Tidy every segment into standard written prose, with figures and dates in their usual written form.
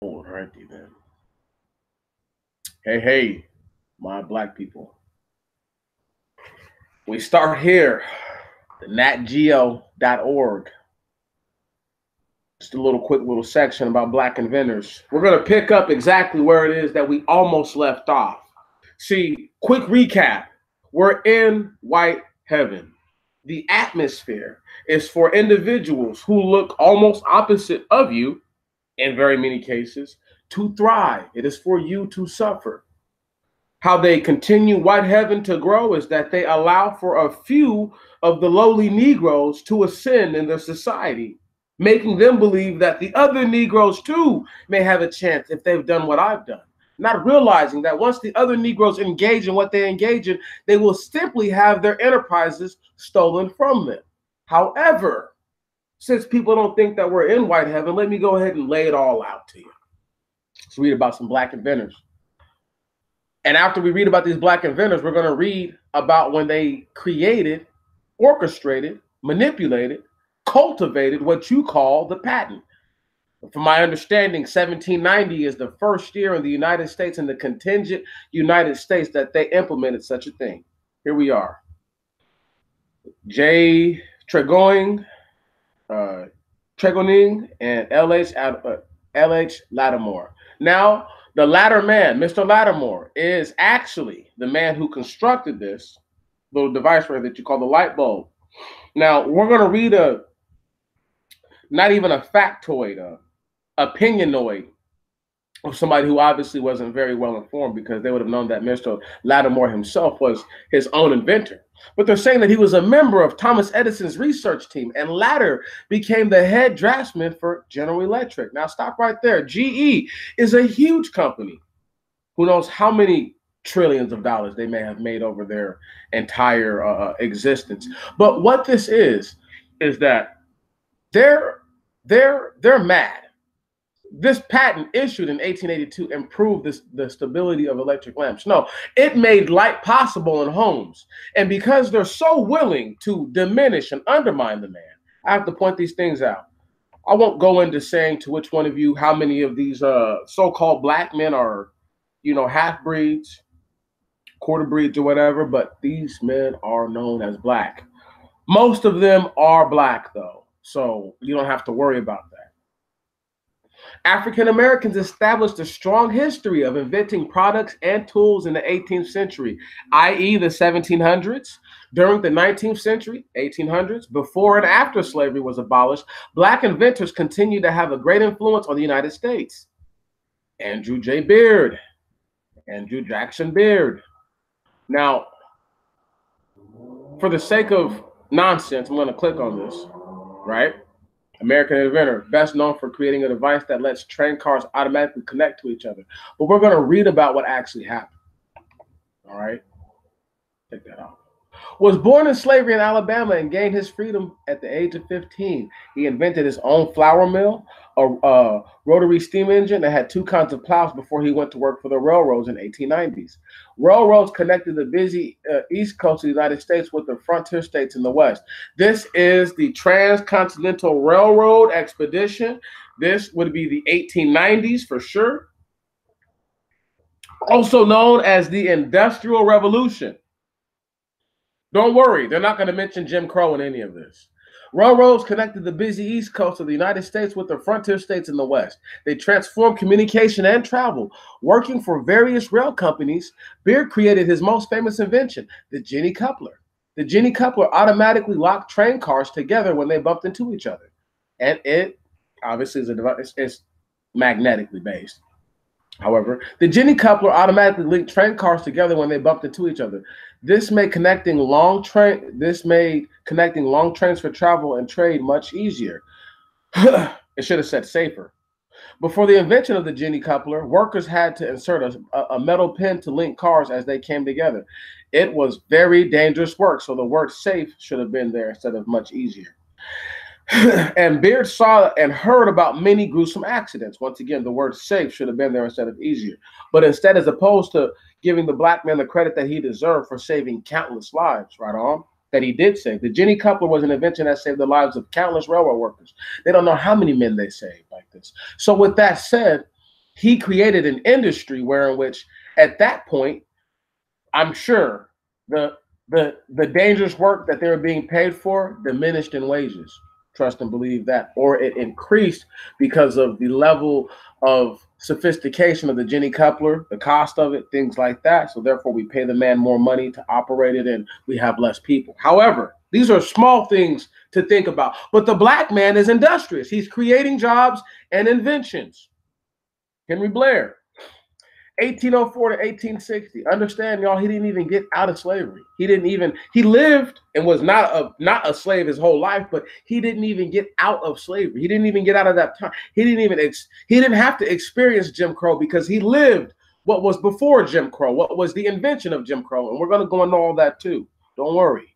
All righty then. Hey, my black people. We start here, the natgeo.org. Just a quick little section about black inventors. We're going to pick up exactly where it is that we almost left off. See, quick recap. We're in white heaven. The atmosphere is for individuals who look almost opposite of you, in very many cases, to thrive. It is for you to suffer. How they continue white heaven to grow is that they allow for a few of the lowly Negroes to ascend in their society, making them believe that the other Negroes too may have a chance if they've done what I've done. Not realizing that once the other Negroes engage in what they engage in, they will simply have their enterprises stolen from them. However, since people don't think that we're in white heaven, let me go ahead and lay it all out to you. Let's read about some black inventors. And after we read about these black inventors, we're going to read about when they created, orchestrated, manipulated, cultivated what you call the patent. From my understanding, 1790 is the first year in the United States, in the contingent United States, that they implemented such a thing. Here we are. J. Tregoning and L.H. Lattimore. Now, the latter man, Mr. Lattimore, is actually the man who constructed this little device right that you call the light bulb. Now, we're going to read not even a factoid, opinionoid of somebody who obviously wasn't very well informed, because they would have known that Mr. Lattimore himself was his own inventor. But they're saying that he was a member of Thomas Edison's research team and latter became the head draftsman for General Electric. Now, stop right there. GE is a huge company. Who knows how many trillions of dollars they may have made over their entire existence. But what this is that they're mad. This patent issued in 1882 improved the stability of electric lamps. No, it made light possible in homes. And because they're so willing to diminish and undermine the man, I have to point these things out. I won't go into saying to which one of you how many of these so-called black men are, half-breeds, quarter-breeds, or whatever, but these men are known as black. Most of them are black, though, so you don't have to worry about that. African Americans established a strong history of inventing products and tools in the 18th century, i.e. the 1700s. During the 19th century, 1800s, before and after slavery was abolished, black inventors continued to have a great influence on the United States. Andrew Jackson Beard. Now, for the sake of nonsense, I'm going to click on this, right? American inventor, best known for creating a device that lets train cars automatically connect to each other. But we're going to read about what actually happened. All right? Take that off. Was born in slavery in Alabama and gained his freedom at the age of 15. He invented his own flour mill, a rotary steam engine that had two kinds of plows before he went to work for the railroads in the 1890s. Railroads connected the busy east coast of the United States with the frontier states in the west. This is the Transcontinental Railroad Expedition. This would be the 1890s for sure. Also known as the Industrial Revolution. Don't worry, they're not going to mention Jim Crow in any of this. Railroads connected the busy east coast of the United States with the frontier states in the west. They transformed communication and travel. Working for various rail companies, Beard created his most famous invention, the Jenny Coupler. The Jenny Coupler automatically locked train cars together when they bumped into each other. And it obviously is a device, it's magnetically based. However, the Jenny Coupler automatically linked train cars together when they bumped into each other. This made connecting long trains for travel and trade much easier. It should have said safer. Before the invention of the Jenny Coupler, workers had to insert a metal pin to link cars as they came together. It was very dangerous work, so the word safe should have been there instead of much easier. And Beard saw and heard about many gruesome accidents. Once again, the word safe should have been there instead of easier. But instead, as opposed to giving the black man the credit that he deserved for saving countless lives, right on, that he did save. The Jenny Coupler was an invention that saved the lives of countless railroad workers. They don't know how many men they saved like this. So with that said, he created an industry where in which at that point, I'm sure the dangerous work that they were being paid for diminished in wages. Trust and believe that, or it increased because of the level of sophistication of the Jenny Coupler, the cost of it, things like that. So therefore, we pay the man more money to operate it, and we have less people. However, these are small things to think about. But the black man is industrious. He's creating jobs and inventions. Henry Blair, 1804 to 1860. Understand, y'all, he didn't even get out of slavery. He lived and was not a slave his whole life, but he didn't even get out of slavery. He didn't even get out of that time. He didn't have to experience Jim Crow because he lived what was before Jim Crow, what was the invention of Jim Crow. And we're going to go into all that too. Don't worry.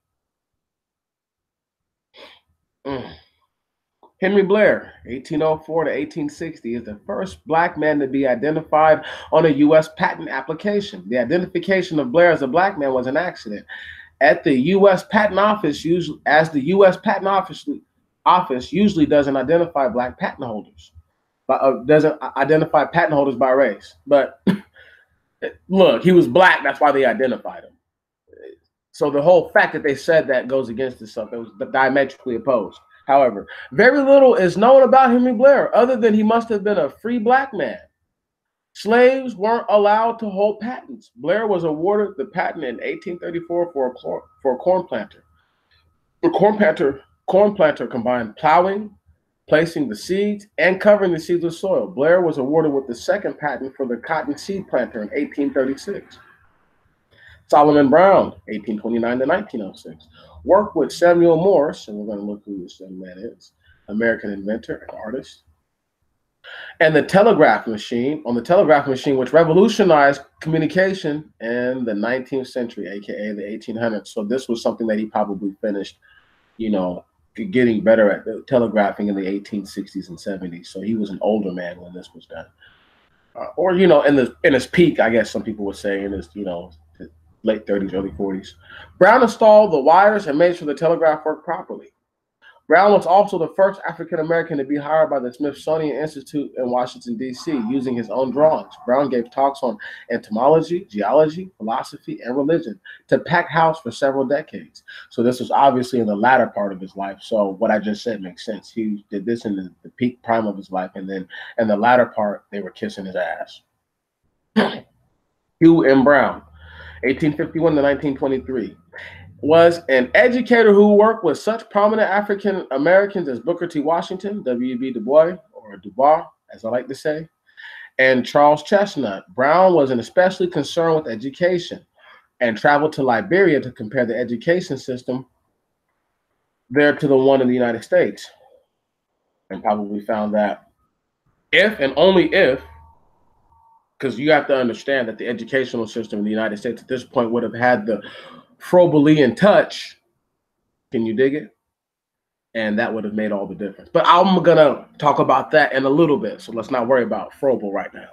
Henry Blair, 1804 to 1860, is the first black man to be identified on a U.S. patent application. The identification of Blair as a black man was an accident. At the U.S. Patent Office, the U.S. Patent Office usually doesn't identify black patent holders, doesn't identify patent holders by race. But look, he was black. That's why they identified him. So the whole fact that they said that goes against itself. It was diametrically opposed. However, very little is known about Henry Blair other than he must have been a free black man. Slaves weren't allowed to hold patents. Blair was awarded the patent in 1834 for a corn planter. The corn planter combined plowing, placing the seeds, and covering the seeds with soil. Blair was awarded with the second patent for the cotton seed planter in 1836. Solomon Brown, 1829 to 1906. Worked with Samuel Morse, and we're going to look who this young man is, American inventor and artist. And the telegraph machine, which revolutionized communication in the 19th century, aka the 1800s. So this was something that he probably finished, getting better at telegraphing in the 1860s and 70s. So he was an older man when this was done. Or in his peak, I guess some people would say, in his late 30s, early 40s. Brown installed the wires and made sure the telegraph worked properly. Brown was also the first African American to be hired by the Smithsonian Institute in Washington, D.C., using his own drawings. Brown gave talks on entomology, geology, philosophy, and religion to packed house for several decades. So this was obviously in the latter part of his life. So what I just said makes sense. He did this in the peak prime of his life, and then in the latter part, they were kissing his ass. Hugh M. Brown, 1851 to 1923, was an educator who worked with such prominent African Americans as Booker T. Washington, W.B. Du Bois, or Dubois, as I like to say, and Charles Chestnut. Brown was especially concerned with education and traveled to Liberia to compare the education system there to the one in the United States, and probably found that if and only if, because you have to understand that the educational system in the United States at this point would have had the Frobelian touch. Can you dig it? And that would have made all the difference. But I'm going to talk about that in a little bit, so let's not worry about Frobel right now.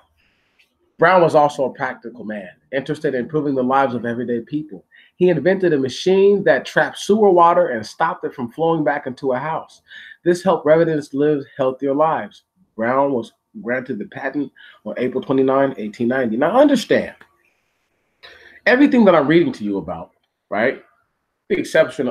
Brown was also a practical man, interested in improving the lives of everyday people. He invented a machine that trapped sewer water and stopped it from flowing back into a house. This helped residents live healthier lives. Brown was granted the patent on April 29, 1890. Now understand, everything that I'm reading to you about, right? The exception,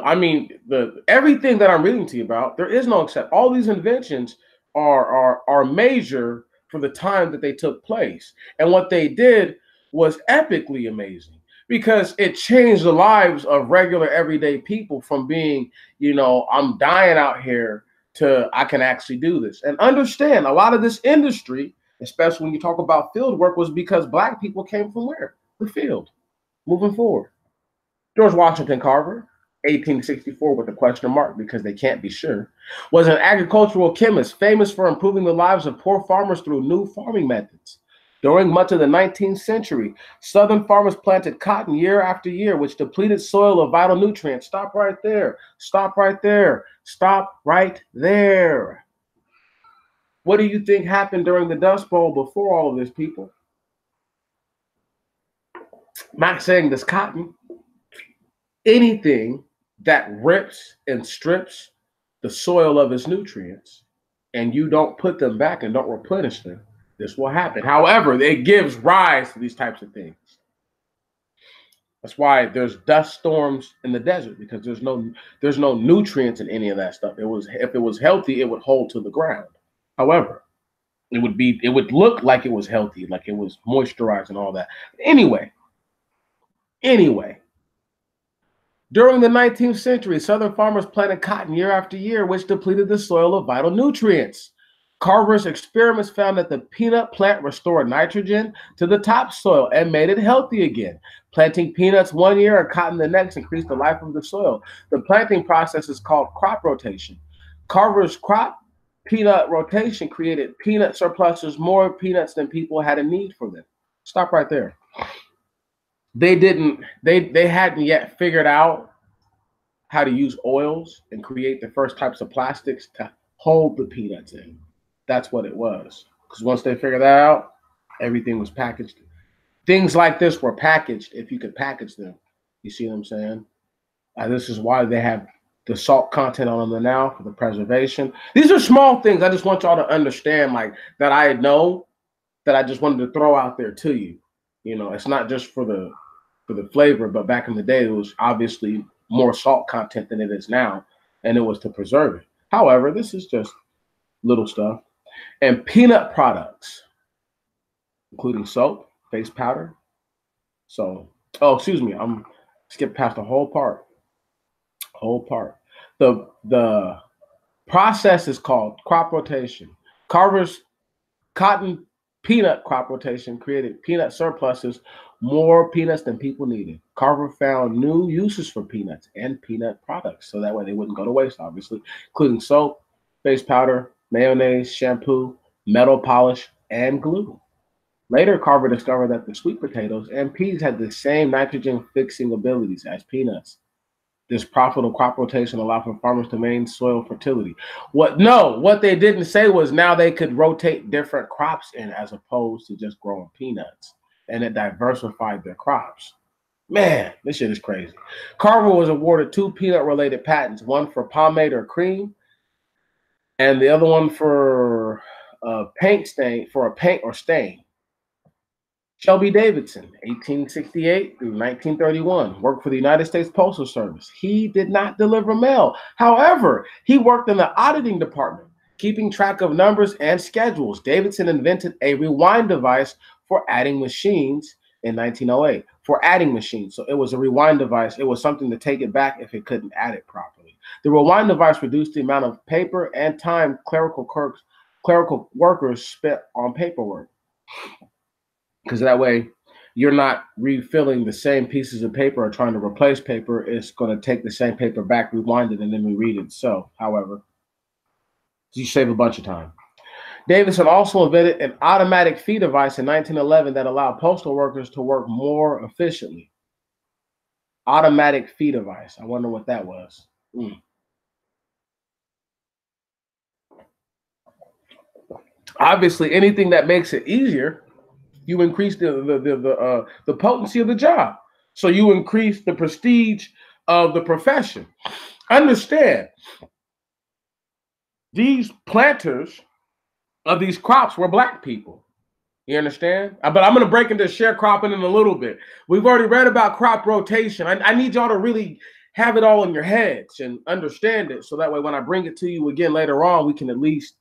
everything that I'm reading to you about, there is no exception. All these inventions are major for the time that they took place. And what they did was epically amazing because it changed the lives of regular everyday people from being, I'm dying out here to I can actually do this. And understand, a lot of this industry, especially when you talk about field work, was because black people came from where? The field. Moving forward. George Washington Carver, 1864 with a question mark because they can't be sure, was an agricultural chemist famous for improving the lives of poor farmers through new farming methods. During much of the 19th century, Southern farmers planted cotton year after year, which depleted soil of vital nutrients. Stop right there. Stop right there. Stop right there. What do you think happened during the Dust Bowl before all of this, people? I'm not saying this cotton. Anything that rips and strips the soil of its nutrients and you don't put them back and don't replenish them, This will happen. However, it gives rise to these types of things. That's why there's dust storms in the desert, because there's no nutrients in any of that stuff. If it was healthy, it would hold to the ground. However, it would look like it was healthy, like it was moisturized and all that. Anyway, during the 19th century, Southern farmers planted cotton year after year, which depleted the soil of vital nutrients. Carver's experiments found that the peanut plant restored nitrogen to the topsoil and made it healthy again. Planting peanuts one year and cotton the next increased the life of the soil. The planting process is called crop rotation. Carver's crop peanut rotation created peanut surpluses, more peanuts than people had a need for them. Stop right there. They hadn't yet figured out how to use oils and create the first types of plastics to hold the peanuts in. That's what it was. Because once they figured that out, everything was packaged. Things like this were packaged if you could package them. You see what I'm saying? This is why they have the salt content on them now, for the preservation. These are small things I just want y'all to understand, like, that I know, that I just wanted to throw out there to you. You know, it's not just for the flavor, but back in the day, it was obviously more salt content than it is now, and it was to preserve it. However, this is just little stuff. And peanut products, including soap, face powder. So, oh, excuse me, I'm skipped past the whole part. The process is called crop rotation. Carver's cotton peanut crop rotation created peanut surpluses, more peanuts than people needed. Carver found new uses for peanuts and peanut products, so that way they wouldn't go to waste, obviously, including soap, face powder, mayonnaise, shampoo, metal polish, and glue. Later, Carver discovered that the sweet potatoes and peas had the same nitrogen fixing abilities as peanuts. This profitable crop rotation allowed for farmers to maintain soil fertility. What they didn't say was now they could rotate different crops in as opposed to just growing peanuts, and it diversified their crops. Man, this shit is crazy. Carver was awarded 2 peanut-related patents, one for pomade or cream, and the other one for a paint or stain. Shelby Davidson, 1868 through 1931, worked for the United States Postal Service. He did not deliver mail. However, he worked in the auditing department, keeping track of numbers and schedules. Davidson invented a rewind device for adding machines in 1908. For adding machines. So it was a rewind device. It was something to take it back if it couldn't add it properly. The rewind device reduced the amount of paper and time clerical workers spent on paperwork, because that way you're not refilling the same pieces of paper or trying to replace paper. It's going to take the same paper back, rewind it, and then reread it. So, however, you save a bunch of time. Davidson also invented an automatic fee device in 1911 that allowed postal workers to work more efficiently. Automatic fee device. I wonder what that was. Obviously, anything that makes it easier, you increase the potency of the job. So you increase the prestige of the profession. Understand, these planters of these crops were black people. You understand? But I'm going to break into sharecropping in a little bit. We've already read about crop rotation. I need y'all to really have it all in your heads and understand it, so that way when I bring it to you again later on, we can at least,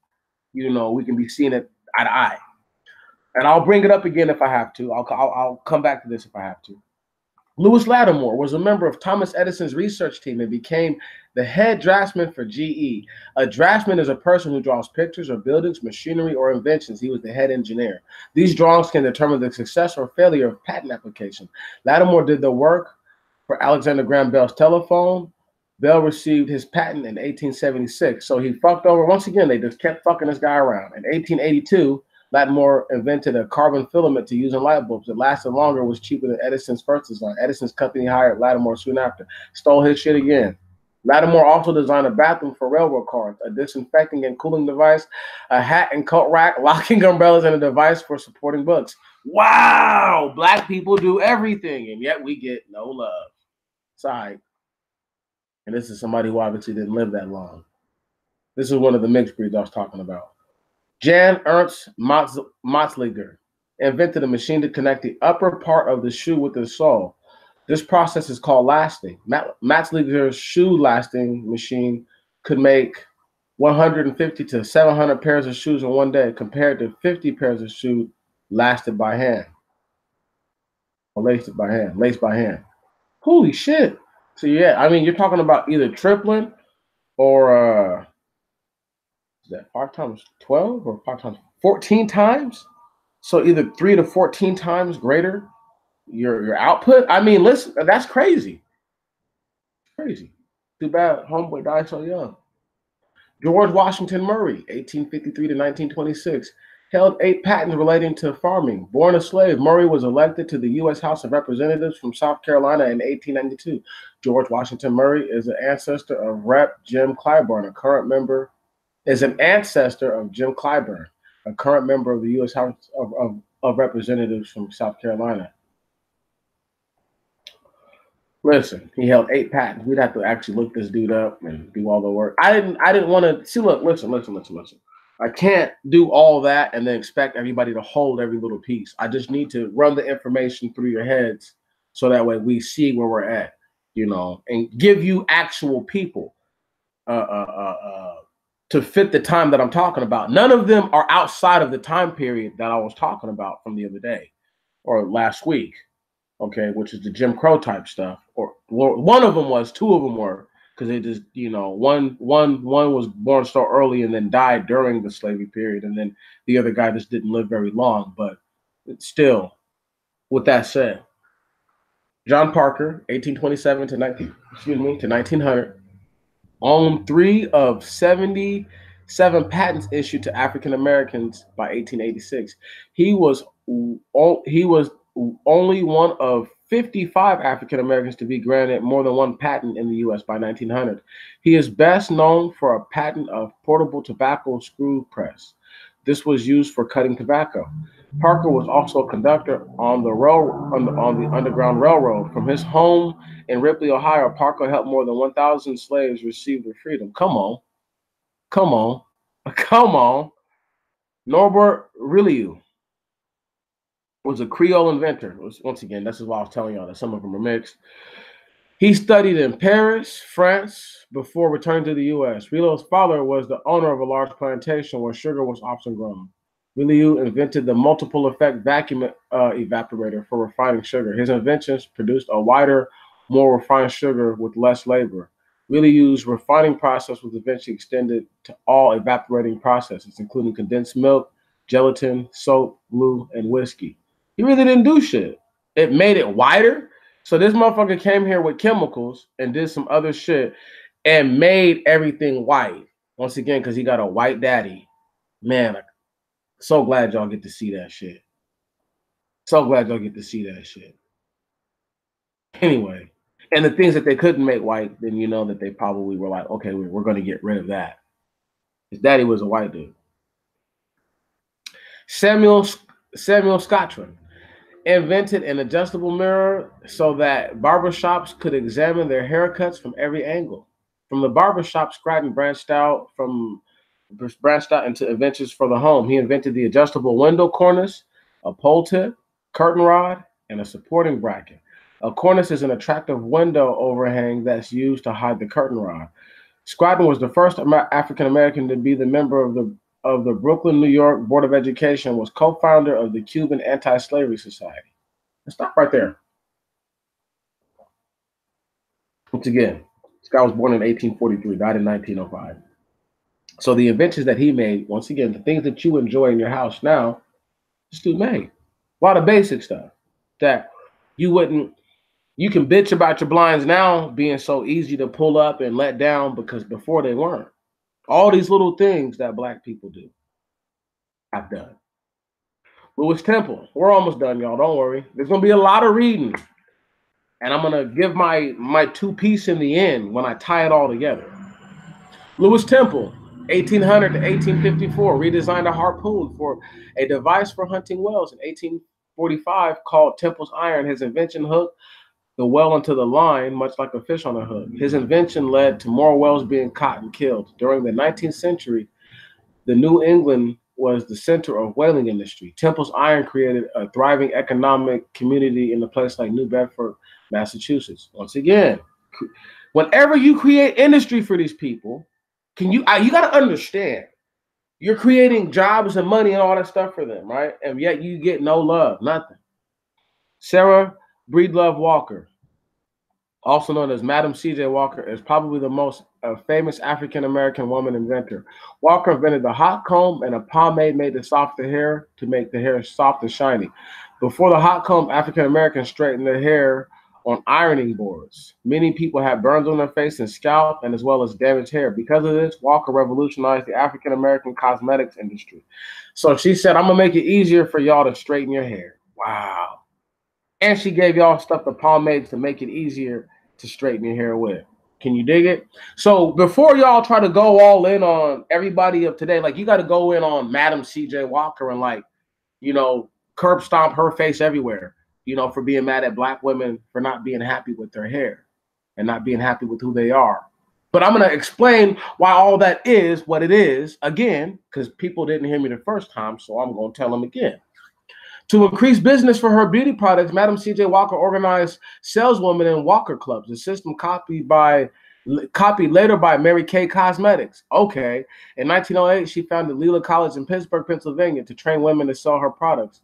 we can be seeing it eye to eye. And I'll bring it up again if I have to. I'll come back to this if I have to. Lewis Lattimore was a member of Thomas Edison's research team and became the head draftsman for GE. A draftsman is a person who draws pictures of buildings, machinery, or inventions. He was the head engineer. These drawings can determine the success or failure of patent application. Lattimore did the work for Alexander Graham Bell's telephone. Bell received his patent in 1876. So he fucked over. Once again, they just kept fucking this guy around. In 1882, Lattimore invented a carbon filament to use in light bulbs. It lasted longer, was cheaper than Edison's first design. Edison's company hired Lattimore soon after. Stole his shit again. Lattimore also designed a bathroom for railroad cars, a disinfecting and cooling device, a hat and coat rack, locking umbrellas, and a device for supporting books. Wow! Black people do everything, and yet we get no love. Sorry. And this is somebody who obviously didn't live that long. This is one of the mixed breeds I was talking about. Jan Ernst Matzliger invented a machine to connect the upper part of the shoe with the sole. This process is called lasting. Matzliger's shoe lasting machine could make 150 to 700 pairs of shoes in one day, compared to 50 pairs of shoes lasted by hand, or laced by hand. Holy shit! So yeah, I mean, you're talking about either tripling or is that 5 times 12 or 5 times 14 times? So either 3 to 14 times greater your output. I mean, listen, that's crazy. Crazy. Too bad homeboy died so young. George Washington Murray, 1853 to 1926, held 8 patents relating to farming. Born a slave, Murray was elected to the U.S. House of Representatives from South Carolina in 1892. George Washington Murray is an ancestor of Rep. Jim Clyburn, a current member of the U.S. House of Representatives from South Carolina. Listen, he held 8 patents. We'd have to actually look this dude up and do all the work. I didn't want to see. Look, listen. I can't do all that and then expect everybody to hold every little piece. I just need to run the information through your heads so that way we see where we're at, and give you actual people to fit the time that I'm talking about. None of them are outside of the time period that I was talking about from the other day or last week. Okay, which is the Jim Crow type stuff, or one of them was, two of them were, because they just, one was born so early and then died during the slavery period, and then the other guy just didn't live very long. But still, with that said, John Parker, 1827 to 1900, owned 3 of 77 patents issued to African Americans by 1886. He was only one of 55 African Americans to be granted more than one patent in the U.S. by 1900. He is best known for a patent of portable tobacco screw press. This was used for cutting tobacco. Parker was also a conductor on the Underground Railroad. From his home in Ripley, Ohio, Parker helped more than 1,000 slaves receive their freedom. Come on. Norbert Rillieux was a Creole inventor. Once again, this is why I was telling y'all that some of them are mixed. He studied in Paris, France, before returning to the U.S. Rillieux's father was the owner of a large plantation where sugar was often grown. Rillieux invented the multiple effect vacuum evaporator for refining sugar. His inventions produced a wider, more refined sugar with less labor. Rillieux's refining process was eventually extended to all evaporating processes, including condensed milk, gelatin, soap, glue, and whiskey. He really didn't do shit. It made it wider. So this motherfucker came here with chemicals and did some other shit and made everything white. Once again, because he got a white daddy. Man, I'm so glad y'all get to see that shit. Anyway, and the things that they couldn't make white, then you know that they probably were like, okay, we're going to get rid of that. His daddy was a white dude. Samuel Scotland invented an adjustable mirror so that barbershops could examine their haircuts from every angle. From the barbershop, Scranton branched out into inventions for the home. He invented the adjustable window cornice, a pole tip, curtain rod, and a supporting bracket. A cornice is an attractive window overhang that's used to hide the curtain rod. Scranton was the first African American to be the member of the Brooklyn, New York Board of Education, was co-founder of the Cuban Anti-Slavery Society. Let's stop right there. Once again, this guy was born in 1843, died in 1905. So the inventions that he made, once again, the things that you enjoy in your house now, this dude made. A lot of basic stuff that you can bitch about your blinds now being so easy to pull up and let down, because before they weren't. All these little things that Black people do, I've done. Lewis Temple. We're almost done, y'all. Don't worry. There's going to be a lot of reading. And I'm going to give my two-piece in the end when I tie it all together. Lewis Temple, 1800 to 1854, redesigned a harpoon for a device for hunting whales. In 1845, called Temple's iron, his invention hooked the whale into the line, much like a fish on a hook. His invention led to more whales being caught and killed. During the 19th century, the New England was the center of whaling industry. Temple's iron created a thriving economic community in a place like New Bedford, Massachusetts. Once again, whenever you create industry for these people, you got to understand, you're creating jobs and money and all that stuff for them, right? And yet you get no love, nothing. Sarah Breedlove Walker, also known as Madam C.J. Walker, is probably the most famous African-American woman inventor. Walker invented the hot comb and a pomade made to soften the hair to make the hair soft and shiny. Before the hot comb, African-Americans straightened their hair on ironing boards. Many people had burns on their face and scalp, and as well as damaged hair. Because of this, Walker revolutionized the African-American cosmetics industry. So she said, I'm going to make it easier for y'all to straighten your hair. Wow. And she gave y'all stuff, the pomades, to make it easier to straighten your hair with. Can you dig it? So before y'all try to go all in on everybody of today, like, you got to go in on Madam C.J. Walker and, like, you know, curb stomp her face everywhere, you know, for being mad at black women for not being happy with their hair and not being happy with who they are. But I'm going to explain why all that is what it is again, because people didn't hear me the first time, so I'm going to tell them again. To increase business for her beauty products, Madam C.J. Walker organized saleswomen in Walker clubs, a system copied later by Mary Kay Cosmetics. Okay. In 1908, she founded Leela College in Pittsburgh, Pennsylvania, to train women to sell her products.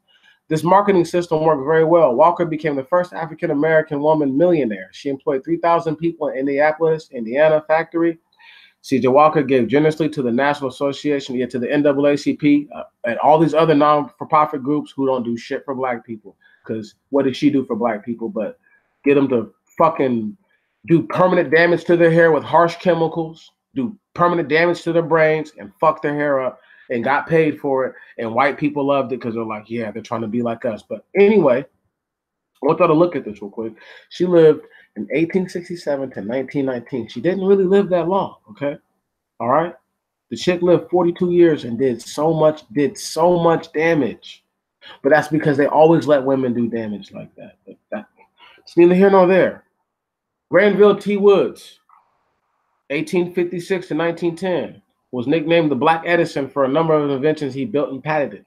This marketing system worked very well. Walker became the first African-American woman millionaire. She employed 3,000 people in Indianapolis, Indiana factory. C.J. Walker gave generously to the National Association, yet to the NAACP, and all these other non-for-profit groups who don't do shit for black people. Because what did she do for black people but get them to fucking do permanent damage to their hair with harsh chemicals, do permanent damage to their brains, and fuck their hair up, and got paid for it. And white people loved it because they're like, yeah, they're trying to be like us. But anyway, I want y'all to look at this real quick. She lived in 1867 to 1919. She didn't really live that long, okay? All right? The chick lived 42 years and did so much damage. But that's because they always let women do damage like that. It's neither here nor there. Granville T. Woods, 1856 to 1910, was nicknamed the Black Edison for a number of inventions he built and patented.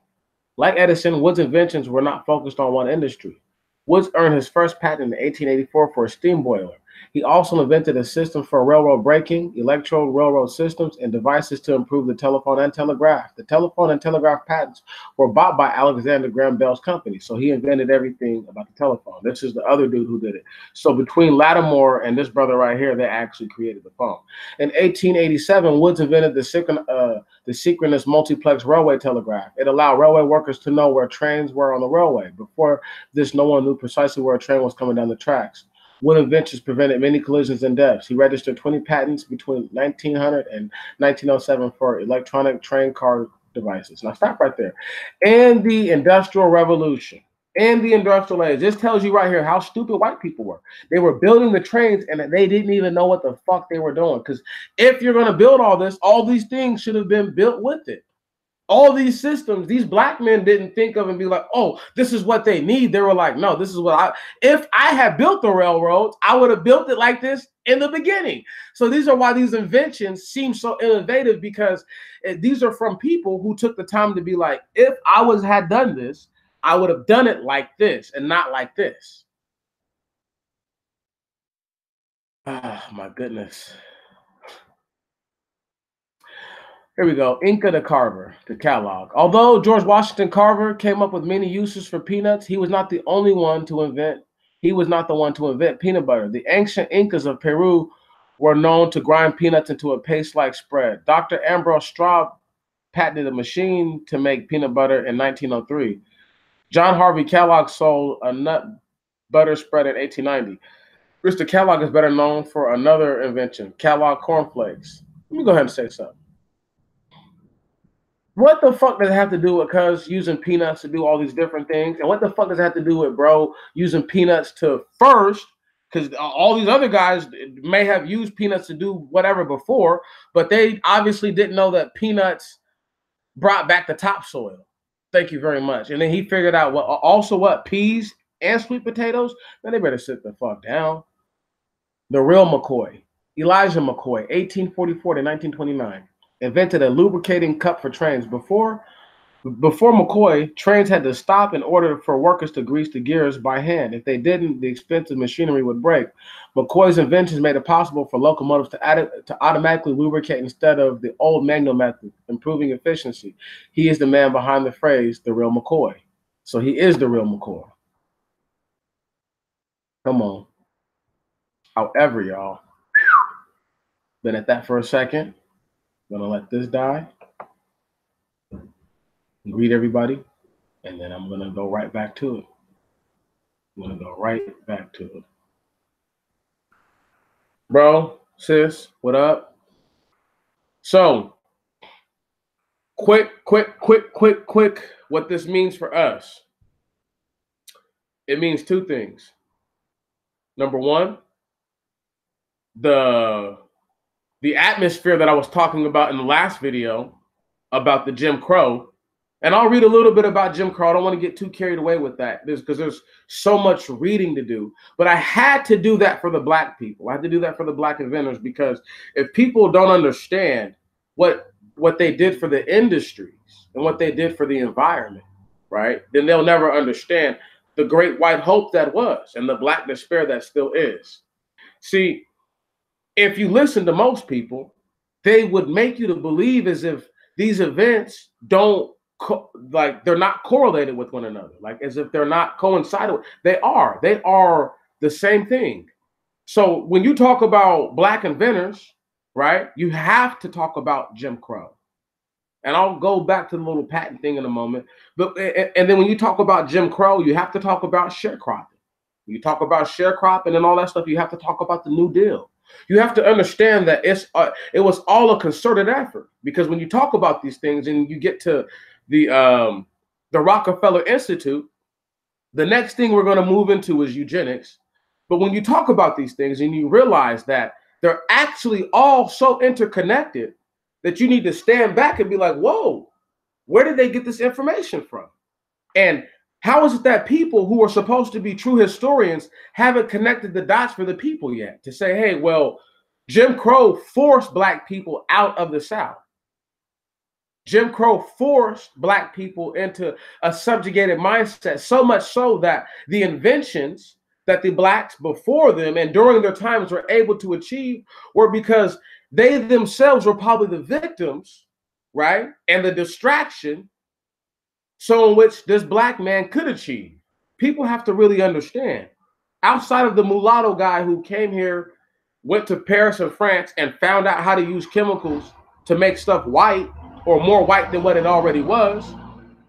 Like Edison, Woods' inventions were not focused on one industry. Woods earned his first patent in 1884 for a steam boiler. He also invented a system for railroad braking, electrode railroad systems, and devices to improve the telephone and telegraph. The telephone and telegraph patents were bought by Alexander Graham Bell's company, so he invented everything about the telephone. This is the other dude who did it. So between Lattimore and this brother right here, they actually created the phone. In 1887, Woods invented the synchronous multiplex railway telegraph. It allowed railway workers to know where trains were on the railway. Before this, no one knew precisely where a train was coming down the tracks. Wood inventions prevented many collisions and deaths. He registered 20 patents between 1900 and 1907 for electronic train car devices. Now stop right there. And the Industrial Revolution and the Industrial Age. This tells you right here how stupid white people were. They were building the trains and they didn't even know what the fuck they were doing. Because if you're going to build all this, all these things should have been built with it. All these systems, these black men didn't think of and be like, oh, this is what they need. They were like, no, this is what if I had built the railroads, I would have built it like this in the beginning. So these are why these inventions seem so innovative, because these are from people who took the time to be like, if I had done this, I would have done it like this and not like this. Ah, my goodness. Here we go. Inca the Carver, the Kellogg. Although George Washington Carver came up with many uses for peanuts, he was not the only one to invent. He was not the one to invent peanut butter. The ancient Incas of Peru were known to grind peanuts into a paste-like spread. Dr. Ambrose Straub patented a machine to make peanut butter in 1903. John Harvey Kellogg sold a nut butter spread in 1890. Mr. Kellogg is better known for another invention, Kellogg cornflakes. Let me go ahead and say something. What the fuck does it have to do with cuz using peanuts to do all these different things? And what the fuck does it have to do with bro using peanuts to first? Because all these other guys may have used peanuts to do whatever before, but they obviously didn't know that peanuts brought back the topsoil. Thank you very much. And then he figured out what peas and sweet potatoes. Man, they better sit the fuck down. The real McCoy, Elijah McCoy, 1844 to 1929. Invented a lubricating cup for trains. Before Before McCoy, trains had to stop in order for workers to grease the gears by hand. If they didn't, the expensive machinery would break. McCoy's inventions made it possible for locomotives to automatically lubricate instead of the old manual method, improving efficiency. He is the man behind the phrase, the real McCoy. So he is the real McCoy. Come on. However, y'all, been at that for a second. Gonna let this die. Greet everybody. And then I'm gonna go right back to it. I'm gonna go right back to it. Bro, sis, what up? So, quick, what this means for us. It means two things. Number one, the atmosphere that I was talking about in the last video about the Jim Crow. And I'll read a little bit about Jim Crow. I don't want to get too carried away with that because there's so much reading to do. But I had to do that for the black people. I had to do that for the black inventors because if people don't understand what they did for the industries and what they did for the environment, right, then they'll never understand the great white hope that was and the black despair that still is. See, if you listen to most people, they would make you to believe as if these events don't they're not correlated with one another, like as if they're not coincided. They are the same thing. So when you talk about black inventors, right, you have to talk about Jim Crow. And I'll go back to the little patent thing in a moment. But and then when you talk about Jim Crow, you have to talk about sharecropping. You talk about sharecropping and all that stuff, you have to talk about the New Deal. You have to understand that it was all a concerted effort, because when you talk about these things and you get to the Rockefeller Institute, the next thing we're going to move into is eugenics. But when you talk about these things and you realize that they're actually all so interconnected that you need to stand back and be like, whoa, where did they get this information from? And how is it that people who are supposed to be true historians haven't connected the dots for the people yet to say, hey, well, Jim Crow forced black people out of the South. Jim Crow forced black people into a subjugated mindset, so much so that the inventions that the blacks before them and during their times were able to achieve were because they themselves were probably the victims, right? And the distraction, so in which this black man could achieve. People have to really understand, outside of the mulatto guy who came here, went to Paris and France and found out how to use chemicals to make stuff white or more white than what it already was,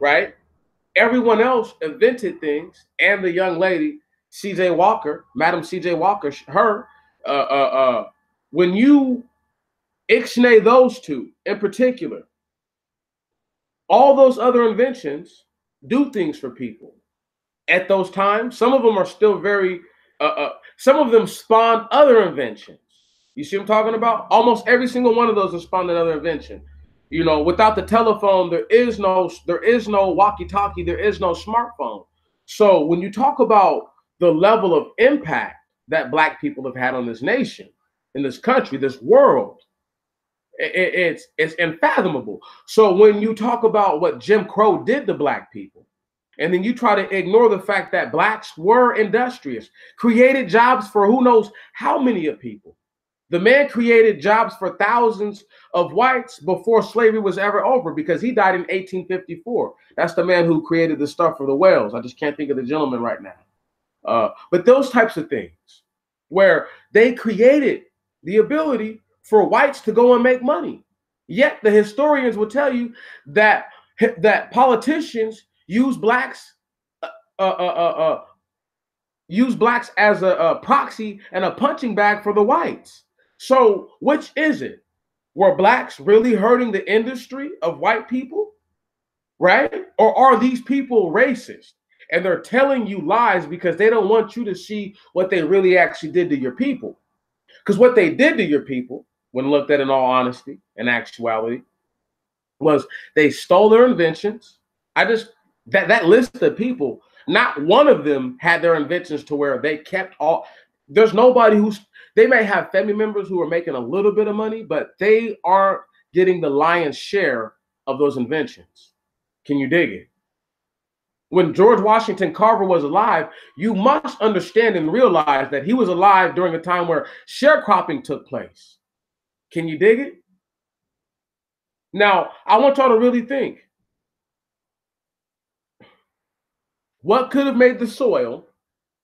right? Everyone else invented things, and the young lady, C.J. Walker, Madam C.J. Walker, when you ixnay those two in particular, all those other inventions do things for people. At those times, some of them are still very, some of them spawned other inventions. You see what I'm talking about? Almost every single one of those has spawned another invention. You know, without the telephone, there is no walkie-talkie, there is no smartphone. So when you talk about the level of impact that black people have had on this nation, in this country, this world, it's unfathomable. So when you talk about what Jim Crow did to black people, and then you try to ignore the fact that blacks were industrious, created jobs for who knows how many of people. The man created jobs for thousands of whites before slavery was ever over, because he died in 1854. That's the man who created the stuff for the whales. I just can't think of the gentleman right now. But those types of things where they created the ability for whites to go and make money. Yet the historians will tell you that politicians use blacks as a proxy and a punching bag for the whites. So which is it? Were blacks really hurting the industry of white people, right? Or are these people racist? And they're telling you lies because they don't want you to see what they really actually did to your people. Because what they did to your people, when looked at in all honesty and actuality, was they stole their inventions. That list of people, not one of them had their inventions to where they kept all. There's nobody they may have family members who are making a little bit of money, but they aren't getting the lion's share of those inventions. Can you dig it? When George Washington Carver was alive, you must understand and realize that he was alive during a time where sharecropping took place. Can you dig it? Now, I want y'all to really think. What could have made the soil,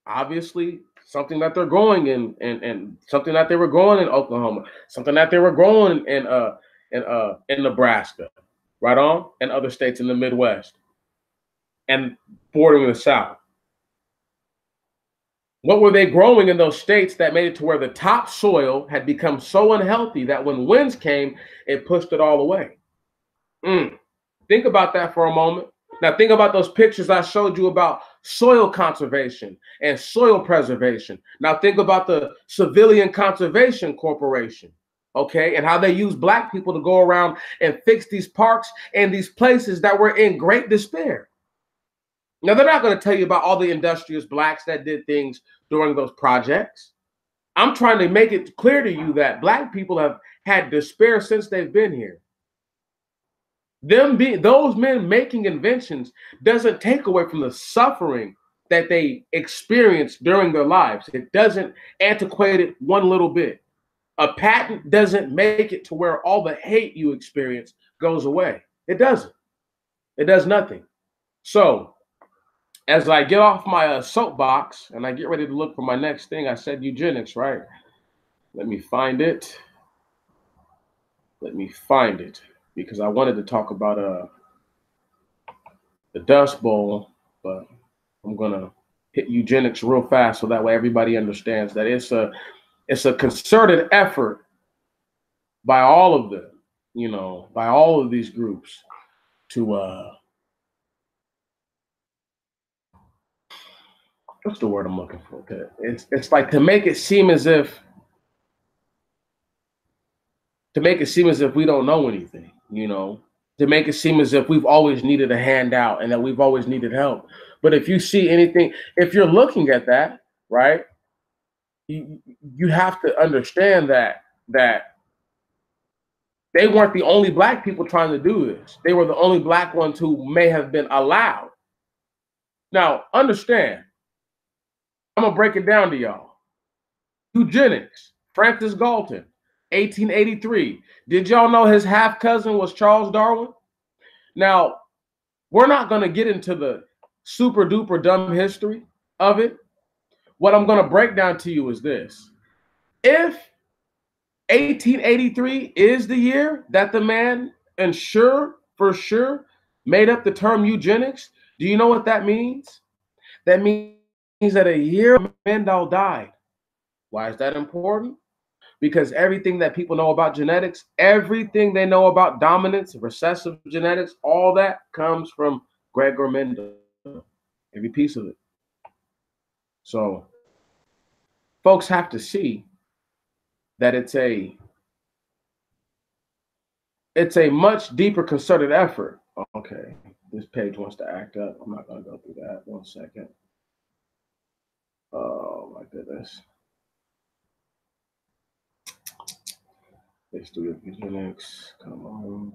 obviously, something that they're growing and something that they were growing in Oklahoma, something that they were growing in Nebraska, right on, and other states in the Midwest and bordering the South. What were they growing in those states that made it to where the topsoil had become so unhealthy that when winds came, it pushed it all away? Think about that for a moment. Now think about those pictures I showed you about soil conservation and soil preservation. Now think about the Civilian Conservation Corporation, okay, and how they use black people to go around and fix these parks and these places that were in great despair. Now they're not going to tell you about all the industrious blacks that did things during those projects. I'm trying to make it clear to you that black people have had despair since they've been here. Those men making inventions doesn't take away from the suffering that they experienced during their lives. It doesn't antiquate it one little bit. A patent doesn't make it to where all the hate you experience goes away. It doesn't. It does nothing. So as I get off my soapbox and I get ready to look for my next thing, I said eugenics, right? Let me find it. Because I wanted to talk about the Dust Bowl, but I'm gonna hit eugenics real fast so that way everybody understands that it's a concerted effort by all of them, by all of these groups to what's the word I'm looking for? It's like to make it seem as if we don't know anything, to make it seem as if we've always needed a handout and that we've always needed help. But if you see anything, if you're looking at that, right, you have to understand that they weren't the only black people trying to do this. They were the only black ones who may have been allowed. Now, understand, I'm going to break it down to y'all. Eugenics, Francis Galton, 1883. Did y'all know his half cousin was Charles Darwin? Now, we're not going to get into the super duper dumb history of it. What I'm going to break down to you is this. If 1883 is the year that the man for sure made up the term eugenics, do you know what that means? That means that a year Mendel died. Why is that important? Because everything that people know about genetics, everything they know about dominance, recessive genetics, all that comes from Gregor Mendel, every piece of it. So folks have to see that it's a much deeper concerted effort. Okay, this page wants to act up. I'm not going to go through that. 1 second. Oh my goodness. History of eugenics. Come on.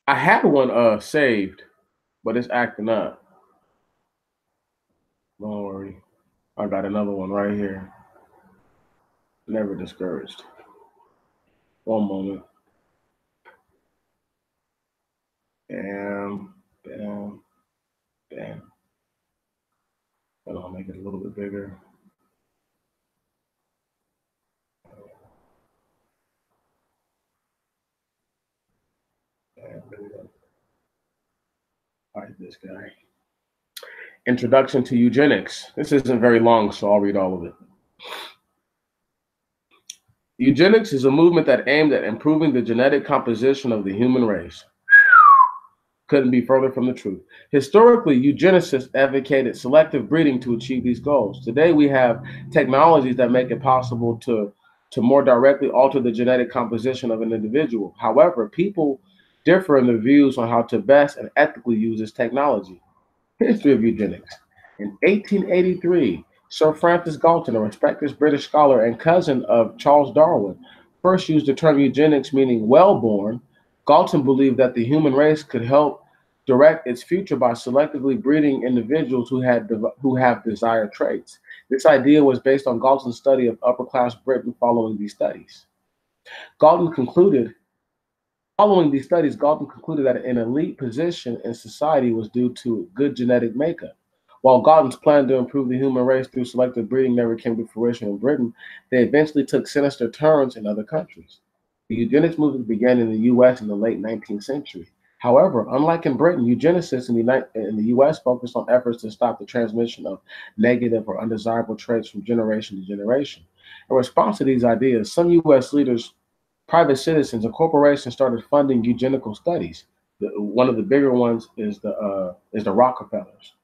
I had one saved, but it's acting up. Don't worry. I got another one right here. Never discouraged. One moment. Bam, bam, bam. And I'll make it a little bit bigger. All right, this guy. Introduction to Eugenics. This isn't very long, so I'll read all of it. Eugenics is a movement that aimed at improving the genetic composition of the human race. Couldn't be further from the truth. Historically, eugenicists advocated selective breeding to achieve these goals. Today, we have technologies that make it possible to more directly alter the genetic composition of an individual. However, people differ in their views on how to best and ethically use this technology. History of eugenics. In 1883, Sir Francis Galton, a respected British scholar and cousin of Charles Darwin, first used the term eugenics, meaning well-born, Galton believed that the human race could help direct its future by selectively breeding individuals who have desired traits. This idea was based on Galton's study of upper class Britain following these studies. Galton concluded Following these studies, Galton concluded that an elite position in society was due to good genetic makeup. While Galton's plan to improve the human race through selective breeding never came to fruition in Britain, they eventually took sinister turns in other countries. The eugenics movement began in the U.S. in the late 19th century. However, unlike in Britain, eugenicists in the U.S. focused on efforts to stop the transmission of negative or undesirable traits from generation to generation. In response to these ideas, some U.S. leaders, private citizens, and corporations started funding eugenical studies. One of the bigger ones is the Rockefellers.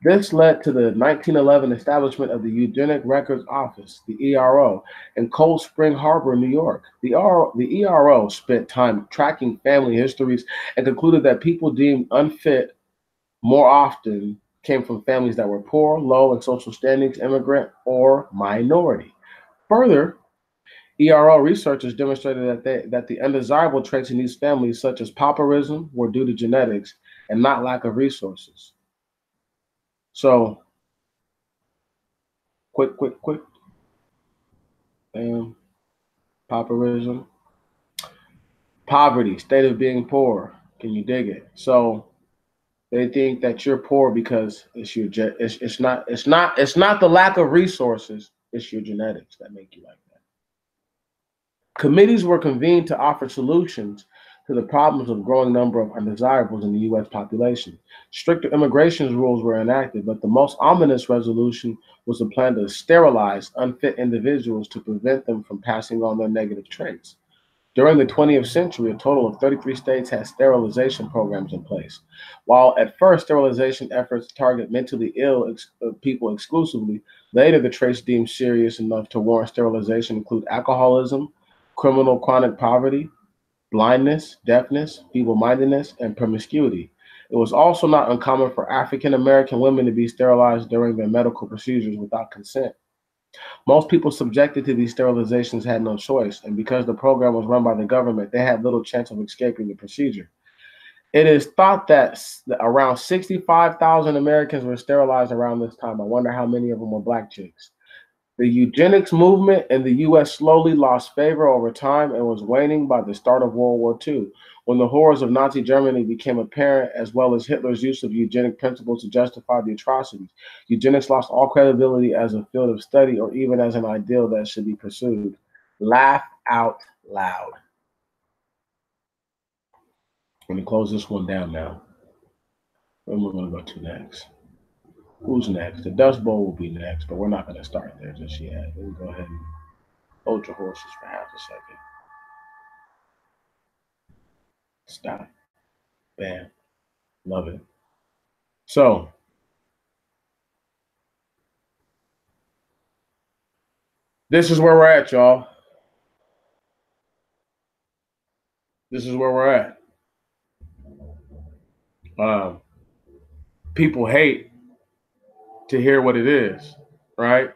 This led to the 1911 establishment of the Eugenic Records Office, the ERO, in Cold Spring Harbor, New York. The ERO spent time tracking family histories and concluded that people deemed unfit more often came from families that were poor, low in social standings, immigrant, or minority. Further, ERO researchers demonstrated that the undesirable traits in these families, such as pauperism, were due to genetics and not lack of resources. So, quick. Pauperism. Poverty, state of being poor. Can you dig it? So they think that you're poor because it's not the lack of resources, it's your genetics that make you like that. Committees were convened to offer solutions to the problems of growing number of undesirables in the U.S. population. Stricter immigration rules were enacted, but the most ominous resolution was a plan to sterilize unfit individuals to prevent them from passing on their negative traits. During the 20th century, a total of 33 states had sterilization programs in place. While at first sterilization efforts target mentally ill people exclusively, later the traits deemed serious enough to warrant sterilization include alcoholism, criminal chronic poverty, blindness, deafness, feeble-mindedness, and promiscuity. It was also not uncommon for African American women to be sterilized during their medical procedures without consent. Most people subjected to these sterilizations had no choice, and because the program was run by the government, they had little chance of escaping the procedure. It is thought that around 65,000 Americans were sterilized around this time. I wonder how many of them were black chicks. The eugenics movement in the U.S. slowly lost favor over time and was waning by the start of World War II, when the horrors of Nazi Germany became apparent, as well as Hitler's use of eugenic principles to justify the atrocities. Eugenics lost all credibility as a field of study or even as an ideal that should be pursued. Laugh out loud. I'm going to close this one down now. Where we're going to go to next. Who's next? The Dust Bowl will be next, but we're not going to start there just yet. We'll go ahead and hold your horses for half a second. Stop. Bam. Love it. So, this is where we're at, y'all. This is where we're at. People hate to hear what it is, right?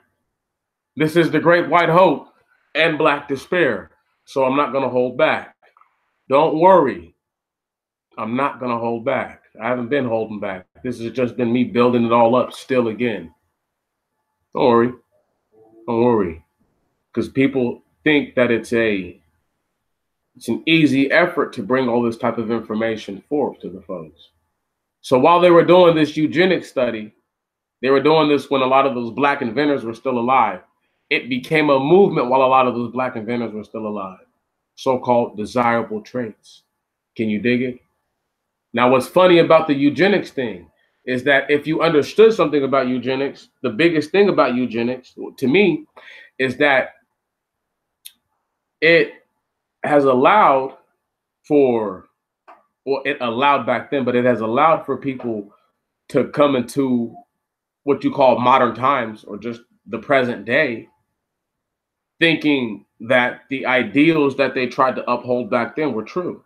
This is the great white hope and black despair. So I'm not going to hold back. Don't worry. I'm not going to hold back. I haven't been holding back. This has just been me building it all up still again. Don't worry. Don't worry. Because people think that it's an easy effort to bring all this type of information forth to the folks. So while they were doing this eugenics study, they were doing this when a lot of those black inventors were still alive. It became a movement while a lot of those black inventors were still alive. So-called desirable traits. Can you dig it? Now, what's funny about the eugenics thing is that if you understood something about eugenics, the biggest thing about eugenics, to me, is that it has allowed for, well, it allowed back then, but it has allowed for people to come into what you call modern times or just the present day, thinking that the ideals that they tried to uphold back then were true.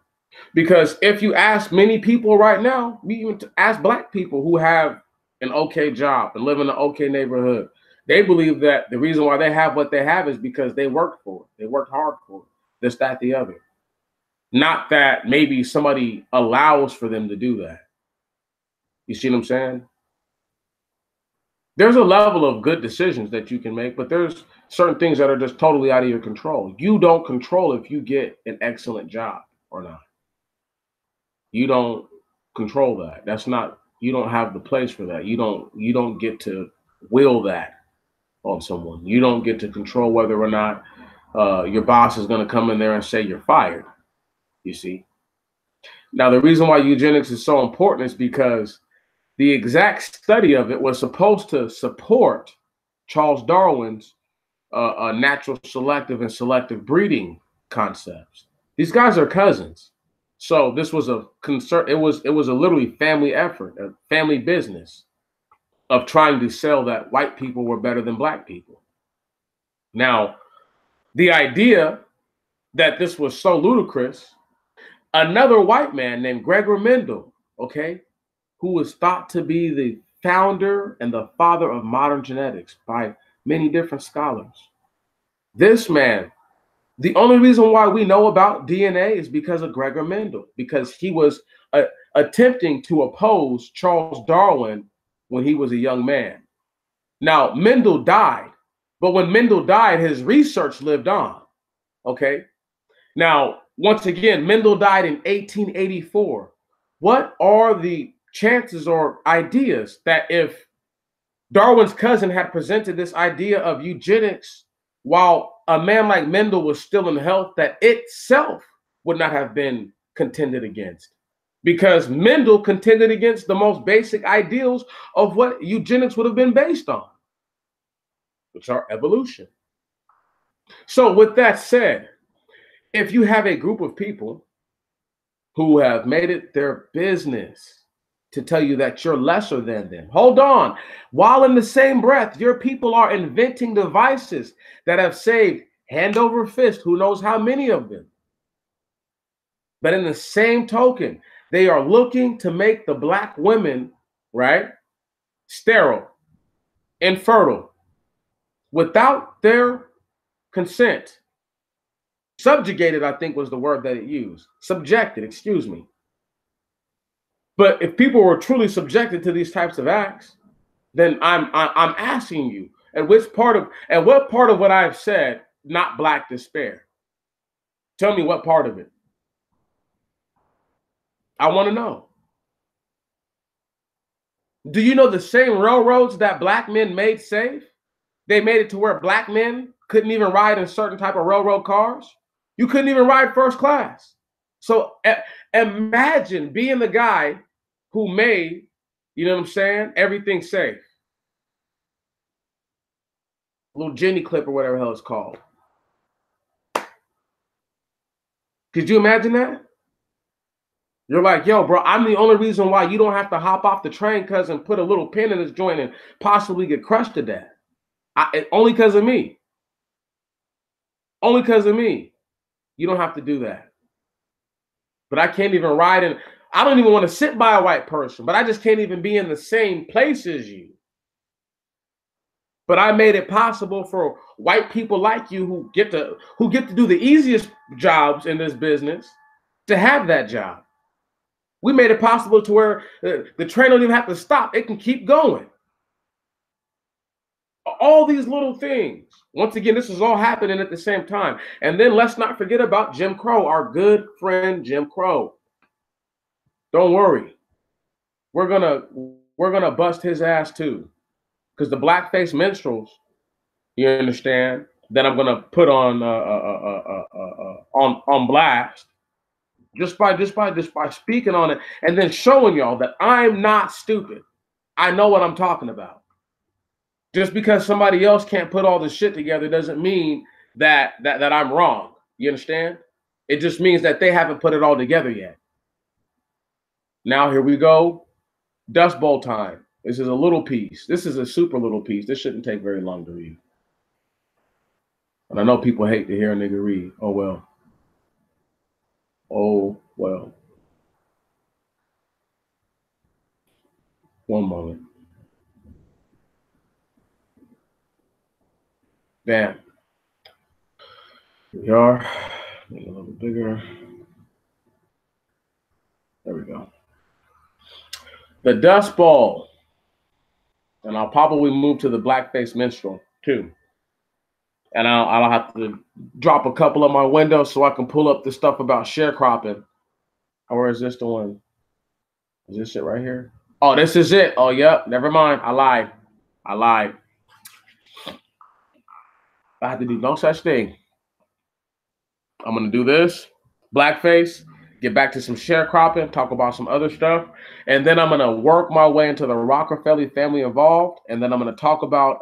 Because if you ask many people right now, we even ask black people who have an okay job and live in an okay neighborhood, they believe that the reason why they have what they have is because they worked for it. They worked hard for it. This, that, the other. Not that maybe somebody allows for them to do that. You see what I'm saying? There's a level of good decisions that you can make, but there's certain things that are just totally out of your control. You don't control if you get an excellent job or not. You don't control that. That's not, you don't have the place for that. You don't get to will that on someone. You don't get to control whether or not your boss is going to come in there and say you're fired. You see? Now, the reason why eugenics is so important is because the exact study of it was supposed to support Charles Darwin's natural selective and selective breeding concepts. These guys are cousins. So this was a concern. It was a literally family effort, a family business of trying to sell that white people were better than black people. Now, the idea that this was so ludicrous, another white man named Gregor Mendel, okay, who was thought to be the founder and the father of modern genetics by many different scholars. This man, the only reason why we know about DNA is because of Gregor Mendel, because he was attempting to oppose Charles Darwin when he was a young man. Now, Mendel died, but when Mendel died, his research lived on. Okay. Now, once again, Mendel died in 1884. What are the chances or ideas that if Darwin's cousin had presented this idea of eugenics while a man like Mendel was still in health, that itself would not have been contended against? Because Mendel contended against the most basic ideals of what eugenics would have been based on, which are evolution. So, with that said, if you have a group of people who have made it their business to tell you that you're lesser than them, hold on. While in the same breath, your people are inventing devices that have saved hand over fist, who knows how many of them. But in the same token, they are looking to make the black women, right, sterile, infertile, without their consent. Subjugated, I think, was the word that it used. Subjected, excuse me. But if people were truly subjected to these types of acts, then I'm asking you, and what part of what I've said, not black despair? Tell me what part of it. I want to know. Do you know the same railroads that black men made safe? They made it to where black men couldn't even ride in certain type of railroad cars. You couldn't even ride first class. So imagine being the guy who made, you know what I'm saying, everything safe. A little Jenny clip or whatever the hell it's called. Could you imagine that? You're like, yo, bro, I'm the only reason why you don't have to hop off the train because and put a little pin in this joint and possibly get crushed to death. Only because of me. Only because of me. You don't have to do that. But I can't even ride in. I don't even want to sit by a white person, but I just can't even be in the same place as you. But I made it possible for white people like you who get to do the easiest jobs in this business to have that job. We made it possible to where the train don't even have to stop. It can keep going. All these little things. Once again, this is all happening at the same time. And then let's not forget about Jim Crow, our good friend Jim Crow. Don't worry. We're gonna bust his ass too. Because the blackface minstrels, you understand, that I'm gonna put on blast, just by speaking on it and then showing y'all that I'm not stupid. I know what I'm talking about. Just because somebody else can't put all this shit together doesn't mean that I'm wrong. You understand? It just means that they haven't put it all together yet. Now here we go. Dust Bowl time. This is a little piece. This is a super little piece. This shouldn't take very long to read. And I know people hate to hear a nigga read. Oh well. Oh well. One moment. Bam. Here we are. Make it a little bigger. There we go. The Dust Bowl. And I'll probably move to the blackface minstrel too. And I'll have to drop a couple of my windows so I can pull up the stuff about sharecropping. Or is this the one? Is this it right here? Oh, this is it. Oh, yep. Never mind. I lied. I lied. I have to do no such thing. I'm going to do this. Blackface. Get back to some sharecropping. Talk about some other stuff. And then I'm going to work my way into the Rockefeller family involved. And then I'm going to talk about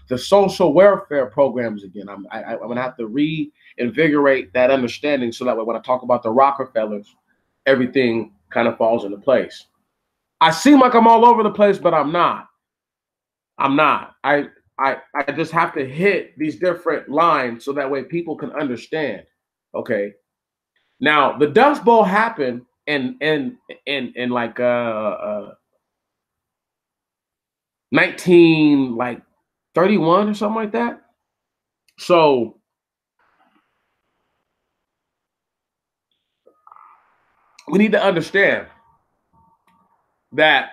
the social welfare programs again. I'm going to have to reinvigorate that understanding so that way when I talk about the Rockefellers, everything kind of falls into place. I seem like I'm all over the place, but I'm not. I'm not. I just have to hit these different lines so that way people can understand. Okay. Now the Dust Bowl happened in like 1931 or something like that. So we need to understand that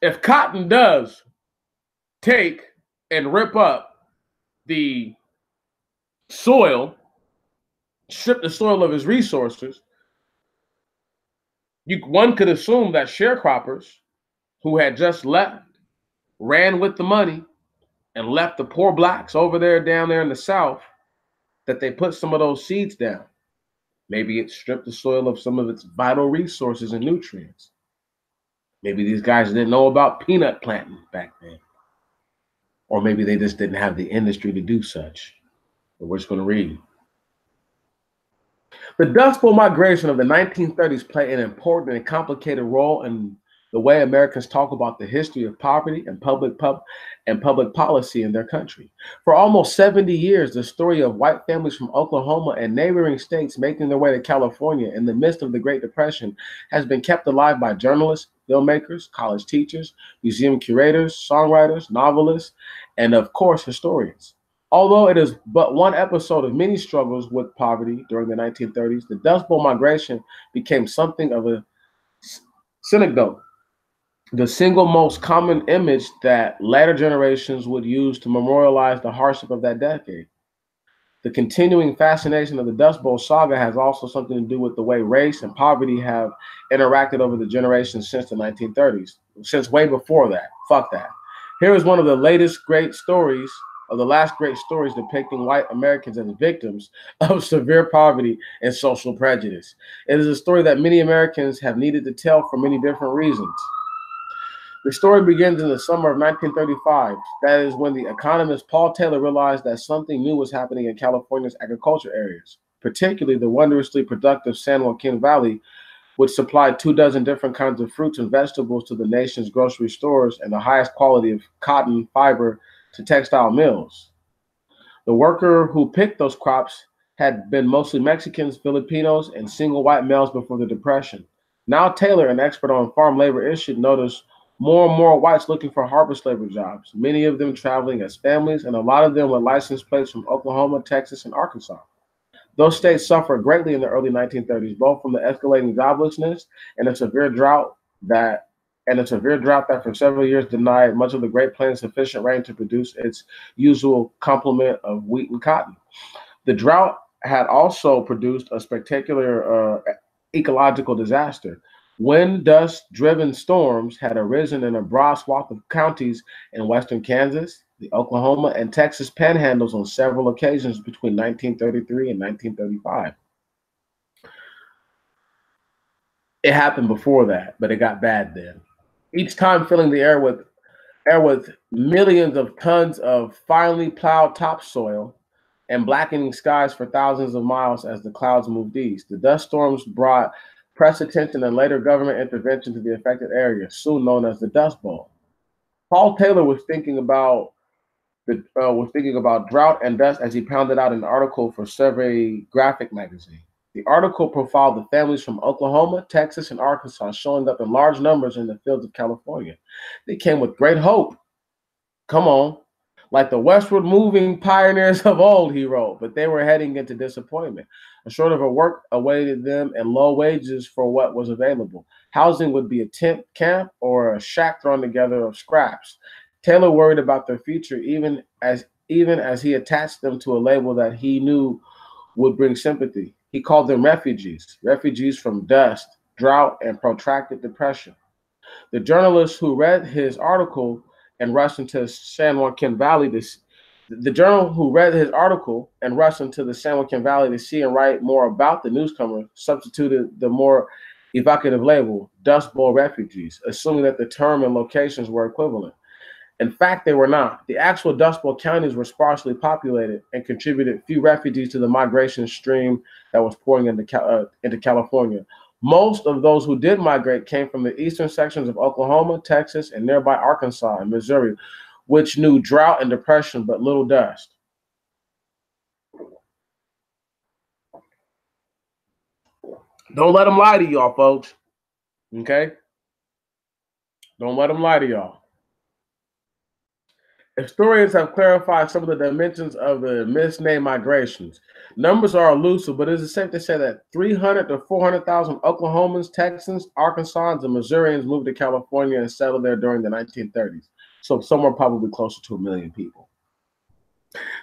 if cotton does take and rip up the soil, strip the soil of its resources, one could assume that sharecroppers who had just left ran with the money and left the poor blacks over there down there in the South, that they put some of those seeds down. Maybe it stripped the soil of some of its vital resources and nutrients. Maybe these guys didn't know about peanut planting back then. Or maybe they just didn't have the industry to do such. But we're just going to read. The Dust Bowl migration of the 1930s played an important and complicated role in the way Americans talk about the history of poverty and public policy in their country. For almost 70 years, the story of white families from Oklahoma and neighboring states making their way to California in the midst of the Great Depression has been kept alive by journalists, filmmakers, college teachers, museum curators, songwriters, novelists, and of course, historians. Although it is but one episode of many struggles with poverty during the 1930s, the Dust Bowl migration became something of a synagogue, the single most common image that later generations would use to memorialize the hardship of that decade. The continuing fascination of the Dust Bowl saga has also something to do with the way race and poverty have interacted over the generations since the 1930s, since way before that. Fuck that. Here is one of the latest great stories, of the last great stories depicting white Americans as victims of severe poverty and social prejudice. It is a story that many Americans have needed to tell for many different reasons. The story begins in the summer of 1935. That is when the economist Paul Taylor realized that something new was happening in California's agriculture areas, particularly the wondrously productive San Joaquin Valley, which supplied 24 different kinds of fruits and vegetables to the nation's grocery stores and the highest quality of cotton fiber to textile mills. The worker who picked those crops had been mostly Mexicans, Filipinos, and single white males before the Depression. Now Taylor, an expert on farm labor issues, noticed more and more whites looking for harvest labor jobs, many of them traveling as families, and a lot of them with license plates from Oklahoma, Texas, and Arkansas. Those states suffered greatly in the early 1930s, both from the escalating joblessness and a severe drought that for several years denied much of the Great Plains sufficient rain to produce its usual complement of wheat and cotton. The drought had also produced a spectacular ecological disaster. Wind dust-driven storms had arisen in a broad swath of counties in western Kansas, the Oklahoma, and Texas panhandles on several occasions between 1933 and 1935. It happened before that, but it got bad then. Each time filling the air with millions of tons of finely plowed topsoil and blackening skies for thousands of miles as the clouds moved east. The dust storms brought press attention and later government intervention to the affected area, soon known as the Dust Bowl. Paul Taylor was thinking about drought and dust as he pounded out an article for Survey Graphic magazine. The article profiled the families from Oklahoma, Texas, and Arkansas showing up in large numbers in the fields of California. They came with great hope. Come on. Like the westward moving pioneers of old, he wrote, but they were heading into disappointment. A short of a work awaited them and low wages for what was available. Housing would be a tent camp or a shack thrown together of scraps. Taylor worried about their future, even as he attached them to a label that he knew would bring sympathy. He called them refugees from dust, drought, and protracted depression. The journalist who read his article and rushed into San Joaquin Valley to the journal who read his article and rushed into the San Joaquin Valley to see and write more about the newcomer substituted the more evocative label, Dust Bowl refugees, assuming that the term and locations were equivalent. In fact, they were not. The actual Dust Bowl counties were sparsely populated and contributed few refugees to the migration stream that was pouring into California. Most of those who did migrate came from the eastern sections of Oklahoma, Texas, and nearby Arkansas and Missouri, which knew drought and depression but little dust. Don't let them lie to y'all, folks. Okay? Don't let them lie to y'all. Historians have clarified some of the dimensions of the misnamed migrations. Numbers are elusive, but it is safe to say that 300 to 400,000 Oklahomans, Texans, Arkansans, and Missourians moved to California and settled there during the 1930s. So somewhere probably closer to 1 million people.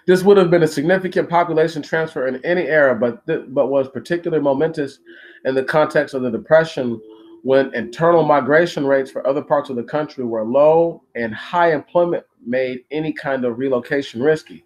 This would have been a significant population transfer in any era, but was particularly momentous in the context of the Depression, when internal migration rates for other parts of the country were low and high employment made any kind of relocation risky.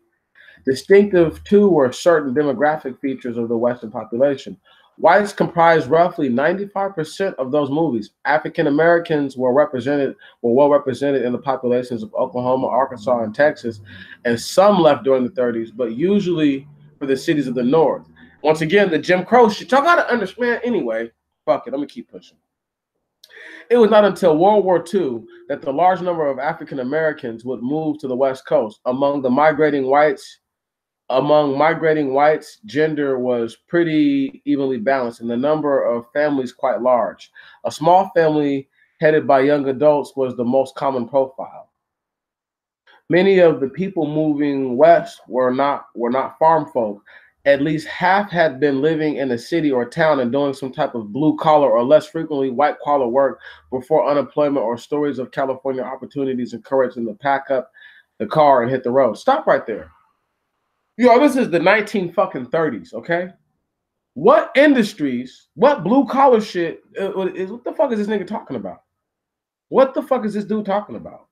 Distinctive, too, were certain demographic features of the Western population. Whites comprised roughly 95% of those movies. African Americans were well represented in the populations of Oklahoma, Arkansas, and Texas, and some left during the 30s, but usually for the cities of the North. Once again, the Jim Crow shit. Y'all gotta understand anyway. Fuck it, let me keep pushing. It was not until World War II that the large number of African Americans would move to the West Coast. Among migrating whites, gender was pretty evenly balanced, and the number of families quite large. A small family headed by young adults was the most common profile. Many of the people moving west were not farm folk. At least half had been living in a city or town and doing some type of blue collar or less frequently white collar work before unemployment or stories of California opportunities encouraged them to pack up the car and hit the road. Stop right there. Yo, this is the 1930s, okay? What industries, what blue collar shit what the fuck is this nigga talking about? What the fuck is this dude talking about?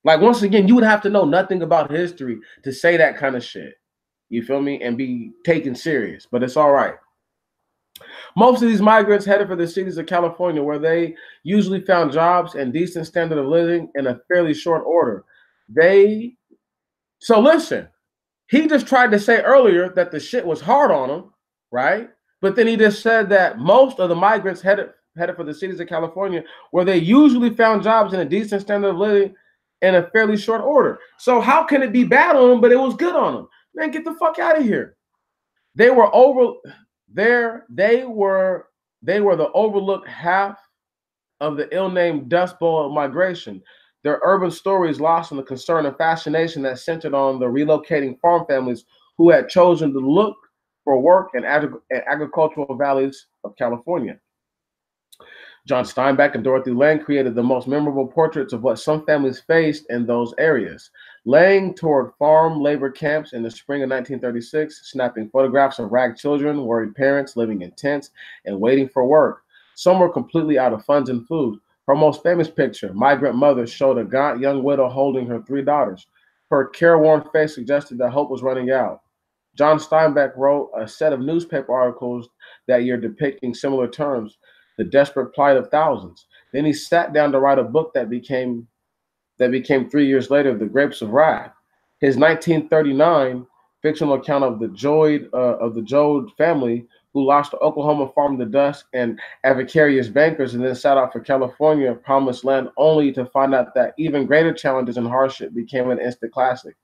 Like, once again, you would have to know nothing about history to say that kind of shit. You feel me? And be taken serious, but it's all right. Most of these migrants headed for the cities of California, where they usually found jobs and decent standard of living in a fairly short order. So listen, he just tried to say earlier that the shit was hard on him, right? But then he just said that most of the migrants headed for the cities of California, where they usually found jobs in a decent standard of living in a fairly short order. So how can it be bad on them, but it was good on them? Man, get the fuck out of here. They were the overlooked half of the ill-named Dust Bowl migration. Their urban stories lost in the concern and fascination that centered on the relocating farm families who had chosen to look for work in agricultural valleys of California. John Steinbeck and Dorothy Lang created the most memorable portraits of what some families faced in those areas. Lang toured farm labor camps in the spring of 1936, snapping photographs of ragged children, worried parents living in tents, and waiting for work. Some were completely out of funds and food. Her most famous picture, Migrant Mother, showed a gaunt young widow holding her 3 daughters. Her careworn face suggested that hope was running out. John Steinbeck wrote a set of newspaper articles that year depicting similar terms, the desperate plight of thousands. Then he sat down to write a book that became 3 years later, The Grapes of Wrath. His 1939 fictional account of the Joad family who lost the Oklahoma farm to dust and avaricious bankers and then set out for California, promised land, only to find out that even greater challenges and hardship became an instant classic.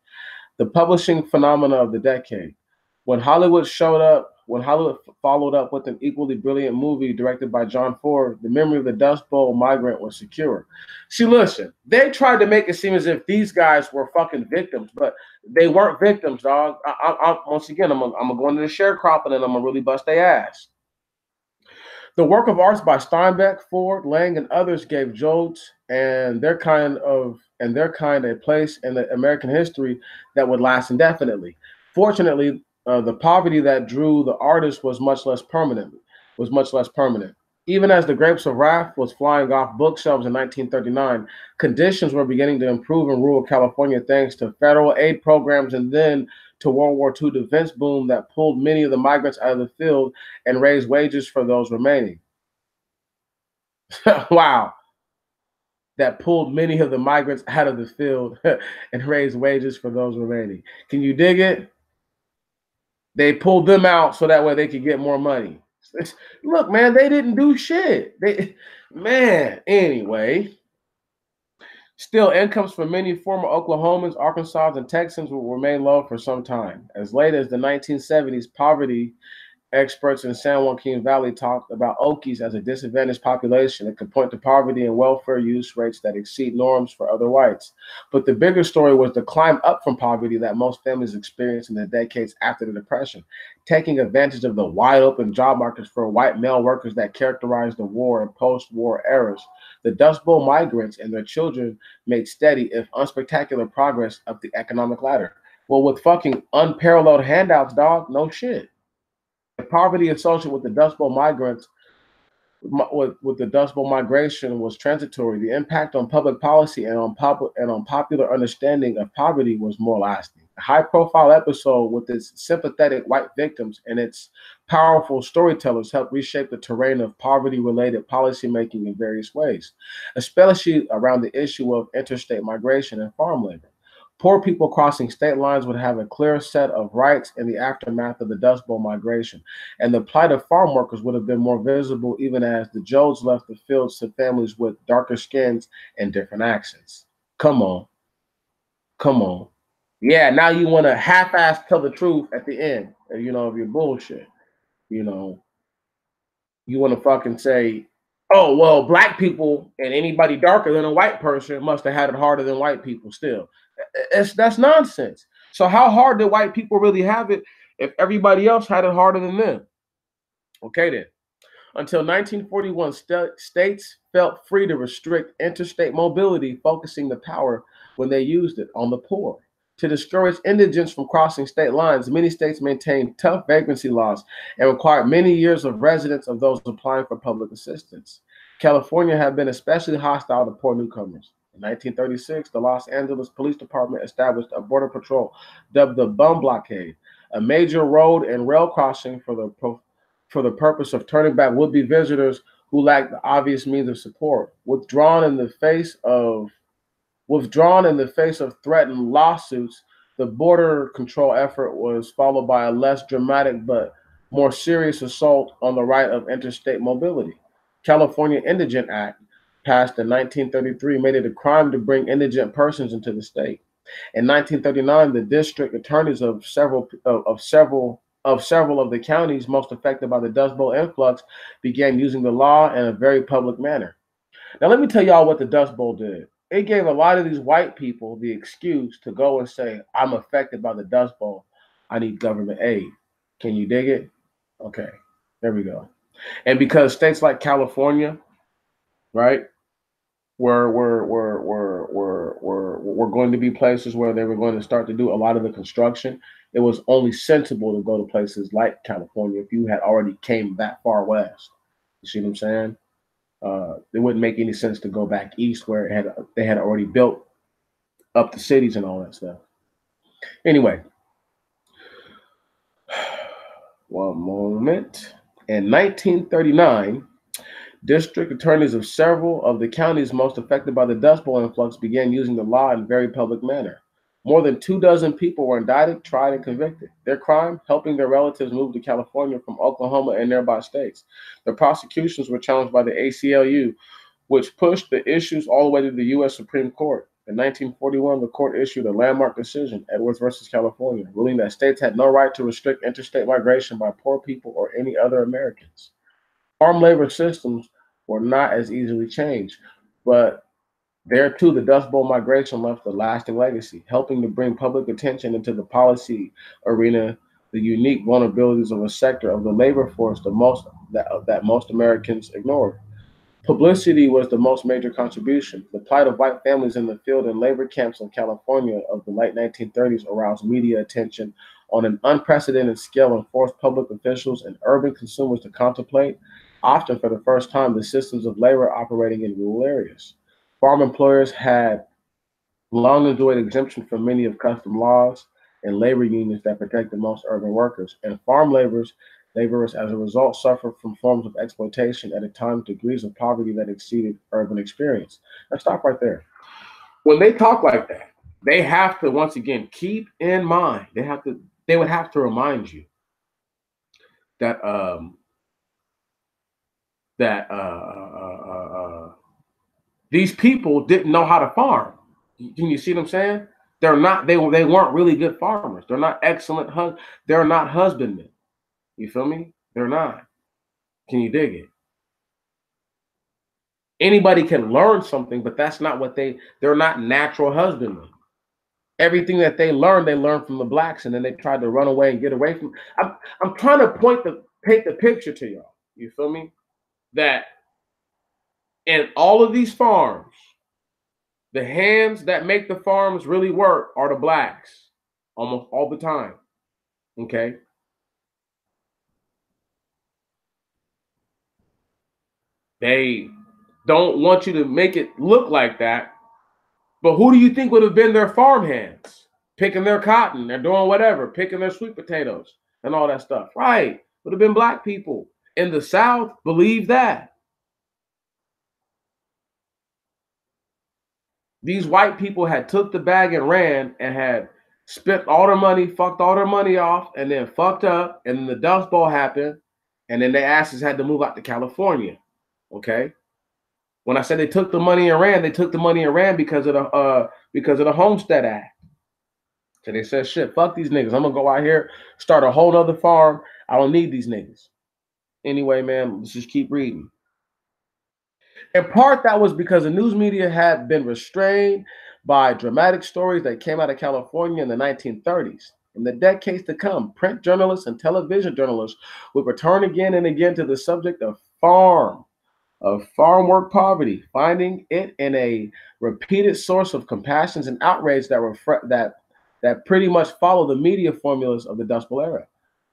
The publishing phenomena of the decade. When Hollywood showed up when Hollywood followed up with an equally brilliant movie directed by John Ford, the memory of the Dust Bowl migrant was secure. See, listen, they tried to make it seem as if these guys were fucking victims, but they weren't victims, dog. Once again, I'm gonna go into the sharecropping and I'm gonna really bust their ass. The work of arts by Steinbeck, Ford, Lang, and others gave Jodes and their kind a place in the American history that would last indefinitely. Fortunately, the poverty that drew the artists was much less permanent. Was much less permanent. Even as The Grapes of Wrath was flying off bookshelves in 1939, conditions were beginning to improve in rural California thanks to federal aid programs and then to World War II defense boom that pulled many of the migrants out of the field and raised wages for those remaining. Wow. That pulled many of the migrants out of the field and raised wages for those remaining. Can you dig it? They pulled them out so that way they could get more money. Look, man, they didn't do shit. Anyway. Still, incomes for many former Oklahomans, Arkansas, and Texans will remain low for some time. As late as the 1970s, poverty experts in San Joaquin Valley talked about Okies as a disadvantaged population that could point to poverty and welfare use rates that exceed norms for other whites. But the bigger story was the climb up from poverty that most families experienced in the decades after the Depression, taking advantage of the wide open job markets for white male workers that characterized the war and post-war eras. The Dust Bowl migrants and their children made steady, if unspectacular, progress up the economic ladder. Well, with fucking unparalleled handouts, dog, no shit. The poverty associated with the Dust Bowl migrants, with the Dust Bowl migration, was transitory. The impact on public policy and on popular understanding of poverty was more lasting. A high-profile episode with its sympathetic white victims and its powerful storytellers helped reshape the terrain of poverty-related policymaking in various ways, especially around the issue of interstate migration and farm labor. Poor people crossing state lines would have a clear set of rights in the aftermath of the Dust Bowl migration, and the plight of farm workers would have been more visible even as the Jodes left the fields to families with darker skins and different accents. Come on. Come on. Yeah, now you want to half-ass tell the truth at the end, of your bullshit. You know, you want to fucking say, oh, well, black people and anybody darker than a white person must have had it harder than white people still. That's nonsense. So how hard did white people really have it if everybody else had it harder than them? Okay, then. Until 1941, states felt free to restrict interstate mobility, focusing the power when they used it on the poor. To discourage indigents from crossing state lines, many states maintained tough vagrancy laws and required many years of residence of those applying for public assistance. California had been especially hostile to poor newcomers. In 1936, the Los Angeles Police Department established a border patrol dubbed the Bum Blockade, a major road and rail crossing for the purpose of turning back would-be visitors who lacked the obvious means of support. Withdrawn in the face of threatened lawsuits, the border control effort was followed by a less dramatic but more serious assault on the right of interstate mobility. California Indigent Act, passed in 1933, made it a crime to bring indigent persons into the state. In 1939, the district attorneys of several of the counties most affected by the Dust Bowl influx began using the law in a very public manner. Now, let me tell y'all what the Dust Bowl did. It gave a lot of these white people the excuse to go and say, I'm affected by the Dust Bowl. I need government aid. Can you dig it? Okay, there we go. And because states like California, right, were going to be places where they were going to start to do a lot of the construction, it was only sensible to go to places like California if you had already came that far west. You see what I'm saying? It wouldn't make any sense to go back east where they had already built up the cities and all that stuff. Anyway, one moment. In 1939, district attorneys of several of the counties most affected by the Dust Bowl influx began using the law in a very public manner. More than 24 people were indicted, tried, and convicted. Their crime, helping their relatives move to California from Oklahoma and nearby states. The prosecutions were challenged by the ACLU, which pushed the issues all the way to the U.S. Supreme Court. In 1941, the court issued a landmark decision, Edwards versus California, ruling that states had no right to restrict interstate migration by poor people or any other Americans. Farm labor systems were not as easily changed, but there too, the Dust Bowl migration left a lasting legacy, helping to bring public attention into the policy arena, the unique vulnerabilities of a sector of the labor force that most Americans ignored. Publicity was the most major contribution. The plight of white families in the field and labor camps in California of the late 1930s aroused media attention on an unprecedented scale and forced public officials and urban consumers to contemplate, often for the first time, the systems of labor operating in rural areas. Farm employers had long enjoyed exemption from many of custom laws and labor unions that protected most urban workers, and laborers as a result suffered from forms of exploitation at a time degrees of poverty that exceeded urban experience. Let's stop right there. When they talk like that, they have to once again keep in mind, they would have to remind you that that these people didn't know how to farm. Can you see what I'm saying? They weren't really good farmers. They're not excellent they're not husbandmen. You feel me? They're not. Can you dig it? Anybody can learn something, but that's not what they're not natural husbandmen. Everything that they learned from the blacks, and then they tried to run away and get away from. I'm trying to paint the picture to y'all. You feel me? That in all of these farms, the hands that make the farms really work are the blacks almost all the time. Okay. They don't want you to make it look like that. But who do you think would have been their farm hands? Picking their cotton, they're doing whatever, picking their sweet potatoes and all that stuff. Right. Would have been black people. In the South, believe that. These white people had took the bag and ran and had spent all their money, fucked all their money off, and then fucked up, and then the Dust Bowl happened, and then their asses had to move out to California. Okay. When I said they took the money and ran, they took the money and ran because of the Homestead Act. So they said, shit, fuck these niggas. I'm gonna go out here, start a whole other farm. I don't need these niggas. Anyway, man, let's just keep reading. In part, that was because the news media had been restrained by dramatic stories that came out of California in the 1930s. In the decades to come, print journalists and television journalists would return again and again to the subject of farm work poverty, finding it in a repeated source of compassions and outrage that pretty much follow the media formulas of the Dust Bowl era.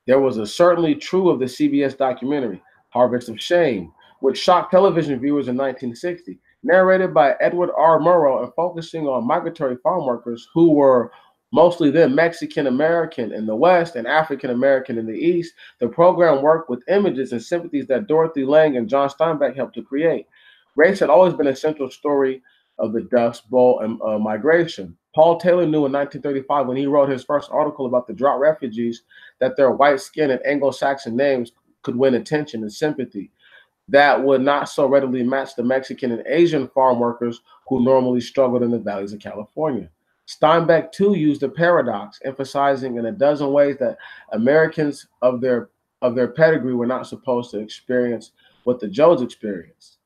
There was certainly true of the CBS documentary, Harvest of Shame, which shocked television viewers in 1960, narrated by Edward R. Murrow and focusing on migratory farm workers who were mostly then Mexican American in the West and African American in the East. The program worked with images and sympathies that Dorothy Lang and John Steinbeck helped to create. Race had always been a central story of the Dust Bowl and migration. Paul Taylor knew in 1935 when he wrote his first article about the drought refugees that their white skin and Anglo-Saxon names could win attention and sympathy that would not so readily match the Mexican and Asian farm workers who normally struggled in the valleys of California. Steinbeck, too, used a paradox, emphasizing in a dozen ways that Americans of their pedigree were not supposed to experience what the Joes experienced.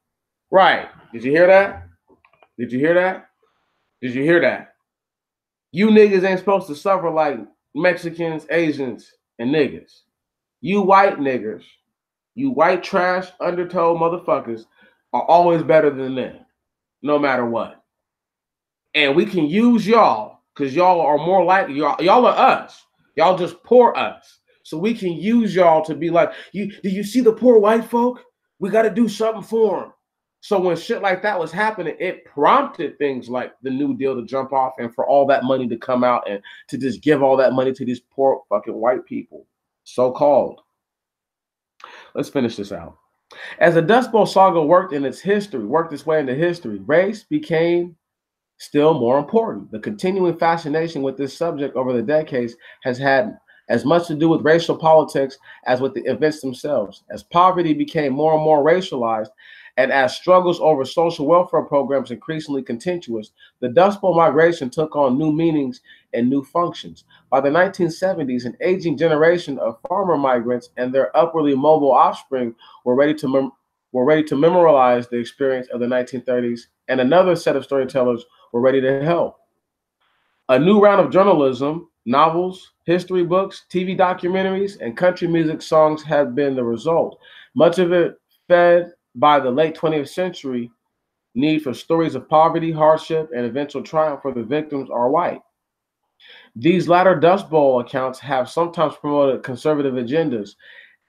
Right. Did you hear that? Did you hear that? Did you hear that? You niggas ain't supposed to suffer like Mexicans, Asians, and niggas. You white niggas, you white trash, undertow motherfuckers are always better than them, no matter what. And we can use y'all because y'all are more like y'all are us. Y'all just poor us. So we can use y'all to be like, do you see the poor white folk? We got to do something for them. So when shit like that was happening, it prompted things like the New Deal to jump off and for all that money to come out and to just give all that money to these poor fucking white people, so-called. Let's finish this out. As the Dust Bowl saga worked its way into history, race became still more important. The continuing fascination with this subject over the decades has had as much to do with racial politics as with the events themselves. As poverty became more and more racialized, And as struggles over social welfare programs increasingly contentious, the Dust Bowl migration took on new meanings and new functions. By the 1970s, an aging generation of farmer migrants and their upwardly mobile offspring were ready to memorialize the experience of the 1930s, and another set of storytellers were ready to help. A new round of journalism, novels, history books, TV documentaries, and country music songs have been the result. Much of it fed by the late 20th century need for stories of poverty, hardship, and eventual triumph where the victims are white. These latter Dust Bowl accounts have sometimes promoted conservative agendas,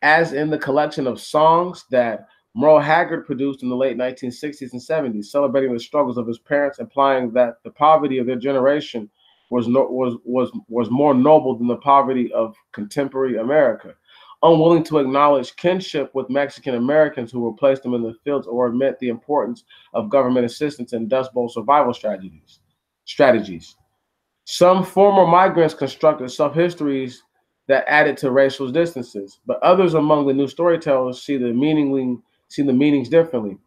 as in the collection of songs that Merle Haggard produced in the late 1960s and 70s, celebrating the struggles of his parents, implying that the poverty of their generation was more noble than the poverty of contemporary America. Unwilling to acknowledge kinship with Mexican Americans who replaced them in the fields or admit the importance of government assistance in Dust Bowl survival strategies. Some former migrants constructed self-histories that added to racial distances, but others among the new storytellers see the meanings differently.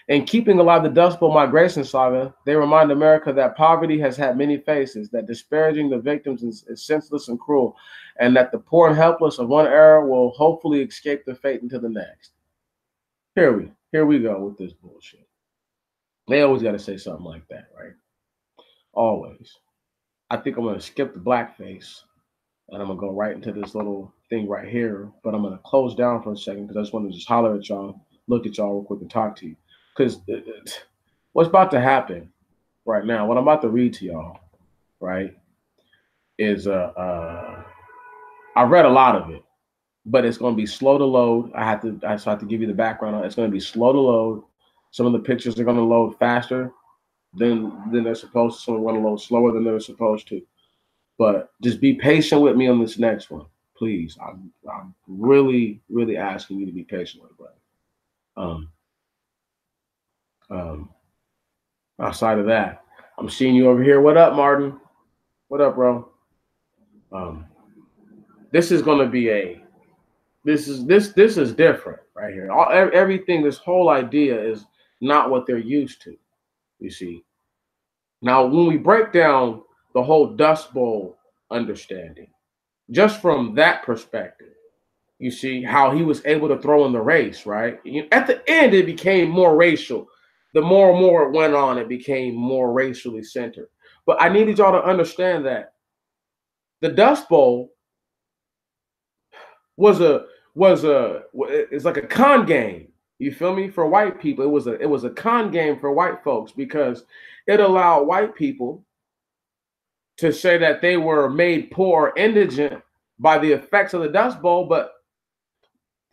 In keeping alive the Dust Bowl migration saga, they remind America that poverty has had many faces, that disparaging the victims is senseless and cruel, and that the poor and helpless of one era will hopefully escape their fate into the next. Here we go with this bullshit. They always got to say something like that, right? Always. I think I'm going to skip the blackface and I'm going to go right into this little thing right here. But I'm going to close down for a second because I just want to just holler at y'all, look at y'all real quick and talk to you. Because what's about to happen right now, what I'm about to read to y'all, right, is I read a lot of it, but it's going to be slow to load. I have to give you the background on it. It's going to be slow to load. Some of the pictures are going to load faster than they're supposed to. Some are going to load slower than they're supposed to. But just be patient with me on this next one, please. I'm really, really asking you to be patient with it. Outside of that, I'm seeing you over here. What up, Martin? What up, bro? This is gonna be this is different right here. Everything, this whole idea is not what they're used to. You see. Now, when we break down the whole Dust Bowl understanding, just from that perspective, you see how he was able to throw in the race, right? At the end, it became more racial. The more and more it went on, it became more racially centered. But I needed y'all to understand that the Dust Bowl it's like a con game. You feel me? For white people, it was a con game for white folks because it allowed white people to say that they were made poor or indigent by the effects of the Dust Bowl. But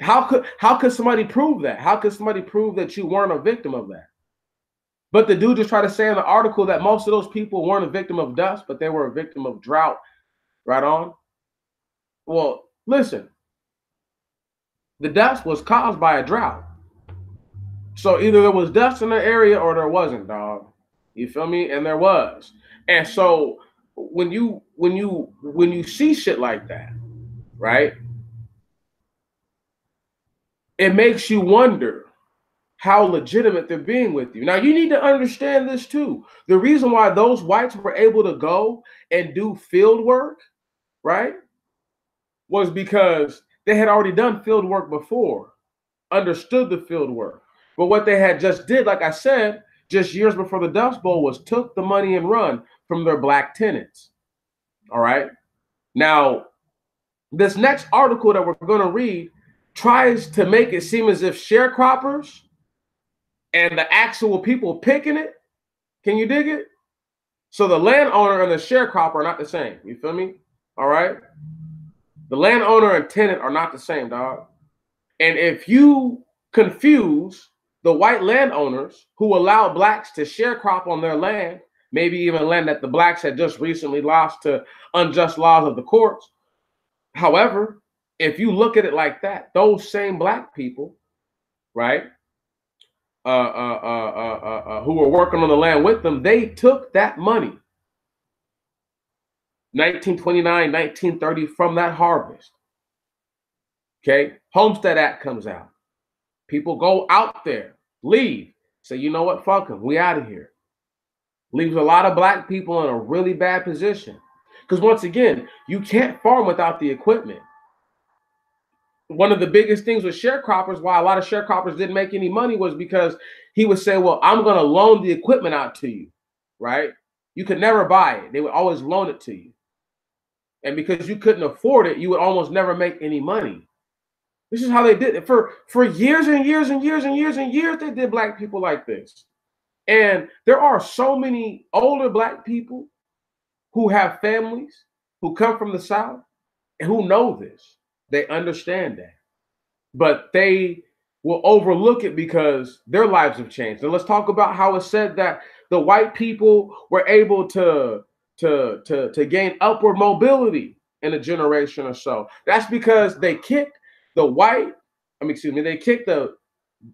how could somebody prove that? How could somebody prove that you weren't a victim of that? But the dude just tried to say in the article that most of those people weren't a victim of dust, but they were a victim of drought. Right on? Well, listen. The dust was caused by a drought. So either there was dust in the area or there wasn't, dog. You feel me? And there was. And so when you see shit like that, right? It makes you wonder how legitimate they're being with you. Now, you need to understand this too. The reason why those whites were able to go and do field work, right, was because they had already done field work before, understood the field work. But what they had just did, like I said, just years before the Dust Bowl, was took the money and run from their black tenants. All right. Now, this next article that we're going to read tries to make it seem as if sharecroppers and the actual people picking it, can you dig it? So the landowner and the sharecropper are not the same. You feel me? All right. The landowner and tenant are not the same, dog. And if you confuse the white landowners who allow blacks to sharecrop on their land, maybe even land that the blacks had just recently lost to unjust laws of the courts. However, if you look at it like that, those same black people, right, who were working on the land with them, they took that money, 1929, 1930, from that harvest. Okay, Homestead Act comes out. People go out there Leave. Say, you know what? Fuck them. We out of here. Leaves a lot of black people in a really bad position. Because once again, you can't farm without the equipment. One of the biggest things with sharecroppers, why a lot of sharecroppers didn't make any money, was because he would say, well, I'm going to loan the equipment out to you, right? You could never buy it. They would always loan it to you. And because you couldn't afford it, you would almost never make any money. This is how they did it for years and years and years and years and years. They did black people like this. And there are so many older black people who have families, who come from the South, and who know this. They understand that. But they will overlook it because their lives have changed. And let's talk about how it's said that the white people were able to gain upward mobility in a generation or so. That's because they kicked the white, they kicked the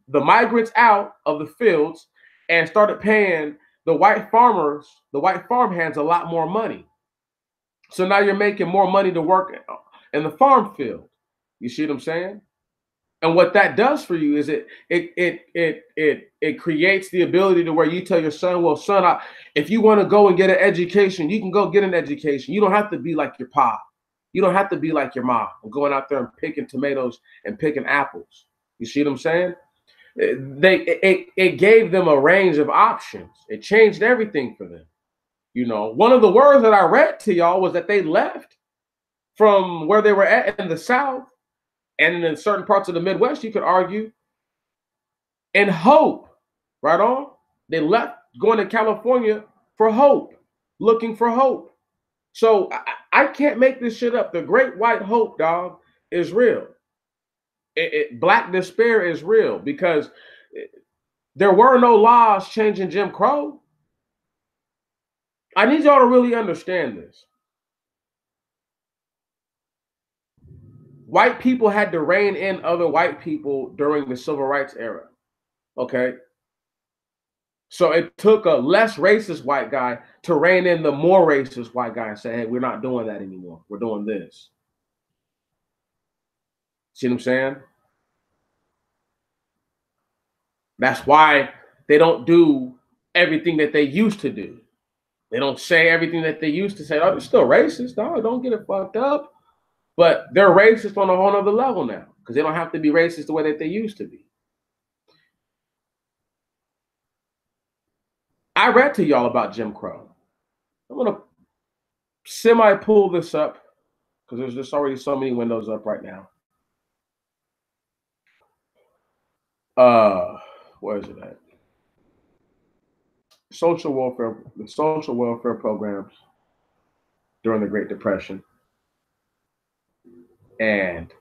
migrants out of the fields and started paying the white farmers, the white farmhands, a lot more money. So now you're making more money to work in the farm field. You see what I'm saying? And what that does for you is it creates the ability to where you tell your son, well, son, if you want to go and get an education, you can go get an education. You don't have to be like your pa. You don't have to be like your mom, going out there and picking tomatoes and picking apples. You see what I'm saying? It gave them a range of options. It changed everything for them. You know, one of the words that I read to y'all was that they left from where they were at in the South and in certain parts of the Midwest, you could argue, in hope. Right on? They left going to California for hope, looking for hope. So I can't make this shit up. The great white hope, dog, is real. Black despair is real because there were no laws changing Jim Crow. I need y'all to really understand this. White people had to rein in other white people during the civil rights era. Okay. So it took a less racist white guy to rein in the more racist white guy and say, hey, we're not doing that anymore. We're doing this. See what I'm saying? That's why they don't do everything that they used to do. They don't say everything that they used to say. Oh, they're still racist, dog. Don't get it fucked up. But they're racist on a whole other level now because they don't have to be racist the way that they used to be. I read to y'all about Jim Crow. I'm going to semi-pull this up because there's just already so many windows up right now. Where is it at? The social welfare programs during the Great Depression. And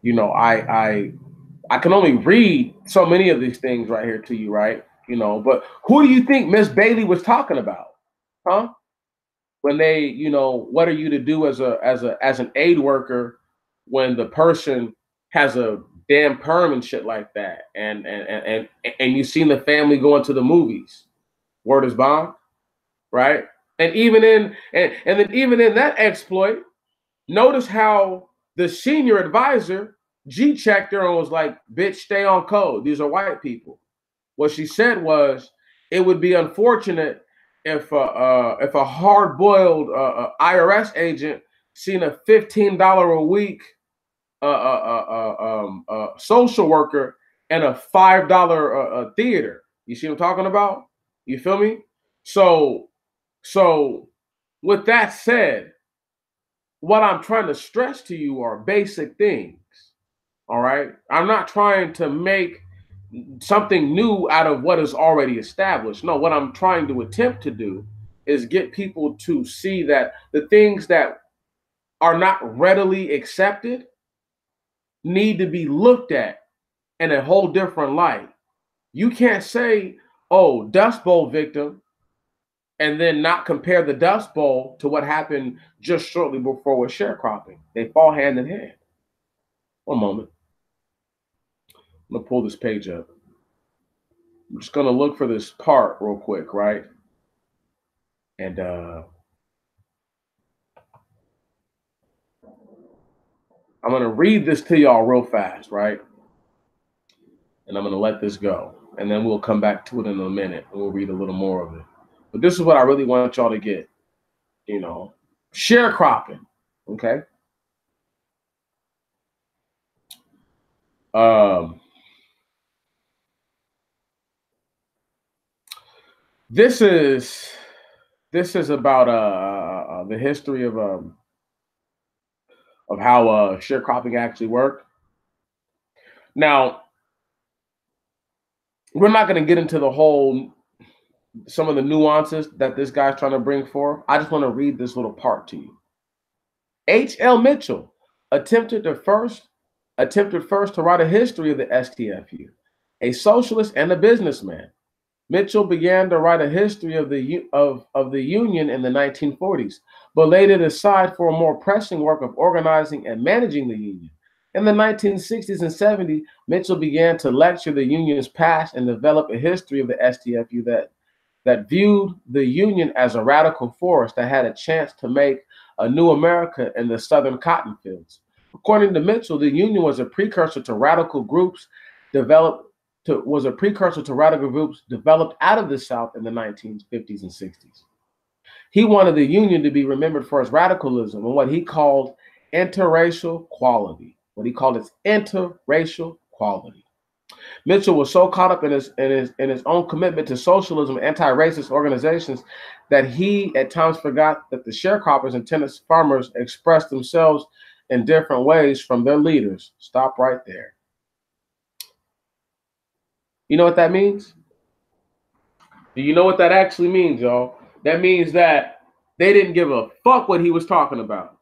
you know, I can only read so many of these things right here to you, right? You know, but who do you think Miss Bailey was talking about? Huh? When they, you know, what are you to do as an aid worker when the person has a damn perm and shit like that, and you've seen the family going to the movies. Word is bond, right? And even in and then even in that exploit, notice how the senior advisor G checked her and was like, "Bitch, stay on code. These are white people." What she said was, "It would be unfortunate if a hard-boiled IRS agent seen a $15 a week social worker and a $5 theater." You see what I'm talking about? You feel me? So, so with that said, what I'm trying to stress to you are basic things. All right. I'm not trying to make something new out of what is already established. No, what I'm trying to attempt to do is get people to see that the things that are not readily accepted need to be looked at in a whole different light. You can't say, oh, Dust Bowl victim, and then not compare the Dust Bowl to what happened just shortly before with sharecropping. They fall hand in hand. One moment. I'm going to pull this page up. I'm just going to look for this part real quick, right? And I'm going to read this to y'all real fast, right? and I'm going to let this go. And then we'll come back to it in a minute and we'll read a little more of it. But this is what I really want y'all to get, sharecropping. Okay. Um, this is about the history of how sharecropping actually worked. Now, we're not going to get into some of the nuances that this guy's trying to bring forth. I just want to read this little part to you. H.L. Mitchell attempted first to write a history of the STFU, a socialist and a businessman. Mitchell began to write a history of the Union in the 1940s, but laid it aside for a more pressing work of organizing and managing the Union. In the 1960s and 70s, Mitchell began to lecture the Union's past and develop a history of the STFU that viewed the Union as a radical force that had a chance to make a new America in the southern cotton fields. According to Mitchell, the Union was a precursor to radical groups developed out of the South in the 1950s and 60s. He wanted the Union to be remembered for its radicalism and what he called interracial quality. Mitchell was so caught up in his own commitment to socialism and anti-racist organizations that he at times forgot that the sharecroppers and tenant farmers expressed themselves in different ways from their leaders. Stop right there. You know what that means? Do you know what that actually means, y'all? That means that they didn't give a fuck what he was talking about,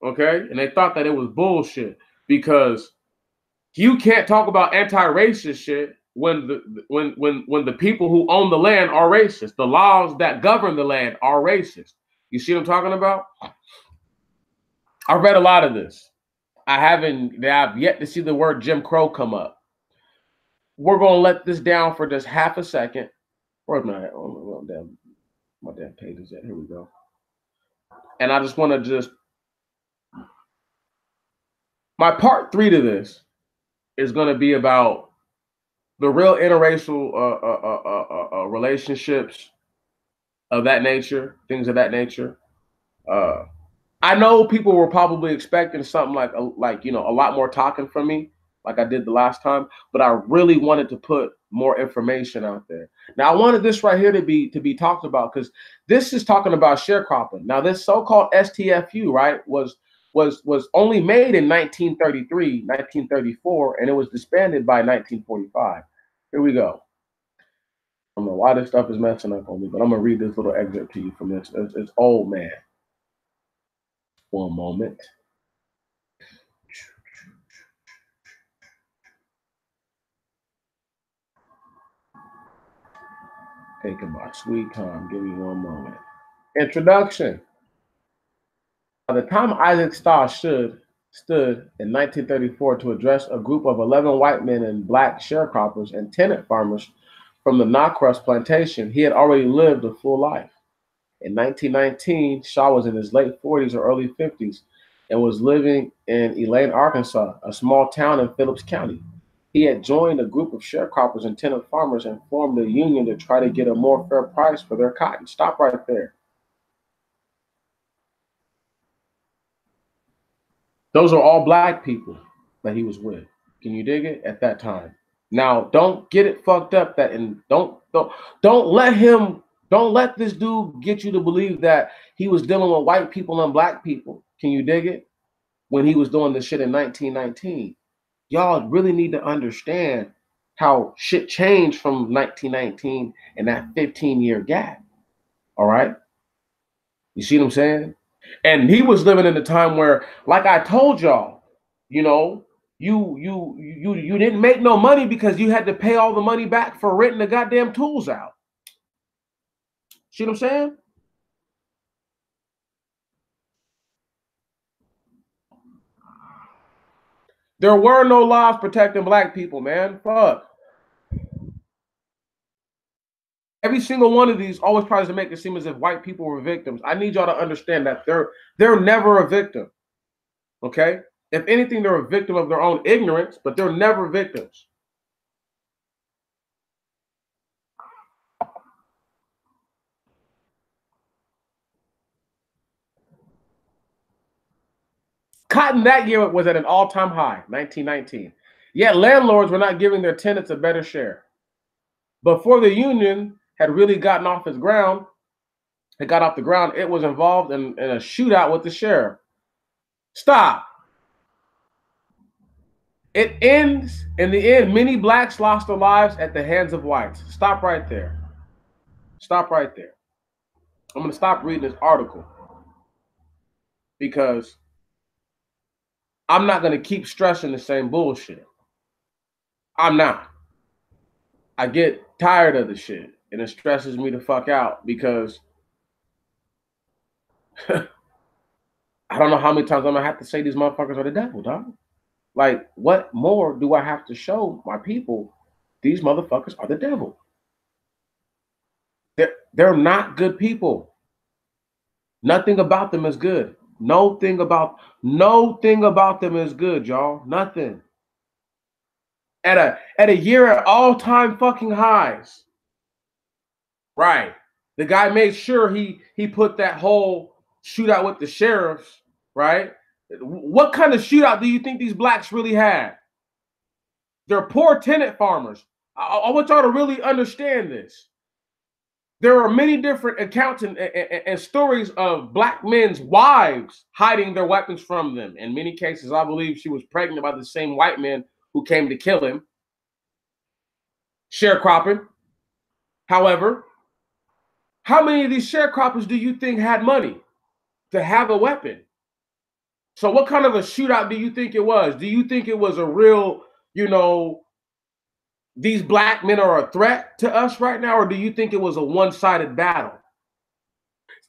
okay? And they thought that it was bullshit because you can't talk about anti-racist shit when the people who own the land are racist. The laws that govern the land are racist. You see what I'm talking about? I've read a lot of this. I've yet to see the word Jim Crow come up. We're gonna let this down for just half a second. Where's my damn page is at? Here we go. And I just want to my part 3 to this is going to be about the real interracial relationships of that nature, things of that nature. I know people were probably expecting something like a lot more talking from me, like I did the last time, but I really wanted to put more information out there. Now I wanted this right here to be talked about because this is talking about sharecropping. Now this so-called STFU, right, was only made in 1933, 1934, and it was disbanded by 1945. Here we go. I don't know why this stuff is messing up on me, but I'm gonna read this little excerpt to you from this. It's old man. One moment. Taking my sweet time. Give me one moment. Introduction. By the time Isaac Starr stood in 1934 to address a group of 11 white men and black sharecroppers and tenant farmers from the Knockrust plantation, he had already lived a full life. In 1919, Shaw was in his late 40s or early 50s and was living in Elaine, Arkansas, a small town in Phillips County. He had joined a group of sharecroppers and tenant farmers and formed a union to try to get a more fair price for their cotton. Stop right there. Those are all black people that he was with. Can you dig it? At that time. Now, don't get it fucked up don't let this dude get you to believe that he was dealing with white people and black people. Can you dig it? When he was doing this shit in 1919. Y'all really need to understand how shit changed from 1919 and that 15-year gap. All right? You see what I'm saying? And he was living in a time where, like I told y'all, you didn't make no money because you had to pay all the money back for renting the goddamn tools out. See what I'm saying? There were no laws protecting black people, man. Fuck. Every single one of these always tries to make it seem as if white people were victims. I need y'all to understand that they're never a victim. Okay? If anything, they're a victim of their own ignorance, but they're never victims. Cotton that year was at an all-time high, 1919. Yet landlords were not giving their tenants a better share. Before the union had really gotten off the ground, it was involved in a shootout with the sheriff. Stop. It ends, in the end, many blacks lost their lives at the hands of whites. Stop right there. Stop right there. I'm going to stop reading this article because I'm not going to keep stressing the same bullshit. I'm not. I get tired of the shit and it stresses me the fuck out because I don't know how many times I'm going to have to say these motherfuckers are the devil, dog. Like, what more do I have to show my people? These motherfuckers are the devil. They're not good people. Nothing about them is good. No thing about them is good, y'all. Nothing. At a year at all-time fucking highs. Right. The guy made sure he put that whole shootout with the sheriffs, right? What kind of shootout do you think these blacks really had? They're poor tenant farmers. I want y'all to really understand this. There are many different accounts and stories of black men's wives hiding their weapons from them. In many cases, I believe she was pregnant by the same white men who came to kill him. Sharecropping. However, how many of these sharecroppers do you think had money to have a weapon? So what kind of a shootout do you think it was? Do you think it was a real, these black men are a threat to us right now, or do you think it was a one-sided battle?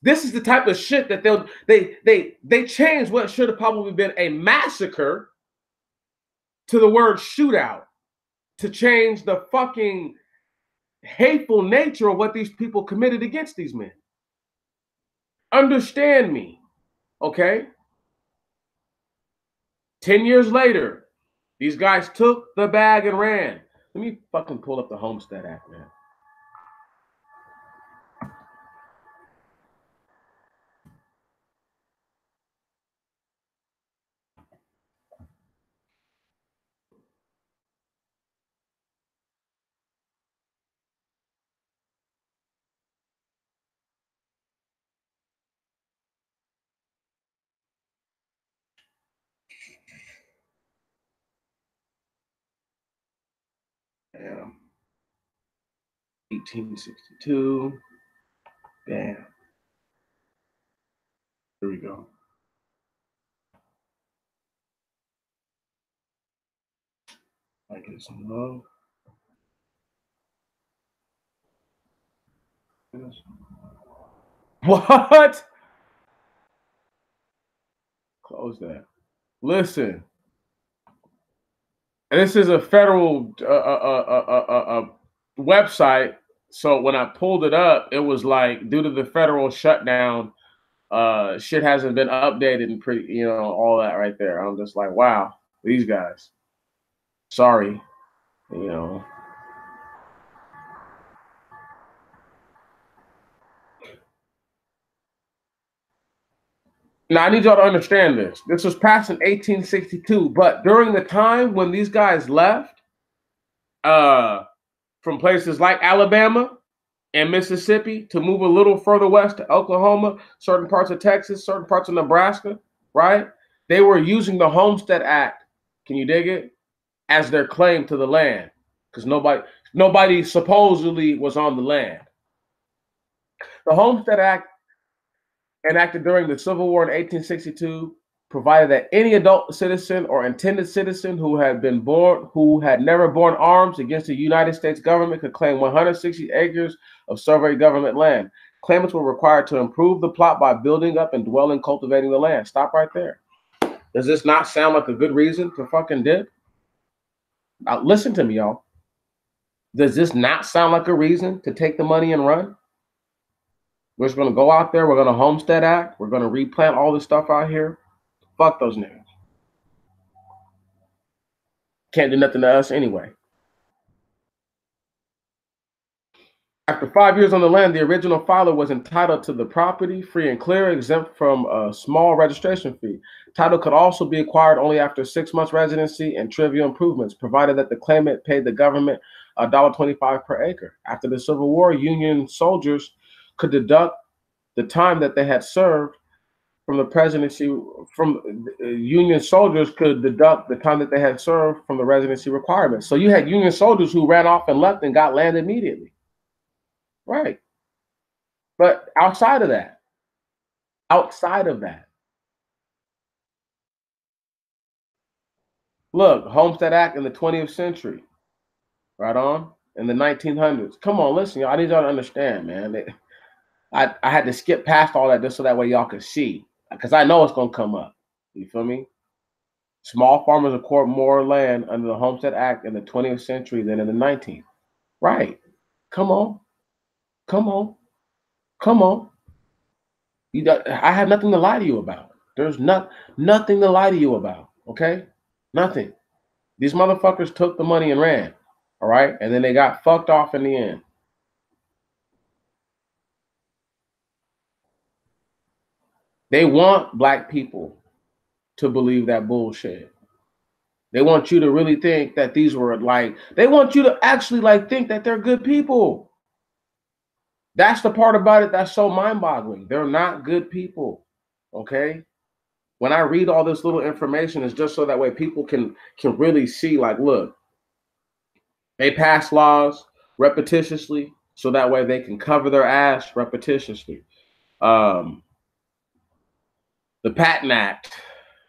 This is the type of shit that they changed what should have probably been a massacre to the word shootout to change the fucking hateful nature of what these people committed against these men. Understand me, okay? 10 years later, these guys took the bag and ran. Let me fucking pull up the Homestead Act, man. Damn. 1862. Damn. Here we go. I get some love. What? Close that. Listen. And this is a federal website. So when I pulled it up, it was like, due to the federal shutdown, shit hasn't been updated and all that right there. I'm just like, wow, these guys. Sorry, Now I need y'all to understand this. This was passed in 1862, but during the time when these guys left, from places like Alabama and Mississippi to move a little further west to Oklahoma, certain parts of Texas, certain parts of Nebraska, right? They were using the Homestead Act, can you dig it, as their claim to the land, because nobody supposedly was on the land. The Homestead Act, enacted during the Civil War in 1862, provided that any adult citizen or intended citizen who had never borne arms against the United States government could claim 160 acres of surveyed government land. Claimants were required to improve the plot by building up and dwelling, cultivating the land. Stop right there. Does this not sound like a good reason to fucking dip? Now, listen to me, y'all. Does this not sound like a reason to take the money and run? We're just going to go out there. We're going to Homestead Act. We're going to replant all this stuff out here. Fuck those niggas. Can't do nothing to us anyway. After 5 years on the land, the original filer was entitled to the property free and clear, exempt from a small registration fee. Title could also be acquired only after 6 months residency and trivial improvements, provided that the claimant paid the government $1.25 per acre. After the Civil War, Union soldiers could deduct the time that they had served from the presidency. From Union soldiers could deduct the time that they had served from the residency requirements. So you had Union soldiers who ran off and left and got land immediately. Right. But outside of that, look, Homestead Act in the 20th century, right on, in the 1900s. Come on, listen, y'all. I need y'all to understand, man. I had to skip past all that just so that way y'all could see, because I know it's gonna come up. You feel me? Small farmers acquired more land under the Homestead Act in the 20th century than in the 19th. Right? Come on, come on, come on. I have nothing to lie to you about. There's nothing to lie to you about. Okay, nothing. These motherfuckers took the money and ran. All right, and then they got fucked off in the end. They want black people to believe that bullshit. They want you to really think that these were like, they want you to actually like think that they're good people. That's the part about it that's so mind-boggling. They're not good people. Okay? When I read all this little information, it's just so that way people can really see, like, look, they pass laws repetitiously, so that way they can cover their ass repetitiously. The Patent Act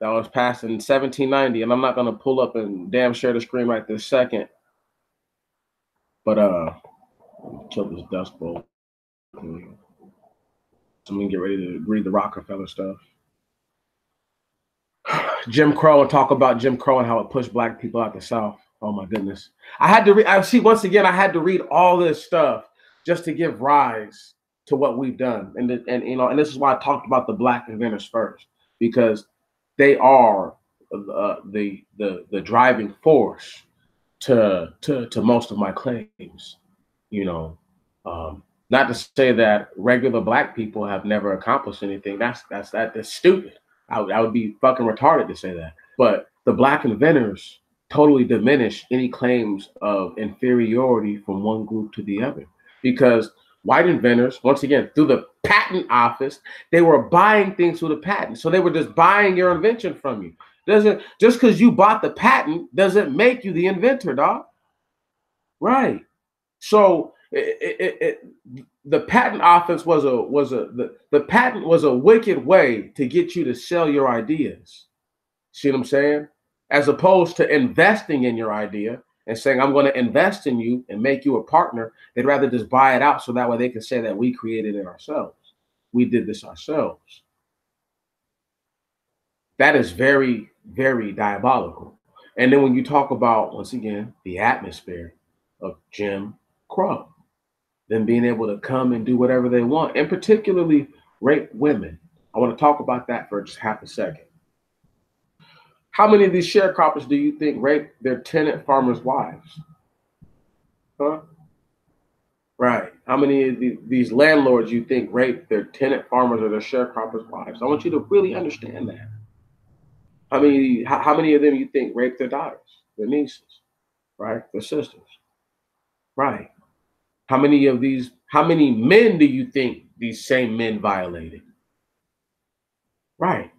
that was passed in 1790, and I'm not gonna pull up and damn share the screen right this second, but kill this dust bowl. So I'm gonna get ready to read the Rockefeller stuff. Jim Crow, and talk about Jim Crow and how it pushed black people out the South. Oh my goodness. I had to read, I see, once again, I had to read all this stuff just to give rise to what we've done. And you know, and this is why I talked about the black inventors first, because they are the driving force to most of my claims. You know, not to say that regular black people have never accomplished anything. That's stupid. I would be fucking retarded to say that. But the black inventors totally diminish any claims of inferiority from one group to the other, because white inventors, once again, through the patent office, they were buying things through the patent. So they were just buying your invention from you. Doesn't, just because you bought the patent doesn't make you the inventor, dog. Right. So the patent office was the patent was a wicked way to get you to sell your ideas. See what I'm saying? As opposed to investing in your idea and saying, I'm going to invest in you and make you a partner, they'd rather just buy it out so that way they can say that we created it ourselves. We did this ourselves. That is very, very diabolical. And then when you talk about, once again, the atmosphere of Jim Crow, them being able to come and do whatever they want, and particularly rape women. I want to talk about that for just half a second. How many of these sharecroppers do you think rape their tenant farmers' wives? Huh? Right. How many of these landlords you think rape their tenant farmers or their sharecroppers' wives? I want you to really understand that. How many of them you think rape their daughters, their nieces, right? Their sisters. Right. How many men do you think these same men violated? Right.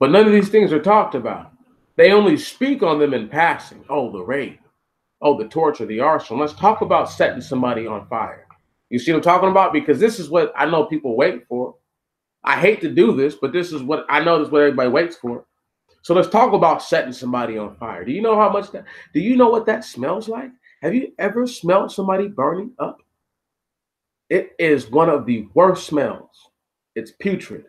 But none of these things are talked about. They only speak on them in passing. Oh, the rape. Oh, the torture, the arson. Let's talk about setting somebody on fire. You see what I'm talking about? Because this is what I know people wait for. I hate to do this, but this is what I know, this is what everybody waits for. So let's talk about setting somebody on fire. Do you know do you know what that smells like? Have you ever smelled somebody burning up? It is one of the worst smells. It's putrid.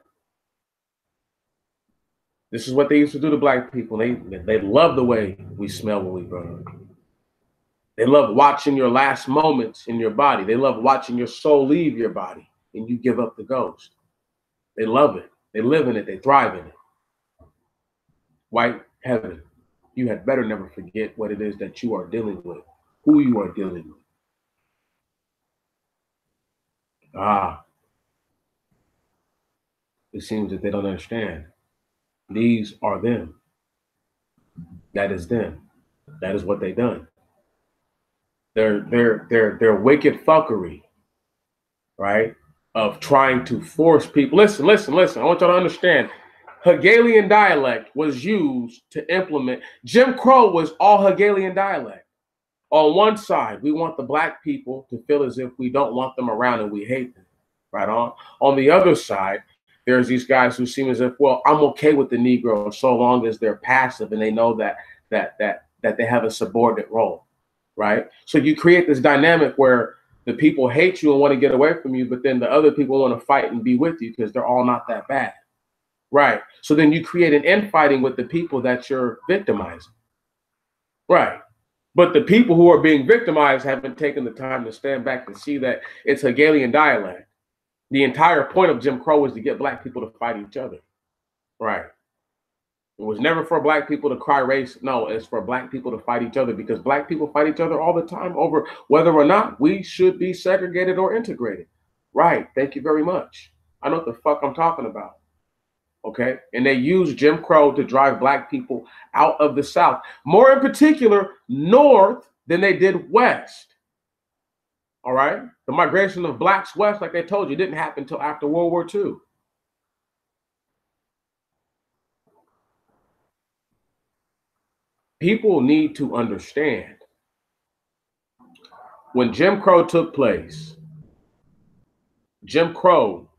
This is what they used to do to black people. They love the way we smell when we burn. They love watching your last moments in your body. They love watching your soul leave your body and you give up the ghost. They love it. They live in it. They thrive in it. White heaven, you had better never forget what it is that you are dealing with, who you are dealing with. Ah, it seems that they don't understand. These are them. That is them. That is what they done. Their wicked fuckery, right? Of trying to force people. Listen, listen, listen. I want y'all to understand. Hegelian dialect was used to implement. Jim Crow was all Hegelian dialect. On one side, we want the black people to feel as if we don't want them around and we hate them. Right on. On the other side, there's these guys who seem as if, well, I'm okay with the Negro so long as they're passive and they know that they have a subordinate role. Right. So you create this dynamic where the people hate you and want to get away from you, but then the other people want to fight and be with you because they're all not that bad. Right. So then you create an infighting with the people that you're victimizing. Right. But the people who are being victimized haven't taken the time to stand back and see that it's Hegelian dialect. The entire point of Jim Crow was to get black people to fight each other. Right. It was never for black people to cry race. No, it's for black people to fight each other because black people fight each other all the time over whether or not we should be segregated or integrated. Right. Thank you very much. I know what the fuck I'm talking about. Okay. And they used Jim Crow to drive black people out of the South, more in particular, north than they did west. All right. The migration of blacks west, like they told you, didn't happen until after World War II. People need to understand when Jim Crow took place, Jim Crow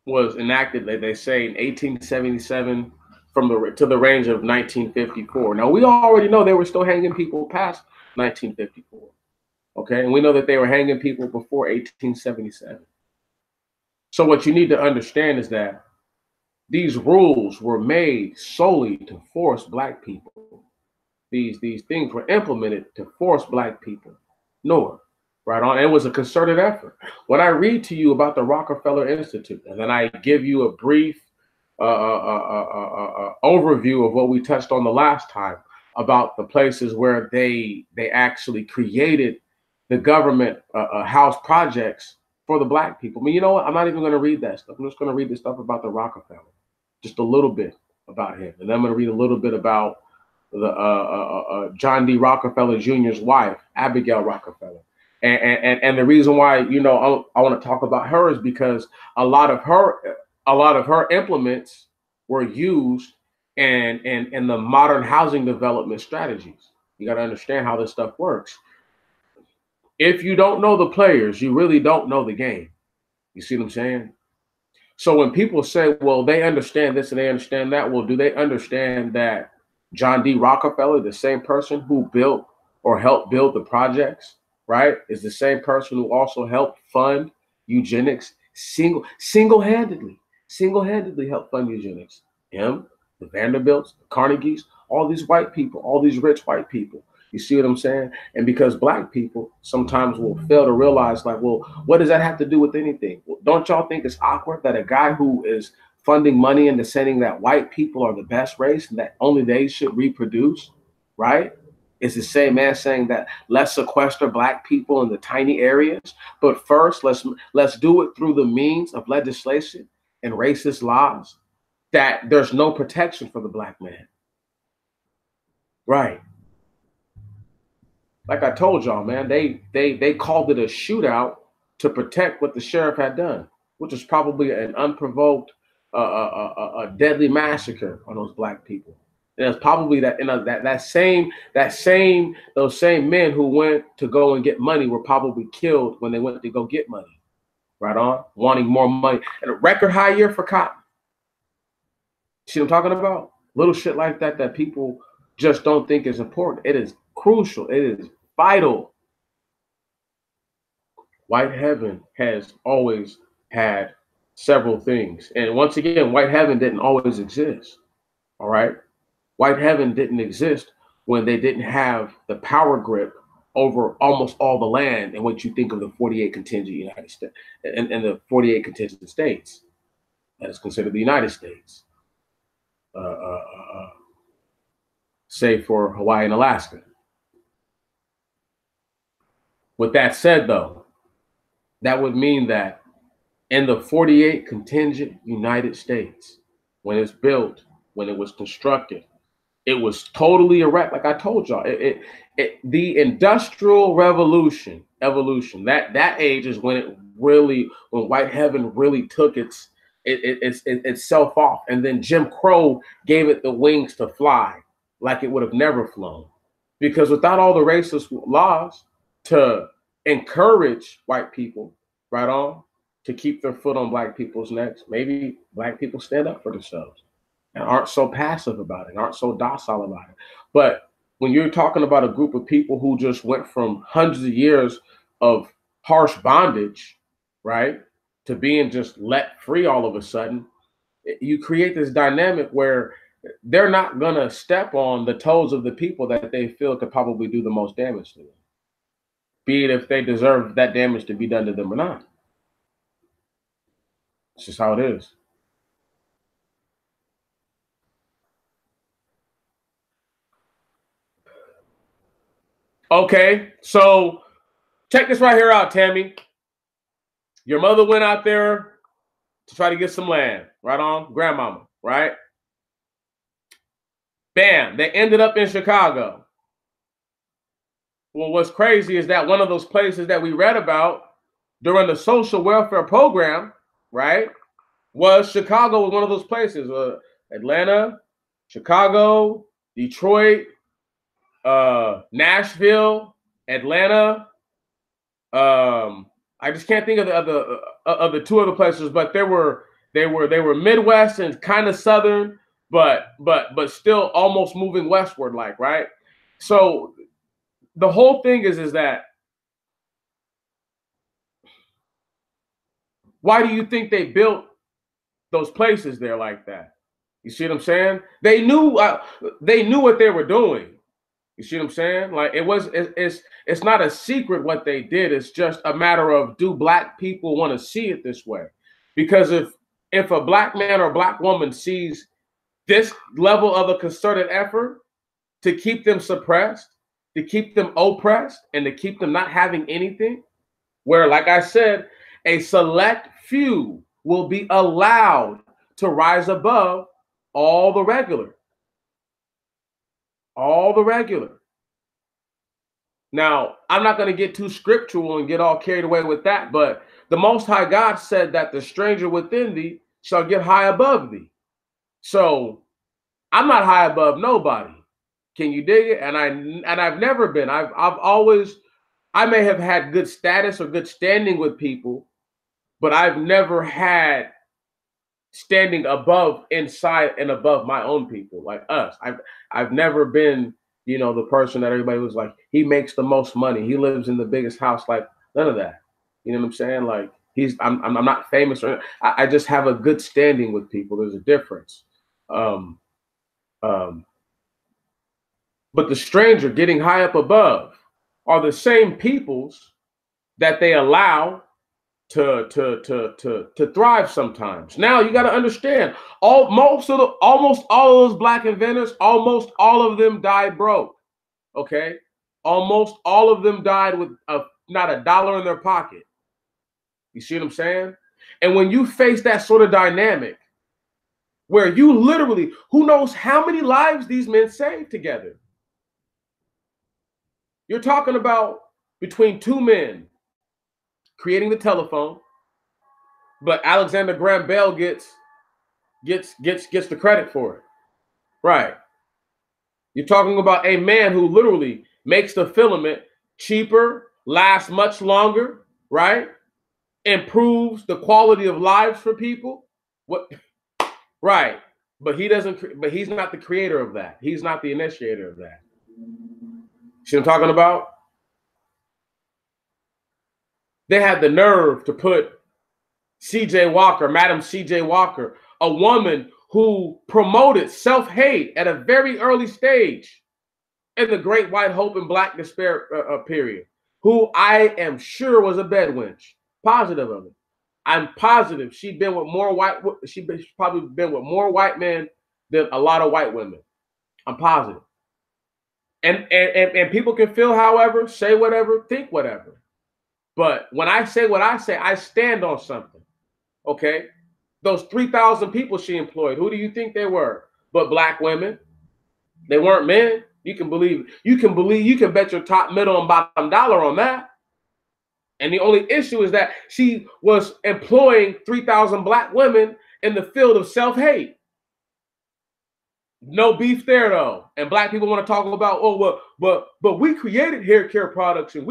was enacted, they say, in 1877 from the range of 1954. Now we already know they were still hanging people past 1954. Okay, and we know that they were hanging people before 1877. So what you need to understand is that these rules were made solely to force black people. These things were implemented to force black people north. Right on. It was a concerted effort. When I read to you about the Rockefeller Institute, and then I give you a brief overview of what we touched on the last time about the places where they actually created the government house projects for the black people. I mean, you know what? I'm not even going to read that stuff. I'm just going to read the stuff about the Rockefeller, just a little bit about him, and then I'm going to read a little bit about the John D. Rockefeller Jr.'s wife, Abigail Rockefeller. And the reason why, you know, I want to talk about her is because a lot of her implements were used in the modern housing development strategies. You got to understand how this stuff works. If you don't know the players, you really don't know the game. You see what I'm saying? So when people say, well, they understand this and they understand that, well, do they understand that John D. Rockefeller, the same person who built or helped build the projects, right, is the same person who also helped fund eugenics single-handedly helped fund eugenics. Him, the Vanderbilts, the Carnegies, all these white people, all these rich white people. You see what I'm saying? And because black people sometimes will fail to realize, like, well, what does that have to do with anything? Well, don't y'all think it's awkward that a guy who is funding money into saying that white people are the best race and that only they should reproduce, right? It's the same man saying that let's sequester black people in the tiny areas, but first let's do it through the means of legislation and racist laws that there's no protection for the black man. Right. Like I told y'all, man, they called it a shootout to protect what the sheriff had done, which was probably an unprovoked, a deadly massacre on those black people. And it's probably that, you know, those same men who went to go and get money were probably killed when they went to go get money. Right on, wanting more money, and a record high year for cotton. See what I'm talking about? Little shit like that that people just don't think is important. It is crucial. It is vital. White heaven has always had several things. And once again, white heaven didn't always exist. All right. White heaven didn't exist when they didn't have the power grip over almost all the land in which you think of the 48 contingent United States and the 48 contingent states that is considered the United States, save for Hawaii and Alaska. With that said, though, That would mean that in the 48 contingent United States, when it's built, when it was constructed, it was totally erect. Like I told y'all, the industrial revolution, evolution, that age is when it really, when white heaven really took itself off. And then Jim Crow gave it the wings to fly like it would have never flown. Because without all the racist laws to encourage white people, right on, to keep their foot on black people's necks, maybe black people stand up for themselves and aren't so passive about it, aren't so docile about it. But when you're talking about a group of people who just went from hundreds of years of harsh bondage, right, to being just let free all of a sudden, you create this dynamic where they're not going to step on the toes of the people that they feel could probably do the most damage to them, be it if they deserve that damage to be done to them or not. It's just how it is. Okay, so check this right here out, Tammy. Your mother went out there to try to get some land, right on, grandmama, right? Bam, they ended up in Chicago. Well, what's crazy is that one of those places that we read about during the social welfare program, right, was Chicago was one of those places. Atlanta, Chicago, Detroit, Nashville, Atlanta. I just can't think of the two other places, but they were Midwest and kind of Southern, but still almost moving westward, like, right? So the whole thing is that why do you think they built those places there like that? You see what I'm saying? They knew what they were doing. You see what I'm saying? Like it's not a secret what they did. It's just a matter of, do black people want to see it this way? Because if a black man or black woman sees this level of a concerted effort to keep them suppressed, to keep them oppressed, and to keep them not having anything, where, like I said, a select few will be allowed to rise above all the regular. All the regular. Now, I'm not going to get too scriptural and get all carried away with that, but the Most High God said that the stranger within thee shall get high above thee. So I'm not high above nobody. Can you dig it? And I've never been. I've always, I may have had good status or good standing with people, but I've never had standing above, inside and above my own people, like us. I've never been, the person that everybody was like, he makes the most money, he lives in the biggest house. Like, none of that. You know what I'm saying? Like, I'm not famous, or I just have a good standing with people. There's a difference. But the stranger getting high up above are the same peoples that they allow to thrive sometimes. Now you got to understand, almost all of those black inventors, almost all of them died broke. Okay, almost all of them died with not a dollar in their pocket. You see what I'm saying? And when you face that sort of dynamic, where you literally, who knows how many lives these men saved together? You're talking about between two men creating the telephone, but Alexander Graham Bell gets the credit for it. Right. You're talking about a man who literally makes the filament cheaper, lasts much longer, right? Improves the quality of lives for people. What? Right. But he's not the creator of that. He's not the initiator of that. See what I'm talking about? They had the nerve to put C.J. Walker, Madam C.J. Walker, a woman who promoted self-hate at a very early stage in the Great White Hope and Black Despair period, who I am sure was a bedwench. Positive of it. I'm positive she's probably been with more white men than a lot of white women. I'm positive. And people can feel however, say whatever, think whatever. But when I say what I say, I stand on something. Okay? Those 3,000 people she employed, who do you think they were? But black women. They weren't men. You can bet your top, middle, and bottom dollar on that. And the only issue is that she was employing 3,000 black women in the field of self-hate. No beef there though. And black people want to talk about, oh, well, but we created hair care products and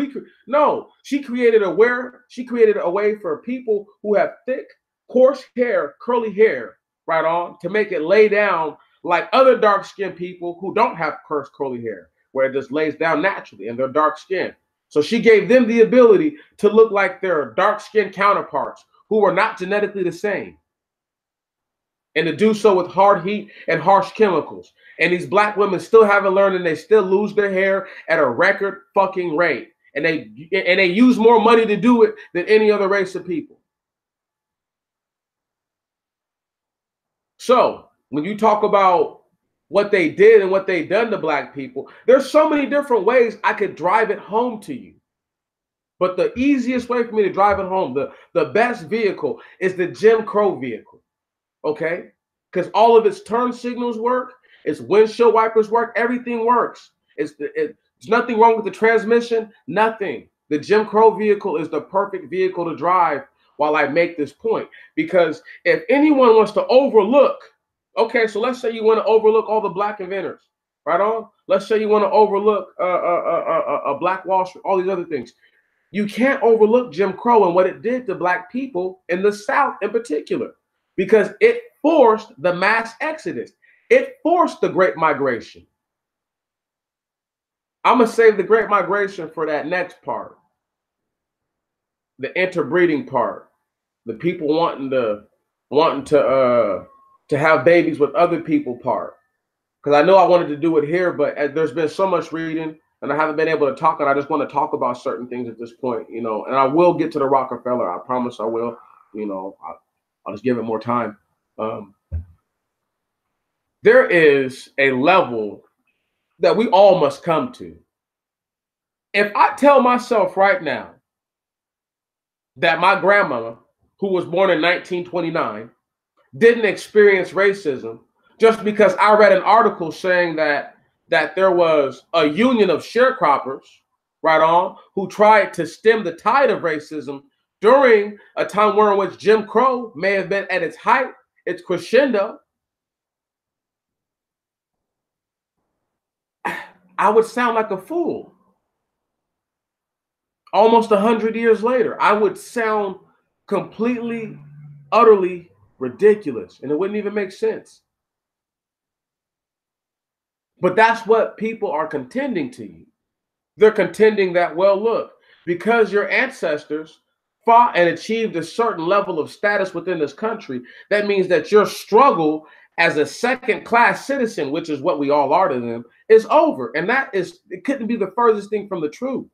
no, she created a way for people who have thick, coarse hair, curly hair, right on, to make it lay down like other dark-skinned people who don't have coarse, curly hair, where it just lays down naturally and they're dark skin. So she gave them the ability to look like their dark-skinned counterparts who were not genetically the same. And to do so with hard heat and harsh chemicals. And these black women still haven't learned, and they still lose their hair at a record fucking rate. And they use more money to do it than any other race of people. So when you talk about what they did and what they done to black people, there's so many different ways I could drive it home to you. But the easiest way for me to drive it home, the best vehicle, is the Jim Crow vehicle. Okay? Because all of its turn signals work, its windshield wipers work, everything works. There's nothing wrong with the transmission, nothing. The Jim Crow vehicle is the perfect vehicle to drive while I make this point. Because if anyone wants to overlook, okay, so let's say you want to overlook all the black inventors, right on? Let's say you want to overlook Black Wall Street, all these other things. You can't overlook Jim Crow and what it did to black people in the South in particular, because it forced the mass exodus. It forced the Great Migration. I'm going to save the Great Migration for that next part. The interbreeding part. The people wanting to have babies with other people part. Because I know I wanted to do it here, but there's been so much reading and I haven't been able to talk, and I just want to talk about certain things at this point, you know, and I will get to the Rockefeller. I promise I will, you know, I'll just give it more time. There is a level that we all must come to. If I tell myself right now that my grandmama, who was born in 1929, didn't experience racism just because I read an article saying that there was a union of sharecroppers, right on, who tried to stem the tide of racism during a time in which Jim Crow may have been at its height, its crescendo, I would sound like a fool. Almost 100 years later, I would sound completely, utterly ridiculous, and it wouldn't even make sense. But that's what people are contending to you. They're contending that, well, look, because your ancestors fought and achieved a certain level of status within this country, that means that your struggle as a second-class citizen, which is what we all are to them, is over. And it couldn't be the furthest thing from the truth.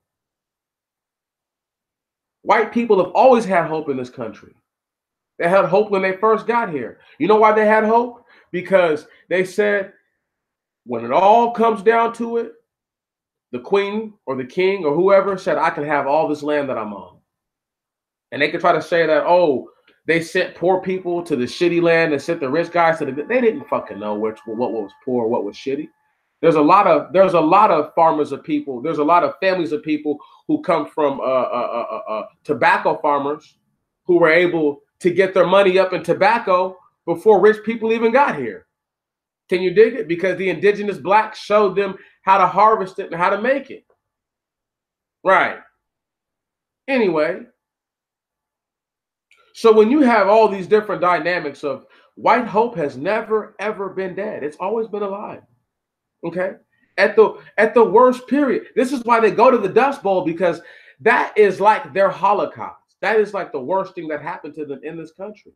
White people have always had hope in this country. They had hope when they first got here. You know why they had hope? Because they said, when it all comes down to it, the queen or the king or whoever said, I can have all this land that I'm on. And they could try to say that, oh, they sent poor people to the shitty land and sent the rich guys to the good. They didn't fucking know what was poor, what was shitty. There's a lot of farmers of people. There's a lot of families of people who come from tobacco farmers who were able to get their money up in tobacco before rich people even got here. Can you dig it? Because the indigenous blacks showed them how to harvest it and how to make it. Right. Anyway, so when you have all these different dynamics of white hope has never, ever been dead. It's always been alive. Okay? At the worst period. This is why they go to the Dust Bowl, because that is like their Holocaust. That is like the worst thing that happened to them in this country.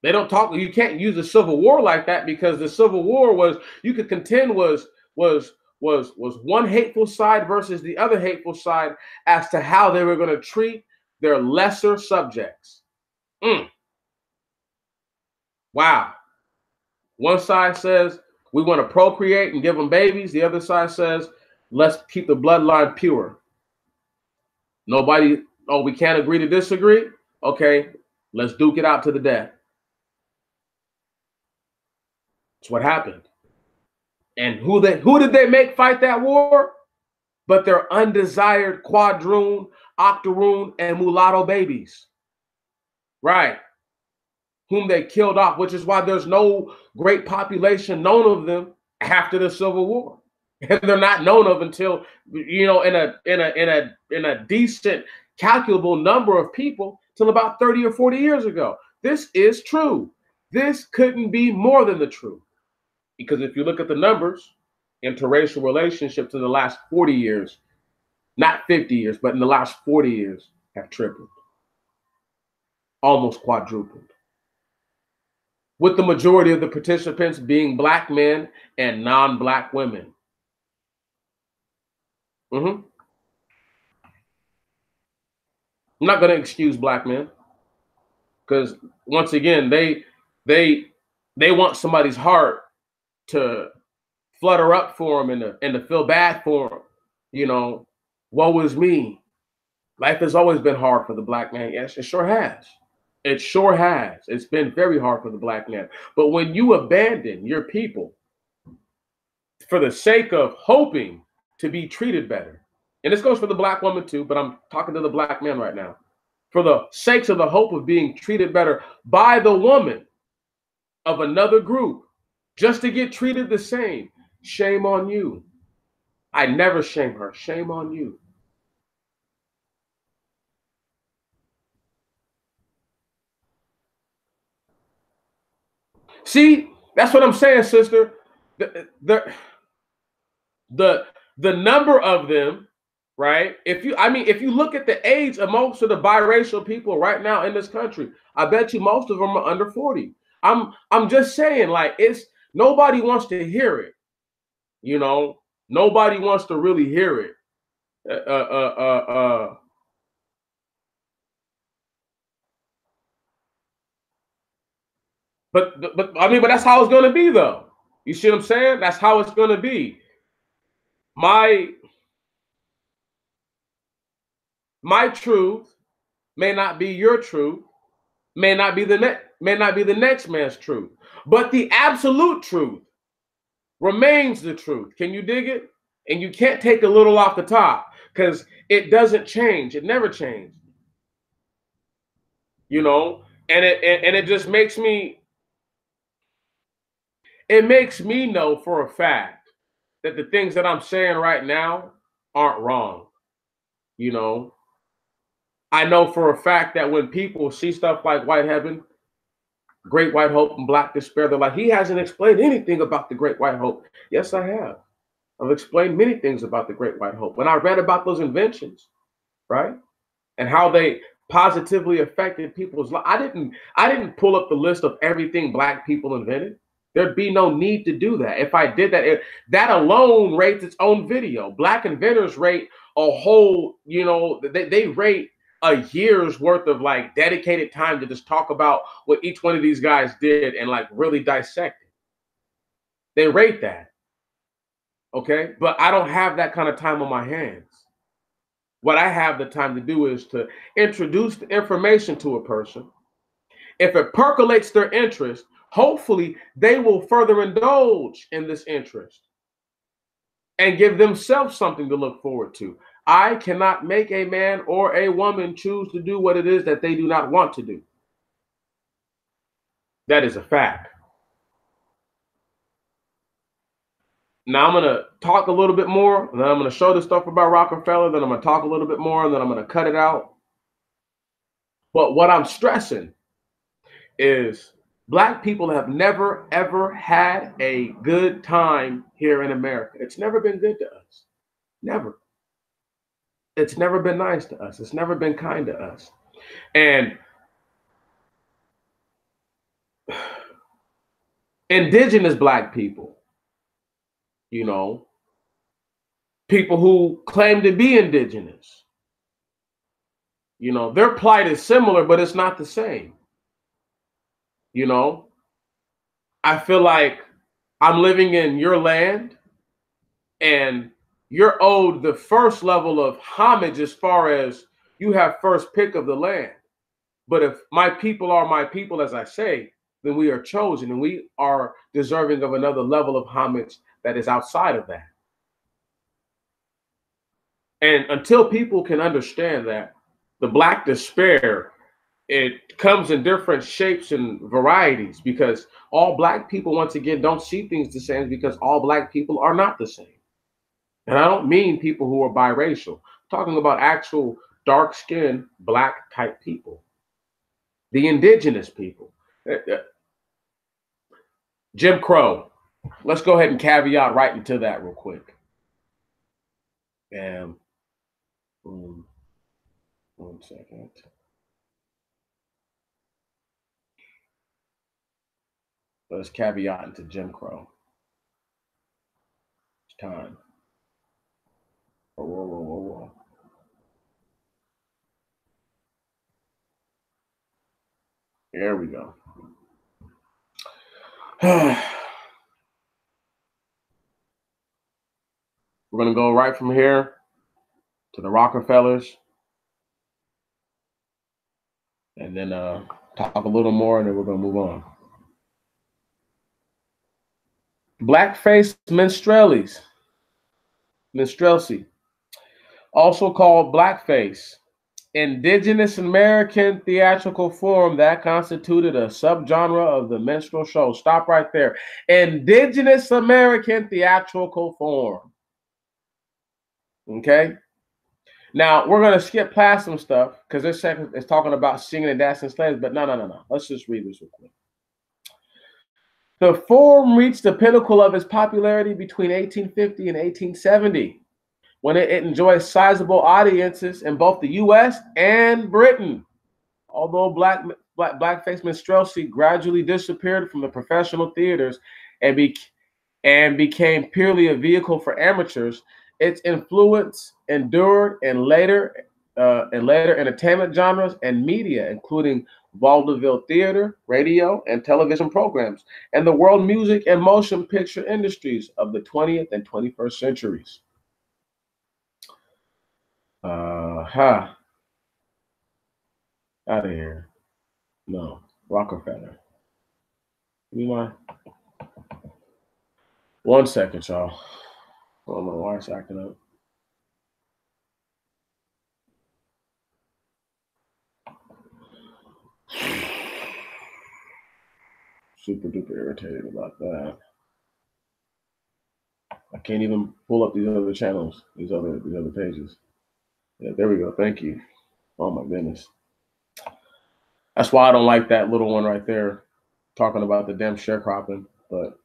They don't talk. You can't use the Civil War like that, because the Civil War was one hateful side versus the other hateful side as to how they were going to treat their lesser subjects. Wow. One side says we want to procreate and give them babies. The other side says let's keep the bloodline pure. Nobody, oh, we can't agree to disagree? Okay, let's duke it out to the death. That's what happened. And who did they make fight that war? But their undesired quadroon, octoroon, and mulatto babies. Right. Whom they killed off, which is why there's no great population known of them after the Civil War. And they're not known of until, you know, in a decent calculable number of people till about 30 or 40 years ago. This is true. This couldn't be more than the truth. Because if you look at the numbers, interracial relationships in the last 40 years, not 50 years, but in the last 40 years have tripled, almost quadrupled, with the majority of the participants being Black men and non-Black women. I'm not going to excuse Black men, because once again, they want somebody's heart to flutter up for them and to feel bad for them. You know, woe is me. Life has always been hard for the Black man. Yes, it sure has. It sure has. It's been very hard for the Black man. But when you abandon your people for the sake of hoping to be treated better, and this goes for the Black woman too, but I'm talking to the Black man right now, for the sakes of the hope of being treated better by the woman of another group, just to get treated the same, shame on you. I never shame her. Shame on you. See, that's what I'm saying, sister. The number of them, right? If you look at the age of most of the biracial people right now in this country, I bet you most of them are under 40. I'm just saying, like, it's nobody wants to hear it. You know, nobody wants to really hear it. But I mean, but that's how it's gonna be, though. You see what I'm saying? That's how it's gonna be. My truth may not be your truth, may not be the next man's truth, but the absolute truth remains the truth. Can you dig it? And you can't take a little off the top, because it doesn't change. It never changed. You know, and it just makes me. It makes me know for a fact that the things that I'm saying right now aren't wrong. You know, I know for a fact that when people see stuff like white heaven, great white hope, and black despair, they're like, he hasn't explained anything about the great white hope. Yes, I have. I've explained many things about the great white hope. When I read about those inventions, right, and how they positively affected people's lives, I didn't pull up the list of everything black people invented. There'd be no need to do that. If I did that, that alone rates its own video. Black inventors rate a whole, you know, they rate a year's worth of like dedicated time to just talk about what each one of these guys did and like really dissect it. They rate that. Okay. But I don't have that kind of time on my hands. What I have the time to do is to introduce the information to a person. If it percolates their interest, hopefully they will further indulge in this interest and give themselves something to look forward to. I cannot make a man or a woman choose to do what it is that they do not want to do. That is a fact. Now I'm going to talk a little bit more, and then I'm going to show the stuff about Rockefeller, then I'm going to talk a little bit more, and then I'm going to cut it out. But what I'm stressing is Black people have never, ever had a good time here in America. It's never been good to us. Never. It's never been nice to us. It's never been kind to us. And indigenous Black people, you know, people who claim to be indigenous, you know, their plight is similar, but it's not the same. You know, I feel like I'm living in your land and you're owed the first level of homage as far as you have first pick of the land. But if my people are my people, as I say, then we are chosen and we are deserving of another level of homage that is outside of that. And until people can understand that, the Black despair, it comes in different shapes and varieties because all Black people, once again, don't see things the same because all Black people are not the same. And I don't mean people who are biracial. I'm talking about actual dark skinned Black type people, the indigenous people. Jim Crow. Let's go ahead and caveat right into that real quick. And um, 1 second. Let's caveat into Jim Crow. It's time. Whoa, whoa, whoa, whoa, There we go. We're going to go right from here to the Rockefellers and then talk a little more and then we're going to move on. Blackface minstrelsy, also called blackface, indigenous American theatrical form that constituted a subgenre of the minstrel show. Stop right there. Indigenous American theatrical form. Okay? Now, we're going to skip past some stuff because this second is talking about singing and dancing slaves, but no. Let's just read this real quick. The form reached the pinnacle of its popularity between 1850 and 1870, when it enjoyed sizable audiences in both the U.S. and Britain. Although blackface minstrelsy gradually disappeared from the professional theaters and became purely a vehicle for amateurs, its influence endured in later entertainment genres and media, including vaudeville theater, radio, and television programs, and the world music and motion picture industries of the 20th and 21st centuries. Out of here. No, Rockefeller. You mind? 1 second, y'all. I don't know why it's acting up. Super duper irritated about that. I can't even pull up these other channels, these other pages. Yeah, there we go. Thank you. Oh my goodness. That's why I don't like that little one right there talking about the damn sharecropping. But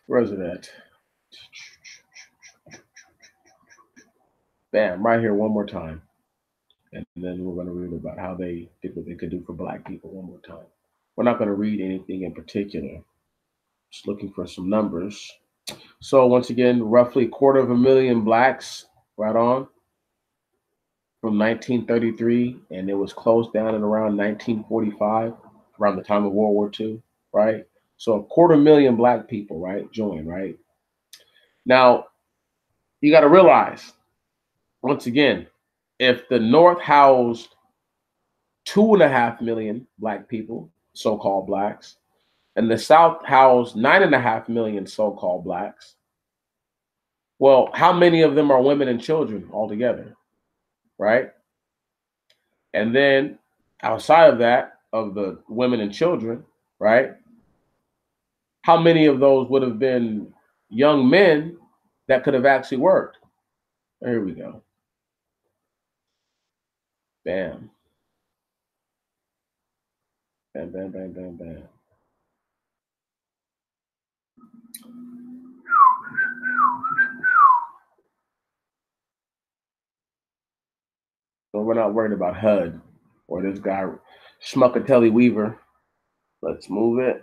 where is it at? Bam, right here one more time. And then we're going to read about how they did what they could do for Black people one more time. We're not going to read anything in particular. Just looking for some numbers. So once again, roughly 250,000 Blacks, right on, from 1933, and it was closed down in around 1945, around the time of World War II, right? So 250,000 Black people, right, joined, right? Now, you got to realize, once again, if the North housed 2.5 million Black people, so-called Blacks, and the South housed 9.5 million so-called Blacks, well, how many of them are women and children altogether, right? And then outside of that, of the women and children, right? How many of those would have been young men that could have actually worked? Here we go. Bam. Bam, bam, bam, bam, bam. So we're not worried about HUD or this guy, Schmuckatelli Weaver. Let's move it.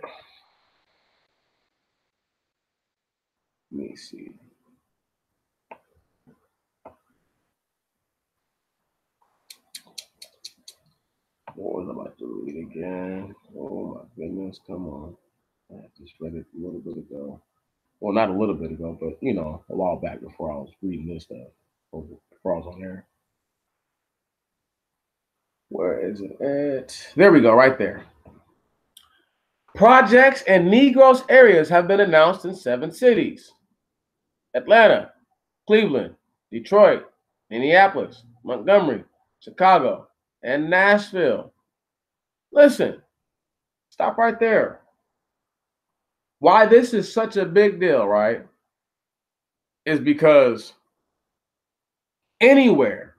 Let me see. What was I about to read again? Oh my goodness, come on. I just read it a little bit ago. Well, not a little bit ago, but a while back before I was reading this stuff, or before I was on air. Where is it? There we go, right there. Projects in Negros areas have been announced in 7 cities: Atlanta, Cleveland, Detroit, Minneapolis, Montgomery, Chicago, and Nashville. Listen, stop right there. Why this is such a big deal, right, is because anywhere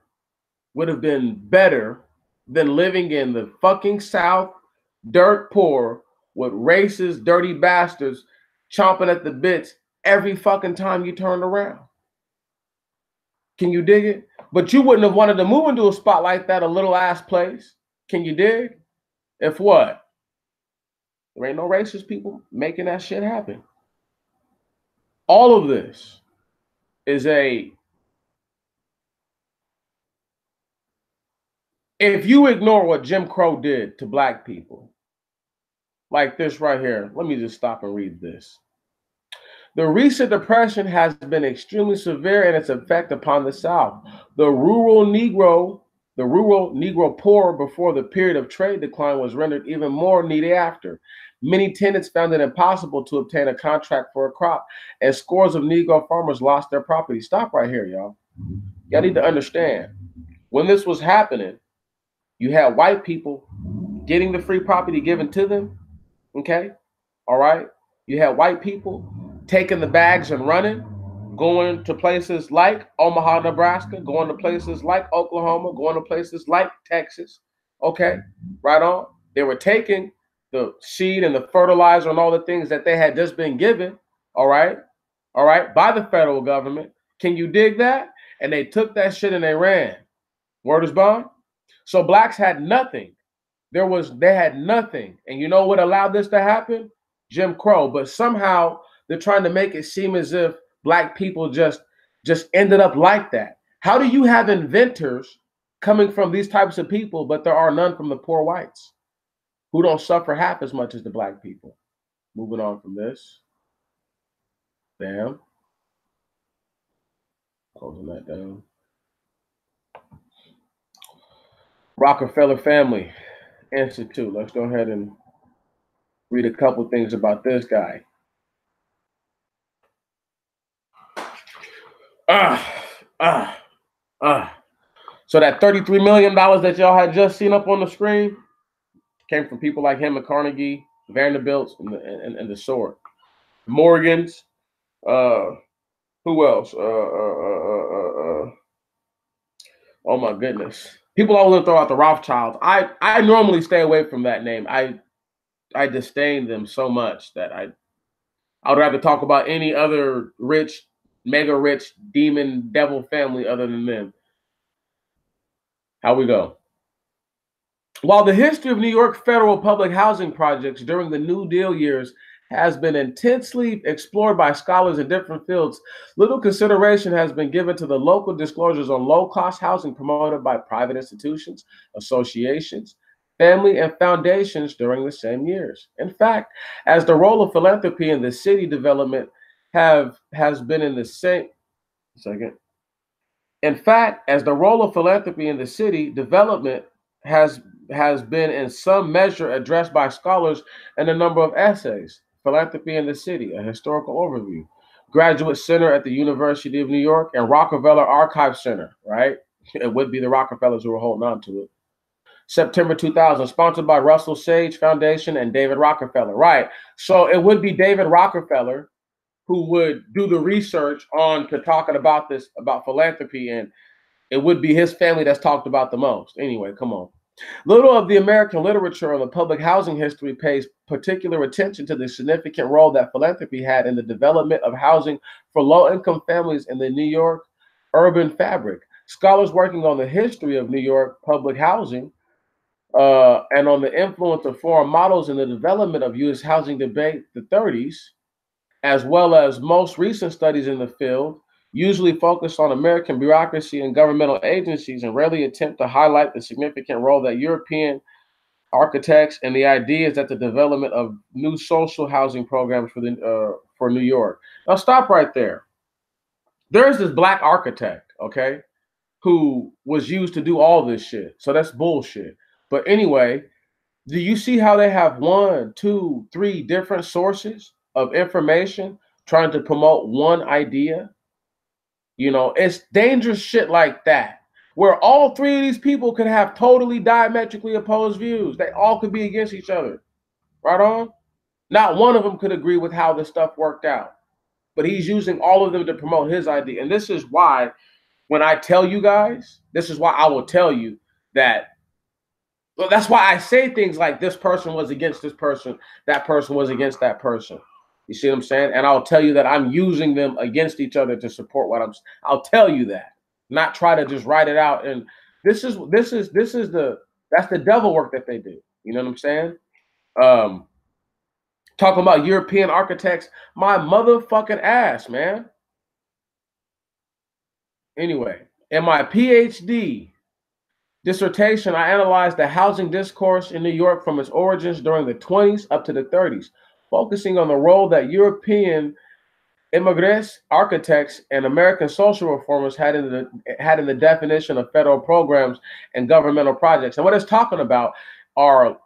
would have been better than living in the fucking South, dirt poor, with racist, dirty bastards chomping at the bits every fucking time you turned around. Can you dig it? But you wouldn't have wanted to move into a spot like that, a little ass place. Can you dig? If what? There ain't no racist people making that shit happen. All of this is if you ignore what Jim Crow did to black people, like this right here, let me just stop and read this. The recent depression has been extremely severe in its effect upon the South. The rural Negro poor before the period of trade decline was rendered even more needy after. Many tenants found it impossible to obtain a contract for a crop, and scores of Negro farmers lost their property. Stop right here, y'all. Y'all need to understand, when this was happening, you had white people getting the free property given to them, okay? All right? You had white people taking the bags and running, going to places like Omaha, Nebraska, going to places like Oklahoma, going to places like Texas. Okay, right on. They were taking the seed and the fertilizer and all the things that they had just been given, all right, by the federal government. Can you dig that? And they took that shit and they ran. Word is bond. So blacks had nothing. They had nothing. And you know what allowed this to happen? Jim Crow. But somehow they're trying to make it seem as if black people just ended up like that. How do you have inventors coming from these types of people, but there are none from the poor whites who don't suffer half as much as the black people? Moving on from this. Bam. Closing that down. Rockefeller Family Institute. Let's go ahead and read a couple things about this guy. So that $33 million that y'all had just seen up on the screen came from people like him and Carnegie, Vanderbilts, and the sort. Morgans. Who else? Oh my goodness. People always throw out the Rothschilds. I normally stay away from that name. I disdain them so much that I would rather talk about any other rich, mega rich, demon, devil family other than them. How we go? While the history of New York federal public housing projects during the New Deal years has been intensely explored by scholars in different fields, little consideration has been given to the local disclosures on low-cost housing promoted by private institutions, associations, family, and foundations during the same years. In fact, as the role of philanthropy in the city development has been in the same In fact, as the role of philanthropy in the city development has been in some measure addressed by scholars in a number of essays. Philanthropy in the City, a historical overview, Graduate Center at the University of New York, and Rockefeller Archive Center, right? It would be the Rockefellers who were holding on to it. September 2000, sponsored by Russell Sage Foundation and David Rockefeller, right? So it would be David Rockefeller who would do the research on to talking about this, about philanthropy, and it would be his family that's talked about the most. Anyway, come on. Little of the American literature on the public housing history pays particular attention to the significant role that philanthropy had in the development of housing for low-income families in the New York urban fabric. Scholars working on the history of New York public housing and on the influence of foreign models in the development of U.S. housing debate, the 30s, as well as most recent studies in the field, usually focus on American bureaucracy and governmental agencies and rarely attempt to highlight the significant role that European architects and the ideas that the development of new social housing programs for New York. Now stop right there. There's this black architect, okay, who was used to do all this shit. So that's bullshit. But anyway, do you see how they have 1, 2, 3 different sources of information trying to promote one idea? You know, it's dangerous shit like that, where all three of these people could have totally diametrically opposed views. They all could be against each other. Right on? Not one of them could agree with how this stuff worked out. But he's using all of them to promote his idea. And this is why, when I tell you guys, this is why I will tell you that. Well, that's why I say things like this person was against this person, that person was against that person. You see what I'm saying? And I'll tell you that I'm using them against each other to support what I'll tell you that, not try to just write it out. And that's the devil work that they do. You know what I'm saying? Um, Talking about European architects, my motherfucking ass, man. Anyway, in my PhD dissertation, I analyzed the housing discourse in New York from its origins during the 20s up to the 30s, focusing on the role that European immigrants, architects, and American social reformers had in the definition of federal programs and governmental projects. And what it's talking about are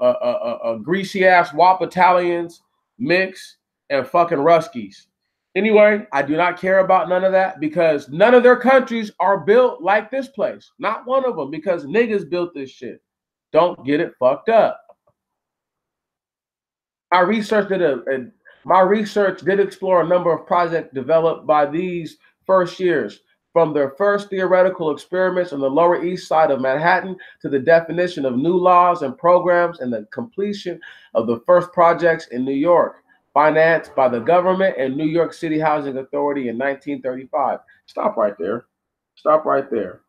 greasy ass WAP Italians, mix, and fucking Ruskies. Anyway, I do not care about none of that because none of their countries are built like this place. Not one of them, because niggas built this shit. Don't get it fucked up. My research did explore a number of projects developed by these first years, from their first theoretical experiments on the Lower East Side of Manhattan to the definition of new laws and programs and the completion of the first projects in New York, financed by the government and New York City Housing Authority in 1935. Stop right there. Stop right there.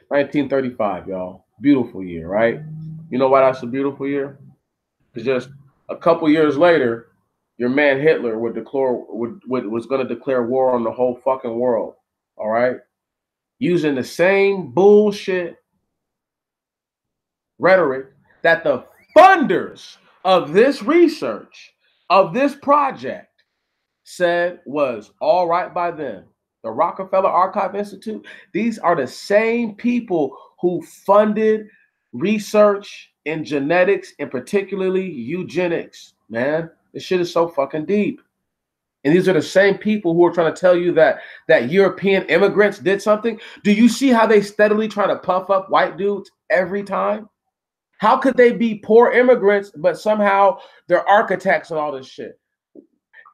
1935, y'all. Beautiful year, right? You know why that's a beautiful year? Because just a couple years later, your man Hitler was going to declare war on the whole fucking world. All right, using the same bullshit rhetoric that the funders of this research, of this project, said was all right by them. The Rockefeller Archive Institute, these are the same people who funded research in genetics and particularly eugenics, man. This shit is so fucking deep. And these are the same people who are trying to tell you that European immigrants did something. Do you see how they steadily try to puff up white dudes every time? How could they be poor immigrants, but somehow they're architects and all this shit?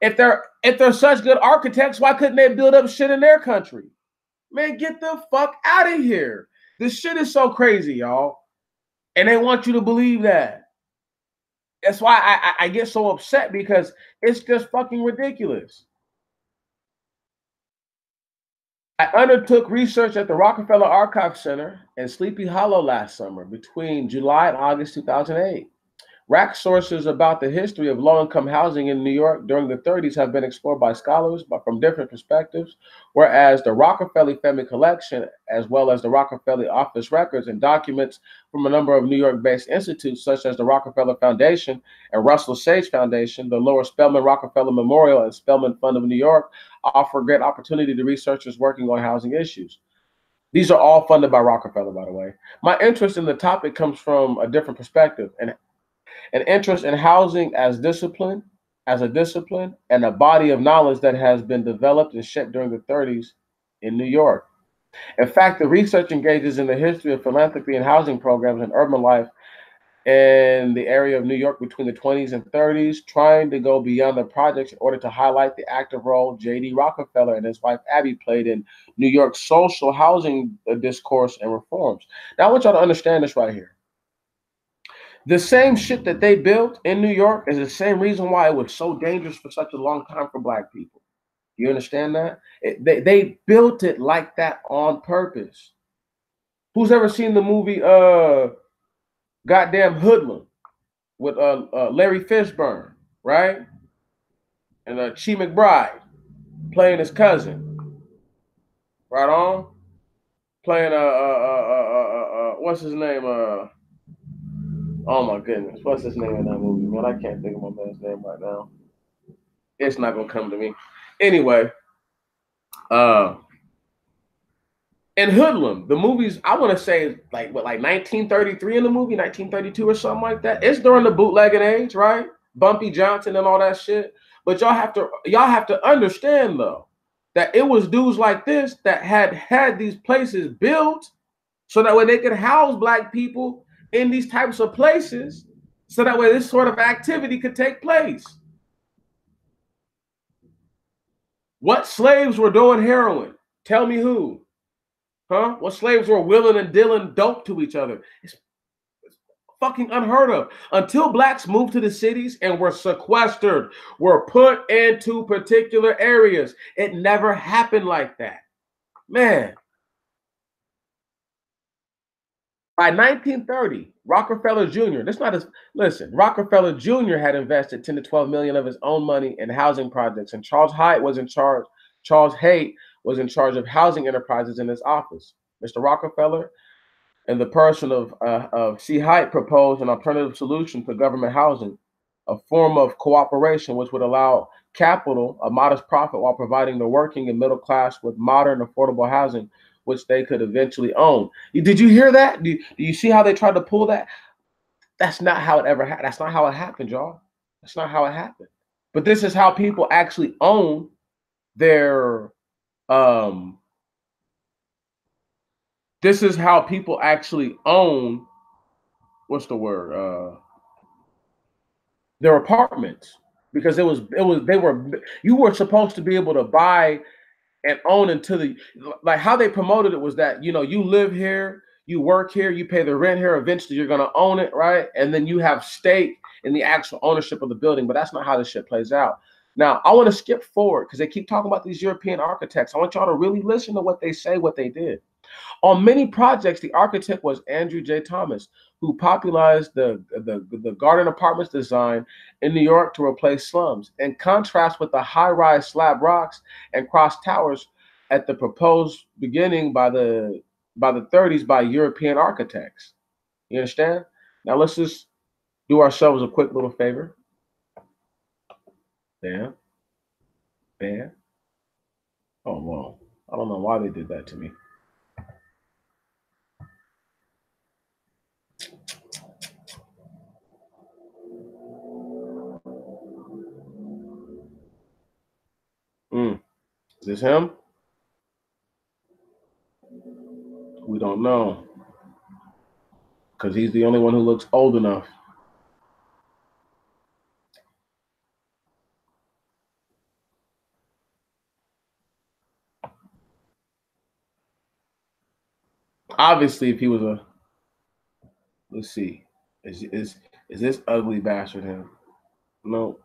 If they're such good architects, why couldn't they build up shit in their country? Man, get the fuck out of here. This shit is so crazy, y'all. And they want you to believe that. That's why I get so upset, because it's just fucking ridiculous. I undertook research at the Rockefeller Archive Center in Sleepy Hollow last summer between July and August 2008. RAC sources about the history of low-income housing in New York during the 30s have been explored by scholars from different perspectives, whereas the Rockefeller Family Collection, as well as the Rockefeller Office records and documents from a number of New York-based institutes such as the Rockefeller Foundation and Russell Sage Foundation, the Lower Spelman Rockefeller Memorial and Spelman Fund of New York, offer great opportunity to researchers working on housing issues. These are all funded by Rockefeller, by the way. My interest in the topic comes from a different perspective, and an interest in housing as a discipline, and a body of knowledge that has been developed and shaped during the 30s in New York. In fact, the research engages in the history of philanthropy and housing programs and urban life in the area of New York between the 20s and 30s, trying to go beyond the projects in order to highlight the active role J.D. Rockefeller and his wife Abby played in New York's social housing discourse and reforms. Now, I want y'all to understand this right here. The same shit that they built in New York is the same reason why it was so dangerous for such a long time for Black people. You understand that? They built it like that on purpose. Who's ever seen the movie Goddamn Hoodlum with Larry Fishburne, right? And Chi McBride playing his cousin, right on? Playing what's his name? Oh my goodness, what's his name in that movie, man? I can't think of my man's name right now. It's not gonna come to me. Anyway, And Hoodlum, the movies, I want to say like what, like 1933 in the movie, 1932 or something like that. It's during the bootlegging age, right? Bumpy Johnson and all that shit. But y'all have to understand though that it was dudes like this that had these places built so that way they could house black people in these types of places, so that way this sort of activity could take place. What slaves were doing heroin? Tell me who. Huh? What slaves were willing and dealing dope to each other? It's fucking unheard of. Until blacks moved to the cities and were sequestered, were put into particular areas, it never happened like that. Man, by 1930, Rockefeller Jr., that's not as, listen, Rockefeller Jr. had invested 10 to 12 million of his own money in housing projects, and Charles Haight was in charge of housing enterprises in his office. Mr. Rockefeller and the person of C. Haight proposed an alternative solution to government housing, a form of cooperation which would allow capital a modest profit while providing the working and middle class with modern, affordable housing, which they could eventually own. Did you hear that? Do you see how they tried to pull that? That's not how it ever happened. That's not how it happened, y'all. That's not how it happened. But this is how people actually own their um this is how people actually own, what's the word? Their apartments. Because you were supposed to be able to buy and own until like how they promoted it was that, you live here, you work here, you pay the rent here, eventually you're gonna own it, right? And then you have stake in the actual ownership of the building, but that's not how this shit plays out. Now, I want to skip forward because they keep talking about these European architects. I want y'all to really listen to what they say, what they did. On many projects, the architect was Andrew J. Thomas, who popularized the garden apartments design in New York to replace slums, in contrast with the high-rise slab rocks and cross towers at the proposed beginning by the 30s by European architects. You understand? Now let's just do ourselves a quick little favor. Bam, bam. Oh well, I don't know why they did that to me. Is this him? We don't know because he's the only one who looks old enough. Obviously, if he was a, let's see, is this ugly bastard him? No,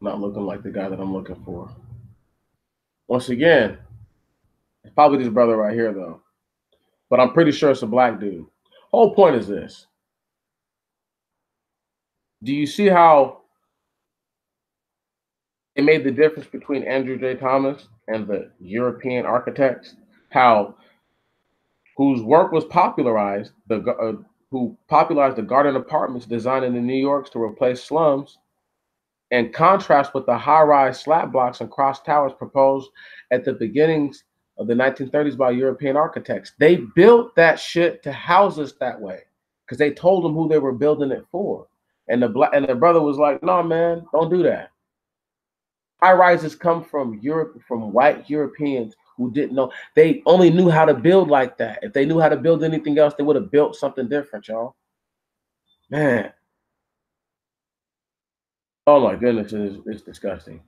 not looking like the guy that I'm looking for. Once again, it's probably this brother right here though, but I'm pretty sure it's a black dude. Whole point is this: do you see how it made the difference between Andrew J. Thomas and the European architects? How whose work was popularized, who popularized the garden apartments designed in the New Yorks to replace slums, in contrast with the high-rise slab blocks and cross towers proposed at the beginnings of the 1930s by European architects. They built that shit to house us that way because they told them who they were building it for. And the brother was like, "No, man, don't do that." High rises come from Europe, from white Europeans who didn't know. They only knew how to build like that. If they knew how to build anything else, they would have built something different, y'all. Man, oh my goodness, it's disgusting.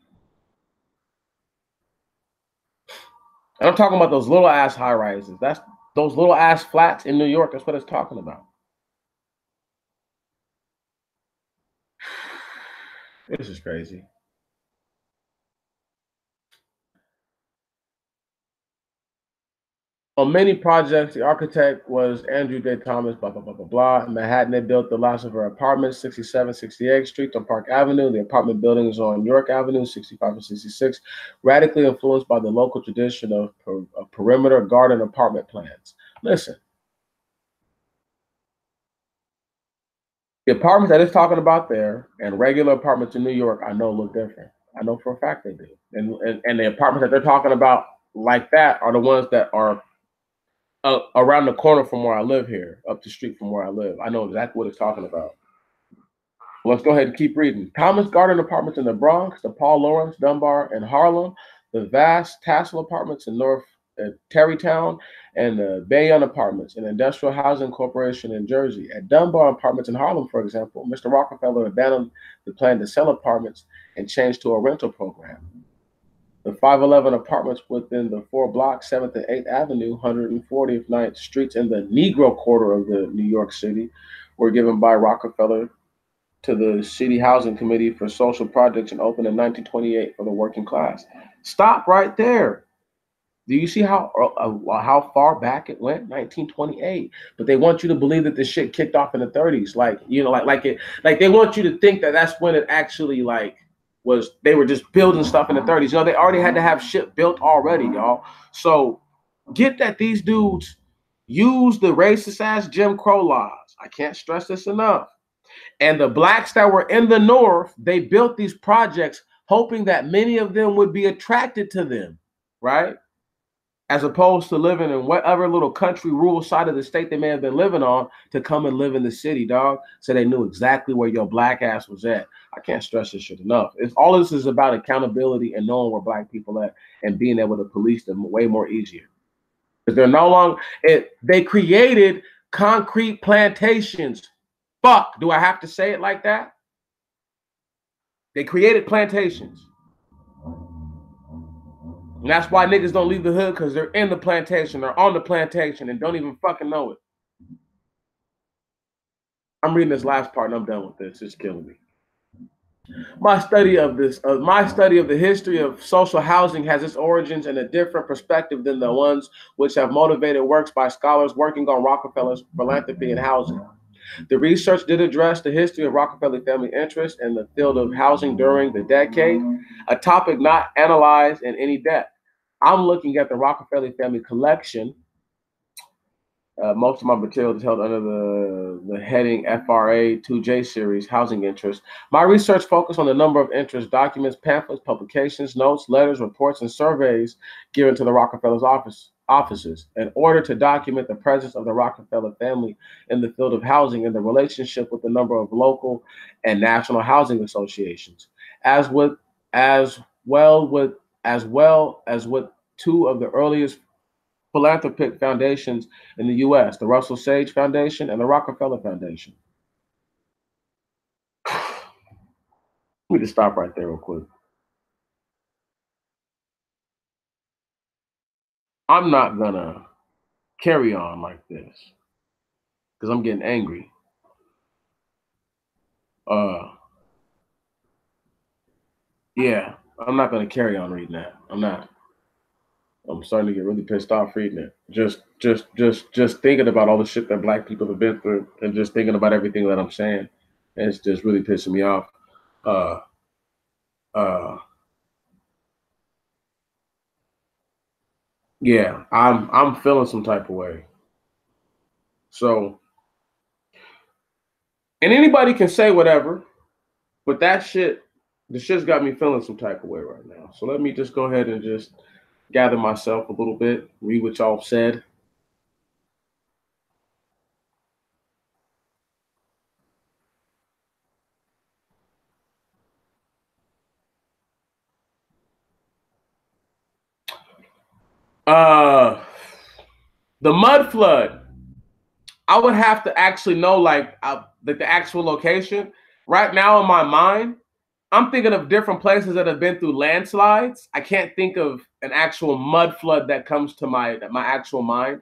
And I'm talking about those little ass high rises. That's those little ass flats in New York. That's what it's talking about. This is crazy. On many projects, the architect was Andrew J. Thomas, blah, blah, blah, blah, blah. In Manhattan, they built the Lasseter Apartments, 67, 68th Street on Park Avenue. The apartment buildings on York Avenue, 65 and 66, radically influenced by the local tradition of perimeter garden apartment plans. Listen, the apartments that it's talking about there and regular apartments in New York, I know look different. I know for a fact they do. And the apartments that they're talking about like that are the ones that are around the corner from where I live here, up the street from where I live. I know exactly what it's talking about. Let's go ahead and keep reading. Thomas Garden Apartments in the Bronx, the Paul Laurence Dunbar in Harlem, the vast Tassel Apartments in North Tarrytown, and the Bayonne Apartments, an industrial housing corporation in Jersey. At Dunbar Apartments in Harlem, for example, Mr. Rockefeller abandoned the plan to sell apartments and changed to a rental program. The 511 apartments within the 4 blocks, 7th and 8th Avenue, 140th 9th Streets in the Negro quarter of the New York City were given by Rockefeller to the City Housing Committee for Social Projects and opened in 1928 for the working class. Stop right there. Do you see how far back it went? 1928. But they want you to believe that this shit kicked off in the 30s. Like they want you to think that that's when it actually was. They were just building stuff in the 30s. They already had to have shit built already, y'all. So get that these dudes use the racist ass Jim Crow laws. I can't stress this enough. And the blacks that were in the North, they built these projects hoping that many of them would be attracted to them, right? As opposed to living in whatever little country rural side of the state they may have been living on to come and live in the city, dog. So they knew exactly where your black ass was at. I can't stress this shit enough. All this is about accountability and knowing where black people at and being able to police them way more easier. Because they're no longer, they created concrete plantations. Fuck, do I have to say it like that? They created plantations. And that's why niggas don't leave the hood, because they're in the plantation, they're on the plantation and don't even fucking know it. I'm reading this last part and I'm done with this. It's killing me. My study of the history of social housing has its origins in a different perspective than the ones which have motivated works by scholars working on Rockefeller's philanthropy and housing. The research did address the history of Rockefeller family interest in the field of housing during the decade, a topic not analyzed in any depth. I'm looking at the Rockefeller family collection. Most of my material is held under the heading FRA 2J series, Housing Interest. My research focused on the number of interest documents, pamphlets, publications, notes, letters, reports, and surveys given to the Rockefeller's offices in order to document the presence of the Rockefeller family in the field of housing and the relationship with the number of local and national housing associations, as well as with two of the earliest philanthropic foundations in the U.S., the Russell Sage Foundation and the Rockefeller Foundation. Let me just stop right there real quick. I'm not gonna carry on like this because I'm getting angry. Yeah, I'm not gonna carry on reading that. I'm not. I'm starting to get really pissed off reading it. Just thinking about all the shit that black people have been through, and just thinking about everything that I'm saying, and it's just really pissing me off. Yeah, I'm feeling some type of way. So, and anybody can say whatever, but the shit's got me feeling some type of way right now. So let me just go ahead and just gather myself a little bit, read what y'all said. The mud flood. I would have to actually know the actual location. Right now in my mind, I'm thinking of different places that have been through landslides. I can't think of an actual mud flood that comes to my actual mind.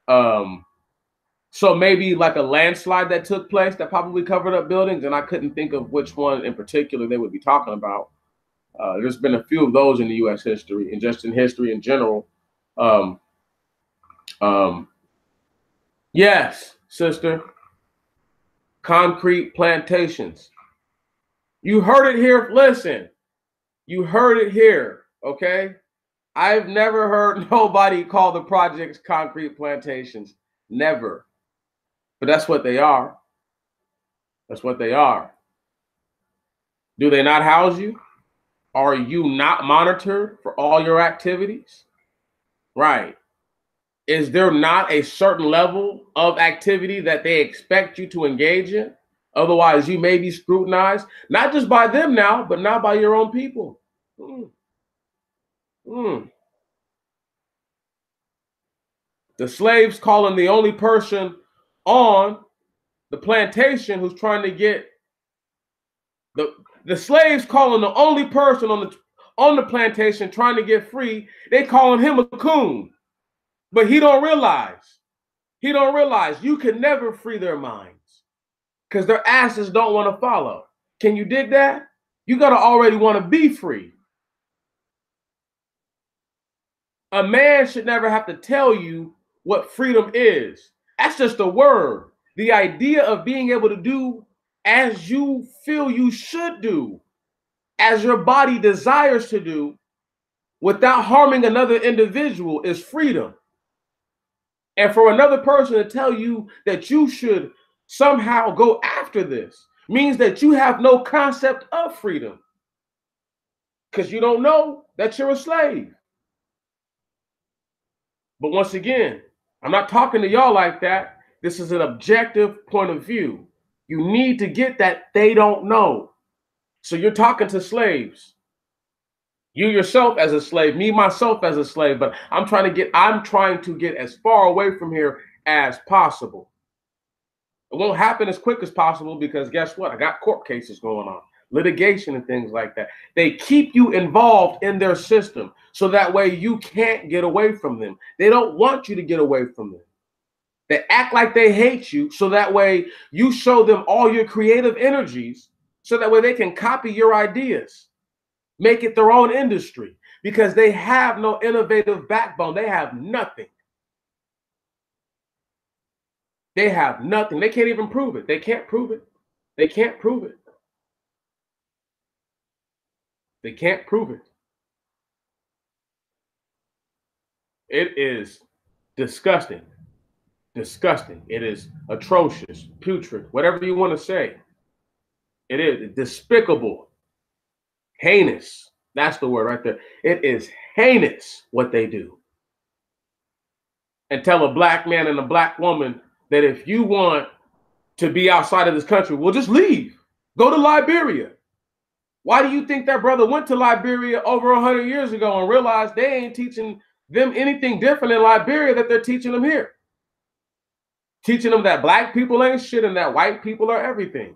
So maybe like a landslide that took place that probably covered up buildings, and I couldn't think of which one in particular they would be talking about. There's been a few of those in the U.S. history and just in history in general. Yes, sister. Concrete plantations. You heard it here. Listen, you heard it here. Okay. I've never heard nobody call the projects concrete plantations. Never. But that's what they are. That's what they are. Do they not house you? Are you not monitored for all your activities? Right. Is there not a certain level of activity that they expect you to engage in? Otherwise, you may be scrutinized, not just by them now, but now by your own people. Mm, mm. The slaves calling the only person on the plantation who's trying to get the slaves calling the only person on the plantation trying to get free. They calling him a coon, but he don't realize you can never free their minds because their asses don't want to follow. Can you dig that? You got to already want to be free. A man should never have to tell you what freedom is. That's just a word. The idea of being able to do as you feel you should do, as your body desires to do, without harming another individual is freedom. And for another person to tell you that you should somehow go after this means that you have no concept of freedom because you don't know that you're a slave. But once again, I'm not talking to y'all like that. This is an objective point of view. You need to get that they don't know. So you're talking to slaves. You yourself as a slave, me myself as a slave, but I'm trying to get as far away from here as possible. It won't happen as quick as possible because guess what? I got court cases going on, litigation and things like that. They keep you involved in their system so that way you can't get away from them. They don't want you to get away from them. They act like they hate you so that way you show them all your creative energies so that way they can copy your ideas, make it their own industry because they have no innovative backbone. They have nothing. They have nothing. They can't even prove it. They can't prove it. They can't prove it. They can't prove it. It is disgusting. Disgusting. It is atrocious, putrid, whatever you want to say. It is despicable, heinous. That's the word right there. It is heinous what they do. And tell a black man and a black woman that if you want to be outside of this country, well, just leave. Go to Liberia. Why do you think that brother went to Liberia over 100 years ago and realized they ain't teaching them anything different in Liberia that they're teaching them here? Teaching them that black people ain't shit and that white people are everything.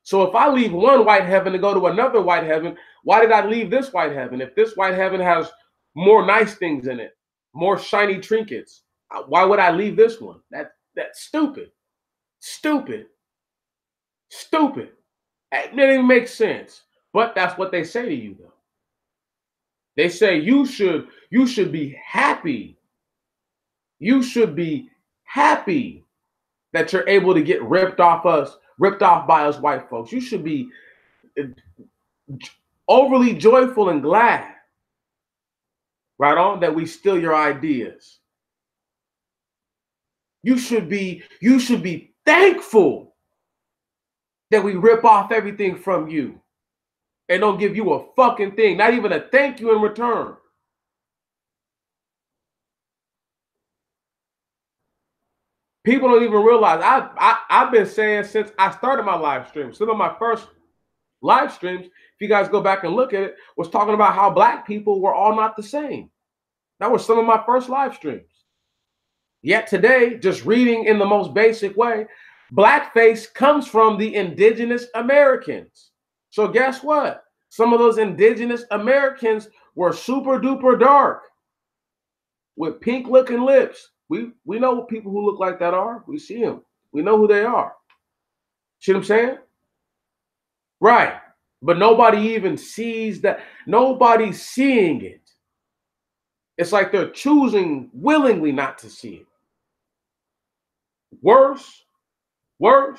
So if I leave one white heaven to go to another white heaven, why did I leave this white heaven? If this white heaven has more nice things in it, more shiny trinkets, why would I leave this one? That's stupid. Stupid. Stupid. It didn't even make sense. But that's what they say to you, though. They say you should be happy. You should be happy that you're able to get ripped off by us white folks. You should be overly joyful and glad, right on, that we steal your ideas. You should be thankful that we rip off everything from you and don't give you a fucking thing, not even a thank you in return. People don't even realize I've been saying since I started my live streams. Some of my first live streams, if you guys go back and look at it, was talking about how black people were all not the same. That was some of my first live streams. Yet today, just reading in the most basic way, blackface comes from the indigenous Americans. So guess what? Some of those indigenous Americans were super duper dark with pink looking lips. We know what people who look like that are. We see them. We know who they are. See what I'm saying? Right. But nobody even sees that. Nobody's seeing it. It's like they're choosing willingly not to see it. Worse than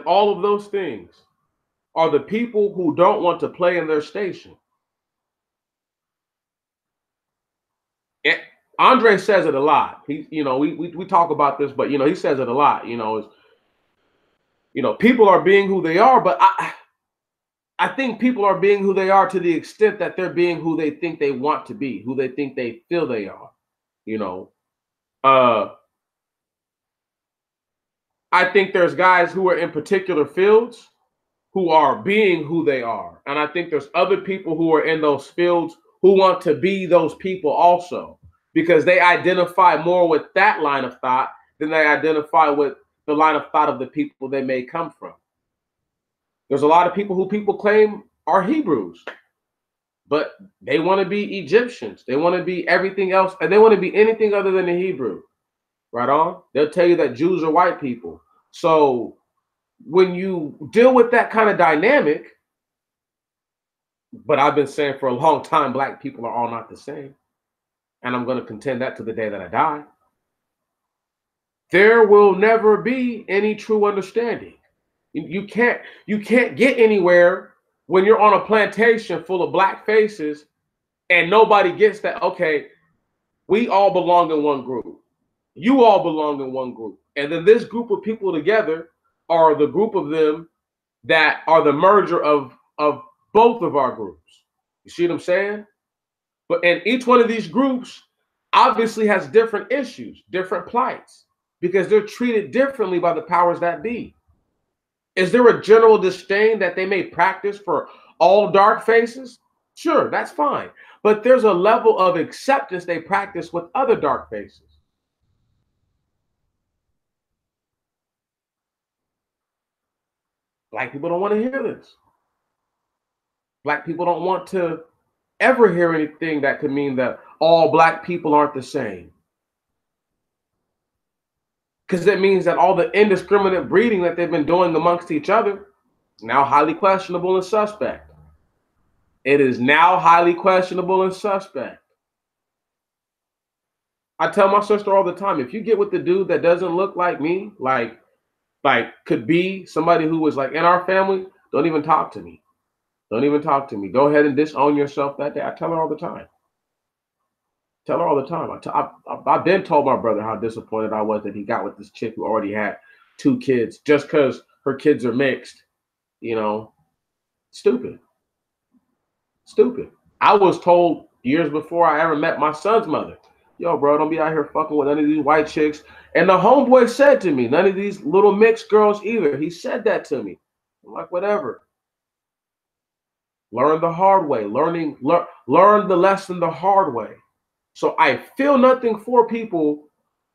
all of those things are the people who don't want to play in their station. Andre says it a lot. We talk about this, but he says it a lot. People are being who they are, but I think people are being who they are to the extent that they're being who they think they want to be, who they think they feel they are. You know, uh, I think there's guys who are in particular fields who are being who they are. And I think there's other people who are in those fields who want to be those people also, because they identify more with that line of thought than they identify with the line of thought of the people they may come from. There's a lot of people who people claim are Hebrews, but they want to be Egyptians. They want to be everything else, and they want to be anything other than a Hebrew. Right on? They'll tell you that Jews are white people. So when you deal with that kind of dynamic, but I've been saying for a long time, black people are all not the same. And I'm going to contend that to the day that I die. There will never be any true understanding. You can't get anywhere when you're on a plantation full of black faces and nobody gets that, okay, we all belong in one group. You all belong in one group. And then this group of people together are the group of them that are the merger of both of our groups. You see what I'm saying? But and each one of these groups obviously has different issues, different plights, because they're treated differently by the powers that be. Is there a general disdain that they may practice for all dark faces? Sure, that's fine. But there's a level of acceptance they practice with other dark faces. Black people don't want to hear this. Black people don't want to ever hear anything that could mean that all black people aren't the same. Because it means that all the indiscriminate breeding that they've been doing amongst each other is now highly questionable and suspect. It is now highly questionable and suspect. I tell my sister all the time, if you get with the dude that doesn't look like me, like could be somebody who was like in our family, don't even talk to me. Don't even talk to me. Go ahead and disown yourself that day. I tell her all the time. Tell her all the time. I've been told my brother how disappointed I was that he got with this chick who already had 2 kids just because her kids are mixed. You know, stupid. Stupid. I was told years before I ever met my son's mother, yo, bro, don't be out here fucking with none of these white chicks. And the homeboy said to me, none of these little mixed girls either. He said that to me. I'm like, whatever. Learn the hard way. Learn the lesson the hard way. So I feel nothing for people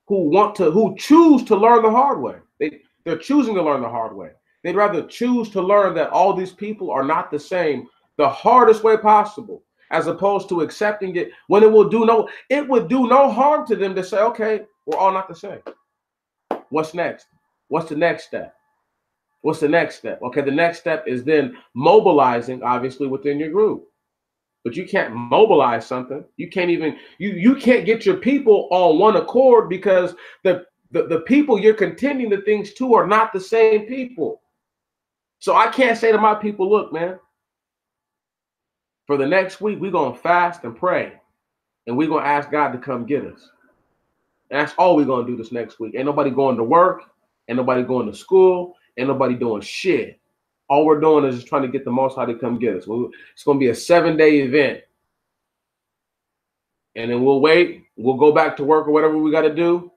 who choose to learn the hard way. They're choosing to learn the hard way. They'd rather choose to learn that all these people are not the same the hardest way possible, as opposed to accepting it when it would do no harm to them to say, okay, we're all not the same. What's next? What's the next step? What's the next step? Okay, the next step is then mobilizing, obviously, within your group. But you can't mobilize something. You can't even you can't get your people on one accord because the people you're contending the things to are not the same people. So I can't say to my people, look, man, for the next week, we're going to fast and pray, and we're going to ask God to come get us. And that's all we're going to do this next week. Ain't nobody going to work. Ain't nobody going to school. Ain't nobody doing shit. All we're doing is just trying to get the Most High to come get us. It's going to be a 7-day event. And then we'll wait. We'll go back to work or whatever we got to do.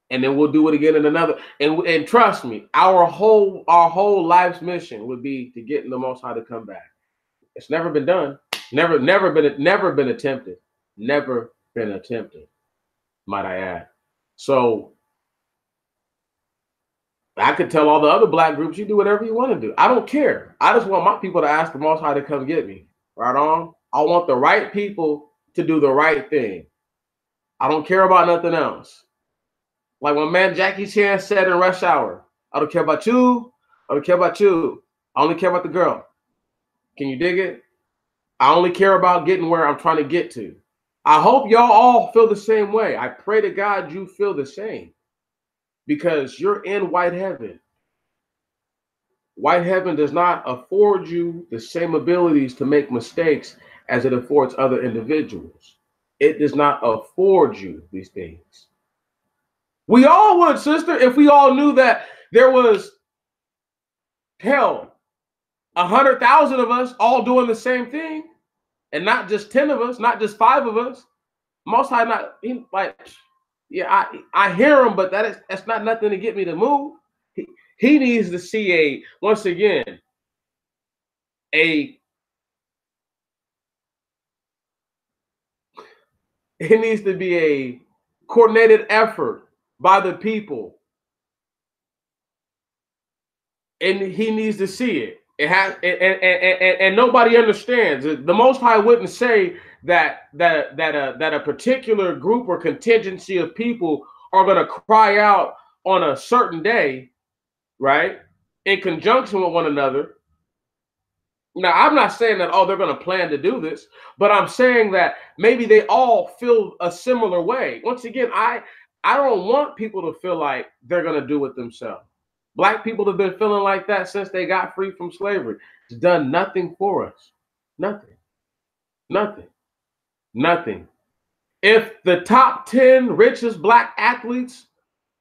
And then we'll do it again in another. And trust me, our whole life's mission would be to get the Most High to come back. It's never been done. Never been attempted. Never been attempted, might I add. So I could tell all the other black groups, you do whatever you want to do. I don't care. I just want my people to ask the Most High to come get me. Right on? I want the right people to do the right thing. I don't care about nothing else. Like my man Jackie Chan said in Rush Hour, I don't care about you. I don't care about you. I only care about the girl. Can you dig it? I only care about getting where I'm trying to get to. I hope y'all all feel the same way. I pray to God you feel the same, because you're in white heaven. White heaven does not afford you the same abilities to make mistakes as it affords other individuals. It does not afford you these things. We all would, sister, if we all knew that there was hell 100,000 of us all doing the same thing, and not just 10 of us, not just 5 of us. Most High not like, yeah, I hear him, but that's not nothing to get me to move. He needs to see once again a it needs to be a coordinated effort by the people, and he needs to see it. It has, and nobody understands. The Most High wouldn't say that a particular group or contingency of people are going to cry out on a certain day, right, in conjunction with one another. Now, I'm not saying that, oh, they're going to plan to do this, but I'm saying that maybe they all feel a similar way. Once again, I don't want people to feel like they're going to do it themselves. Black people have been feeling like that since they got free from slavery. It's done nothing for us. Nothing. Nothing. Nothing. If the top 10 richest black athletes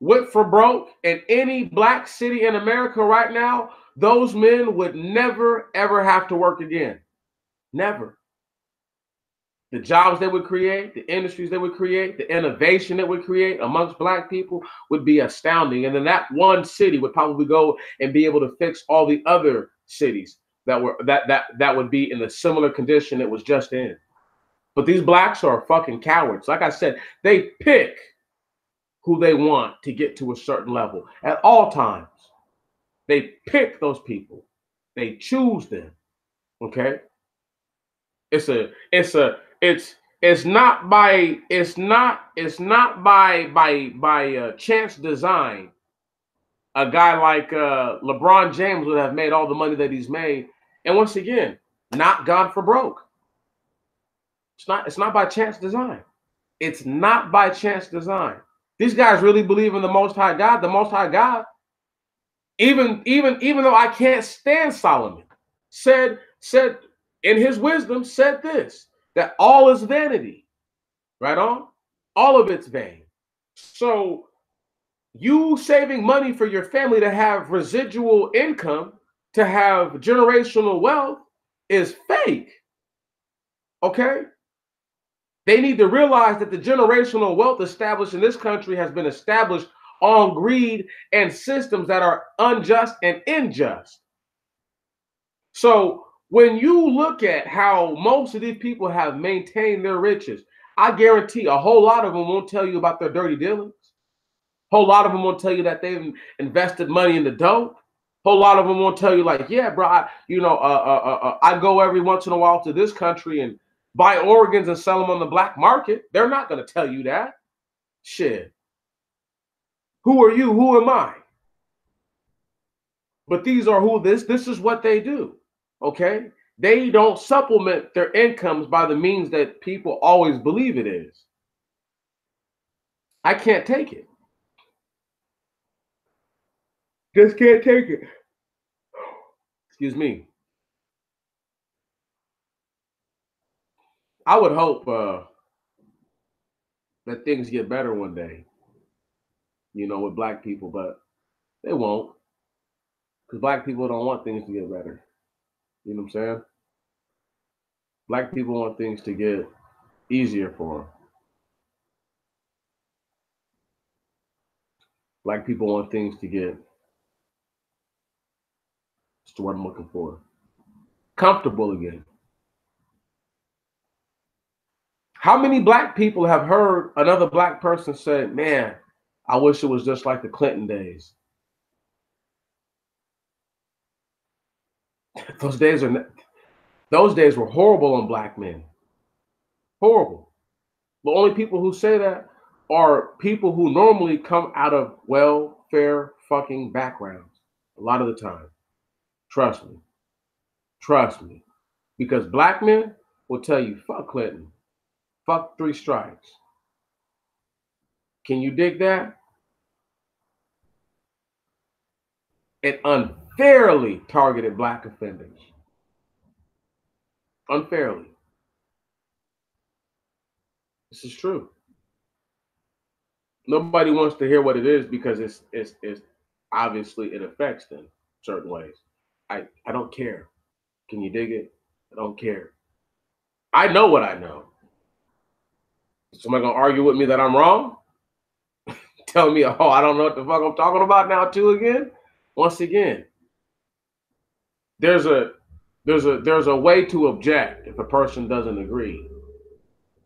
went for broke in any black city in America right now, those men would never, ever have to work again. Never. The jobs they would create, the industries they would create, the innovation that would create amongst black people would be astounding. And then that one city would probably go and be able to fix all the other cities that would be in a similar condition it was just in. But these blacks are fucking cowards. Like I said, they pick who they want to get to a certain level at all times. They pick those people. They choose them. Okay? It's not by chance design. A guy like LeBron James would have made all the money that he's made, and once again, not gone for broke. It's not by chance design. It's not by chance design. These guys really believe in the Most High God. The Most High God, even though I can't stand Solomon, said in his wisdom, said this, that all is vanity. Right on? All of it's vain. So you saving money for your family to have residual income, to have generational wealth, is fake. Okay? They need to realize that the generational wealth established in this country has been established on greed and systems that are unjust and unjust. So when you look at how most of these people have maintained their riches, I guarantee a whole lot of them won't tell you about their dirty dealings. A whole lot of them won't tell you that they've invested money in the dope. A whole lot of them won't tell you like, yeah, bro, I go every once in a while to this country and buy organs and sell them on the black market. They're not going to tell you that. Shit. Who are you? Who am I? But these are who this is what they do. Okay? They don't supplement their incomes by the means that people always believe it is. I can't take it. Just can't take it. Excuse me. I would hope that things get better one day, with black people, but they won't, because black people don't want things to get better. You know what I'm saying? Black people want things to get easier for them. Black people want things to get, that's the word I'm looking for, comfortable again. How many black people have heard another black person say, man, I wish it was just like the Clinton days? Those days were horrible on black men. Horrible. The only people who say that are people who normally come out of welfare fucking backgrounds a lot of the time. Trust me. Trust me. Because black men will tell you, fuck Clinton. Fuck three strikes. Can you dig that? It unfairly targeted black offenders. Unfairly. This is true. Nobody wants to hear what it is because it's obviously it affects them certain ways. I don't care. Can you dig it? I don't care. I know what I know. Somebody gonna argue with me that I'm wrong? Tell me, oh, I don't know what the fuck I'm talking about now too again? Once again, there's a way to object if a person doesn't agree.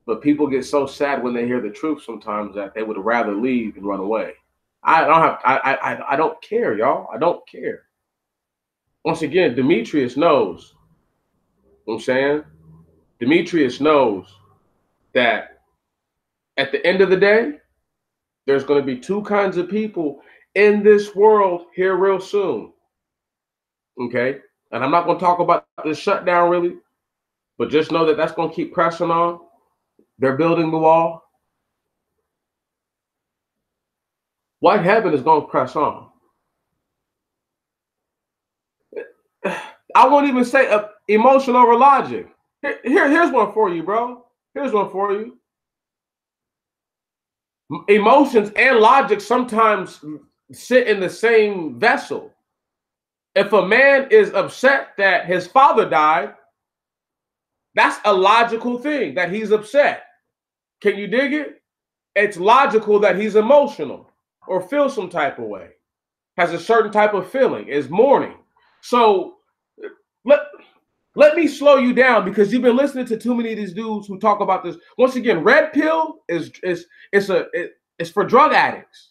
But people get so sad when they hear the truth sometimes that they would rather leave and run away. I don't care, y'all. I don't care. Once again, Demetrius knows. You know what I'm saying? Demetrius knows that at the end of the day, there's going to be two kinds of people in this world here real soon. Okay? And I'm not going to talk about this shutdown really, but just know that that's going to keep pressing on. They're building the wall. White heaven is going to press on. I won't even say emotion over logic. Here's one for you, bro. Here's one for you. Emotions and logic sometimes sit in the same vessel. If a man is upset that his father died, that's a logical thing that he's upset. Can you dig it? It's logical that he's emotional or feels some type of way, has a certain type of feeling, is mourning. So let me slow you down because you've been listening to too many of these dudes who talk about this. Once again, red pill is for drug addicts.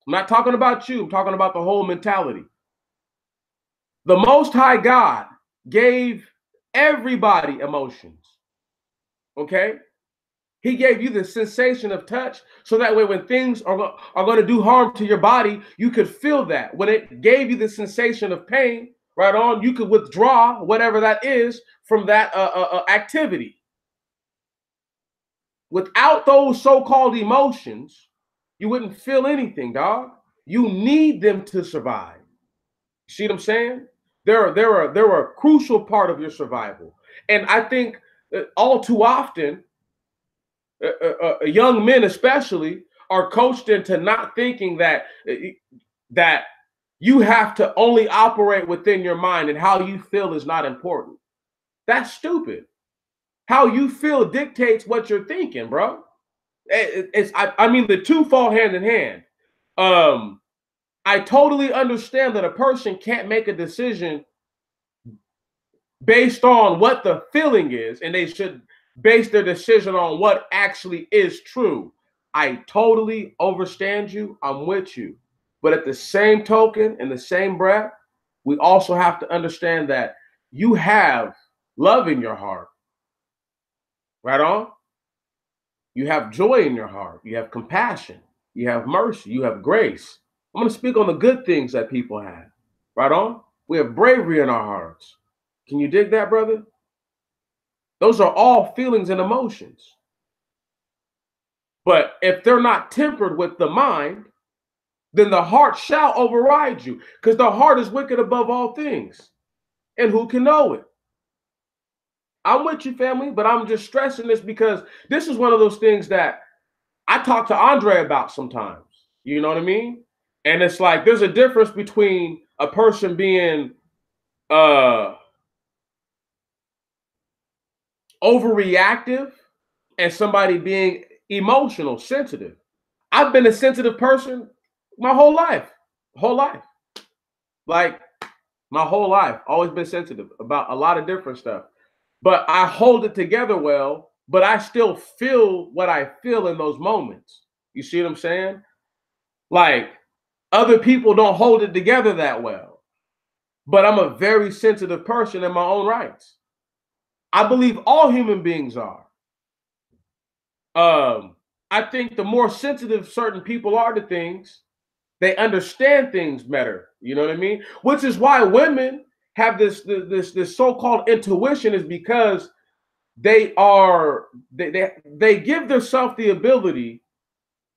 I'm not talking about you. I'm talking about the whole mentality. The Most High God gave everybody emotions. Okay? He gave you the sensation of touch so that way when things are going to do harm to your body, you could feel that. When it gave you the sensation of pain, right on, you could withdraw whatever that is from that activity. Without those so-called emotions, you wouldn't feel anything, dog. You need them to survive. See what I'm saying? They're a crucial part of your survival. And I think all too often, young men especially are coached into not thinking that you have to only operate within your mind and how you feel is not important. That's stupid. How you feel dictates what you're thinking, bro. I mean, the two fall hand in hand. I totally understand that a person can't make a decision based on what the feeling is, and they should base their decision on what actually is true. I totally understand you. I'm with you. But at the same token, in the same breath, we also have to understand that you have love in your heart. Right on? You have joy in your heart. You have compassion. You have mercy. You have grace. I'm going to speak on the good things that people have. Right on? We have bravery in our hearts. Can you dig that, brother? Those are all feelings and emotions. But if they're not tempered with the mind, then the heart shall override you, because the heart is wicked above all things. And who can know it? I'm with you, family, but I'm just stressing this because this is one of those things that I talk to Andre about sometimes. You know what I mean? And it's like there's a difference between a person being overreactive and somebody being emotional, sensitive. I've been a sensitive person my whole life. Like my whole life. Always been sensitive about a lot of different stuff. But I hold it together well, but I still feel what I feel in those moments. You see what I'm saying? Like other people don't hold it together that well. But I'm a very sensitive person in my own rights. I believe all human beings are. I think the more sensitive certain people are to things, they understand things better. You know what I mean? Which is why women have this so-called intuition, is because they give themselves the ability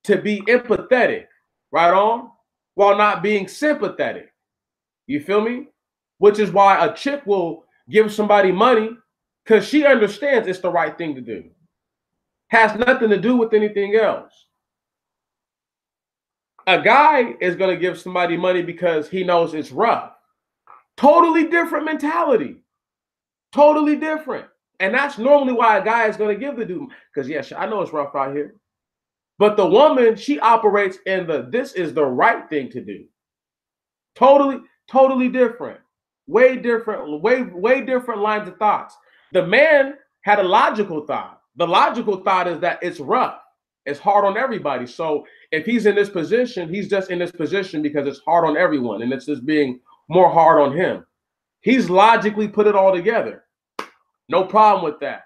to be empathetic, right on, while not being sympathetic. You feel me? Which is why a chick will give somebody money because she understands it's the right thing to do. Has nothing to do with anything else. A guy is going to give somebody money because he knows it's rough. Totally different mentality. Totally different. And that's normally why a guy is going to give the dude, because yes, I know it's rough out here. But the woman, she operates in the this is the right thing to do. Totally different. Way different, way different lines of thoughts. The man had a logical thought. The logical thought is that it's rough. It's hard on everybody. So if he's in this position, he's just in this position because it's hard on everyone, and it's just being more hard on him. He's logically put it all together. No problem with that.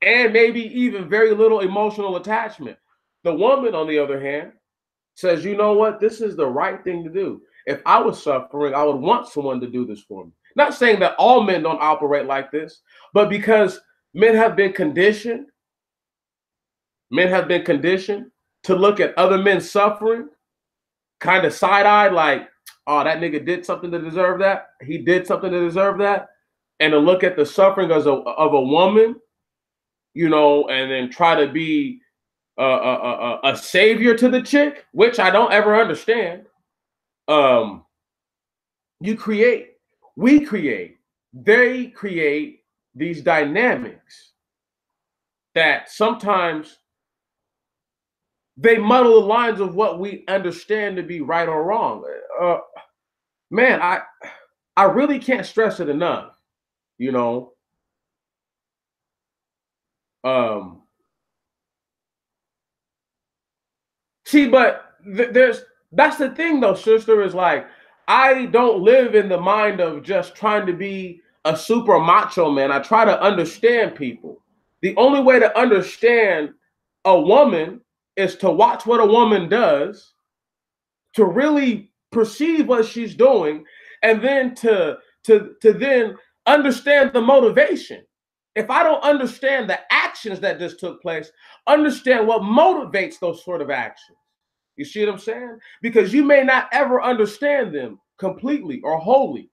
And maybe even very little emotional attachment. The woman, on the other hand, says, you know what? This is the right thing to do. If I was suffering, I would want someone to do this for me. Not saying that all men don't operate like this, but because men have been conditioned to look at other men suffering kind of side-eyed, like, oh, that nigga did something to deserve that. He did something to deserve that. And to look at the suffering of a woman, you know, and then try to be a savior to the chick, which I don't ever understand. We create, they create these dynamics that sometimes they muddle the lines of what we understand to be right or wrong. Man, I really can't stress it enough, you know. See, but that's the thing though, sister, is like I don't live in the mind of just trying to be a super macho man. I try to understand people. The only way to understand a woman is to watch what a woman does, to really perceive what she's doing, and then to then understand the motivation. If I don't understand the actions that just took place, understand what motivates those sort of actions. You see what I'm saying? Because you may not ever understand them completely or wholly,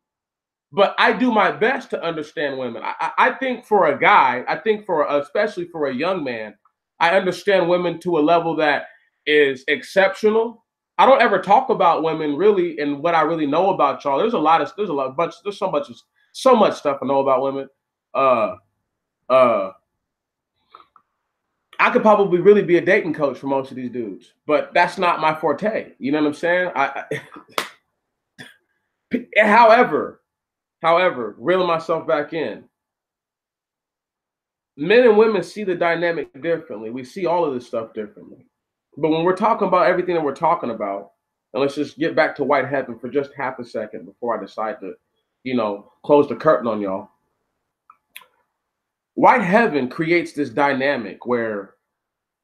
but I do my best to understand women. I think for a guy, I think for especially for a young man, I understand women to a level that is exceptional. I don't ever talk about women really and what I really know about y'all. There's so much stuff I know about women. Uh, uh, I could probably really be a dating coach for most of these dudes, but that's not my forte. You know what I'm saying? However, reeling myself back in, men and women see the dynamic differently. We see all of this stuff differently. But when we're talking about everything that we're talking about, and let's just get back to white heaven for just half a second before I decide to, you know, close the curtain on y'all. White heaven creates this dynamic where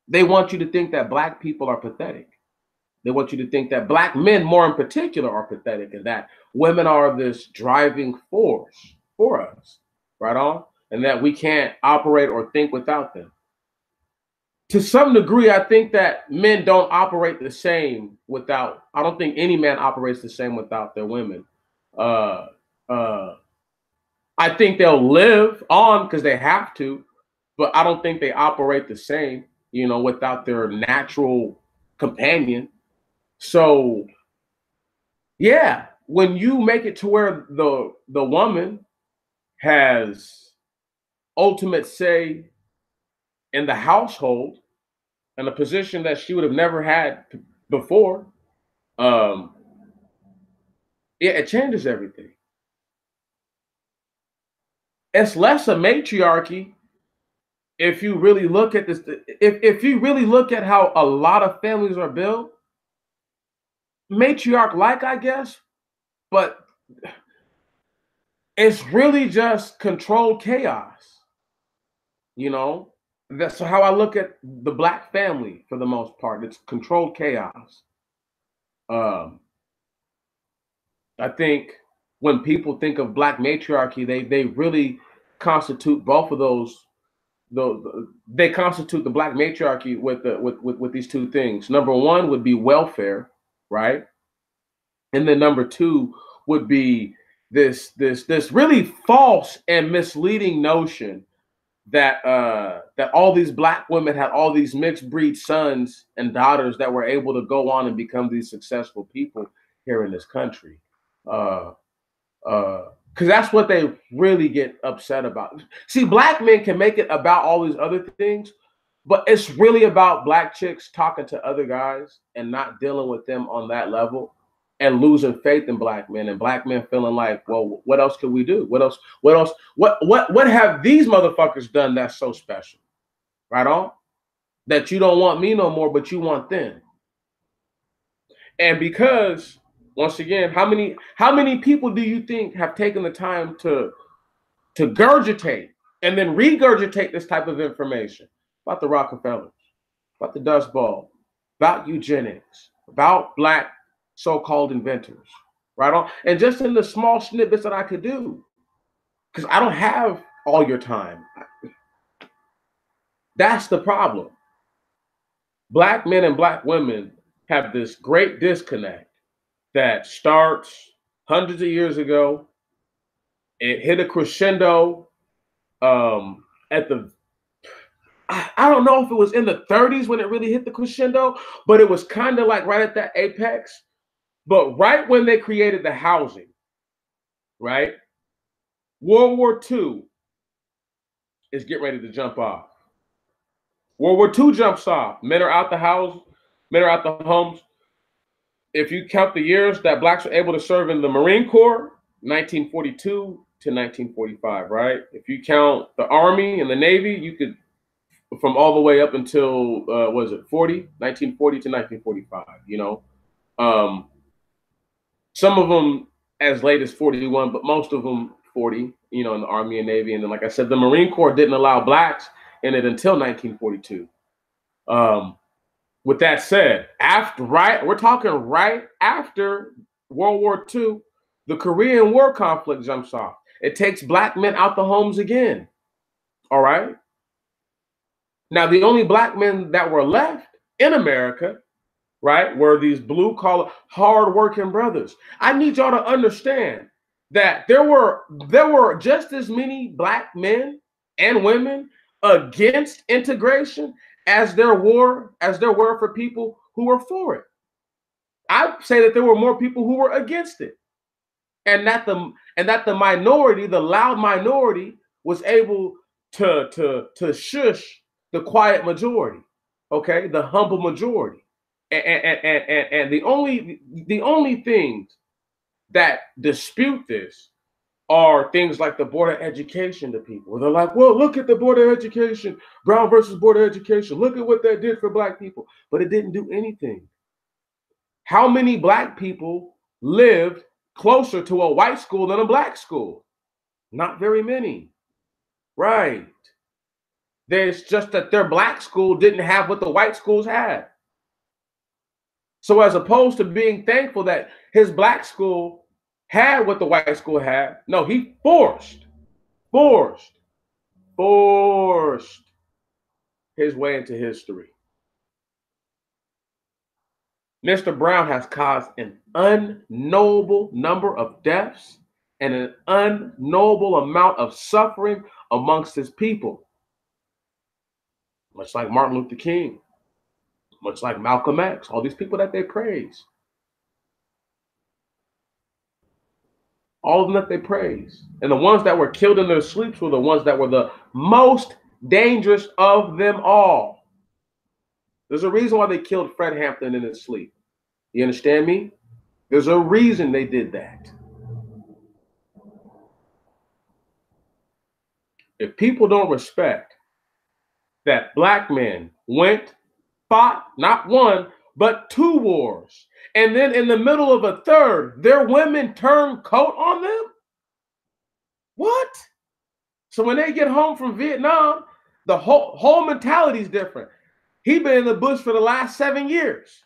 they want you to think that black people are pathetic. They want you to think that black men, more in particular, are pathetic, and that women are this driving force for us, right on, and that we can't operate or think without them. To some degree, I think that men don't operate the same without. I don't think any man operates the same without their women. Uh, uh, I think they'll live on because they have to, but I don't think they operate the same, you know, without their natural companion. So yeah, when you make it to where the woman has ultimate say in the household and a position that she would have never had before, um, yeah, it changes everything. It's less a matriarchy if you really look at this. If you really look at how a lot of families are built, matriarch like, I guess, but it's really just controlled chaos, you know. That's how I look at the black family for the most part. It's controlled chaos. Um, I think when people think of black matriarchy, they really constitute both of those. They constitute the black matriarchy with with these two things. Number one would be welfare, right? And then number two would be this really false and misleading notion that that all these black women had all these mixed breed sons and daughters that were able to go on and become these successful people here in this country. Uh, uh, Because that's what they really get upset about. See, black men can make it about all these other things, but it's really about black chicks talking to other guys and not dealing with them on that level and losing faith in black men, and black men feeling like, well, what else can we do? What else? What else? What have these motherfuckers done that's so special? Right on? That you don't want me no more, but you want them. And because once again, how many people do you think have taken the time to gurgitate and then regurgitate this type of information about the Rockefellers, about the Dust Bowl, about eugenics, about black so-called inventors, right on? And just in the small snippets that I could do, because I don't have all your time. That's the problem. Black men and black women have this great disconnect that starts hundreds of years ago. It hit a crescendo at the I don't know if it was in the 30s when it really hit the crescendo, but it was kind of like right at that apex. But right when they created the housing, right? World War II is getting ready to jump off. World War II jumps off. Men are out the house, men are out the homes. If you count the years that blacks were able to serve in the Marine Corps, 1942 to 1945, right? If you count the Army and the Navy, you could from all the way up until was it 1940 to 1945, you know. Some of them as late as 41, but most of them 40, you know, in the Army and Navy. And then, like I said, the Marine Corps didn't allow blacks in it until 1942. With that said, we're talking right after World War II, the Korean War conflict jumps off. It takes black men out the homes again. All right. Now, the only black men that were left in America, right, were these blue collar, hard working brothers. I need y'all to understand that there were just as many black men and women against integration as there were for people who were for it. I'd say that there were more people who were against it, and that the minority, the loud minority, was able to shush the quiet majority, okay, the humble majority, and the only things that dispute this are things like the Board of Education to people. They're like, well, look at the Board of Education, Brown versus Board of Education. Look at what that did for black people. But it didn't do anything. How many black people lived closer to a white school than a black school? Not very many. Right. There's just that their black school didn't have what the white schools had. So as opposed to being thankful that his black school had what the white school had, no, he forced his way into history. Mr. Brown has caused an unknowable number of deaths and an unknowable amount of suffering amongst his people. Much like Martin Luther King, much like Malcolm X, all these people that they praise. All of them that they praise. And the ones that were killed in their sleeps were the ones that were the most dangerous of them all. There's a reason why they killed Fred Hampton in his sleep. You understand me? There's a reason they did that. If people don't respect that black men fought not one, but two wars, and then in the middle of a third, their women turn coat on them? What? So when they get home from Vietnam, the whole mentality is different. He been in the bush for the last 7 years.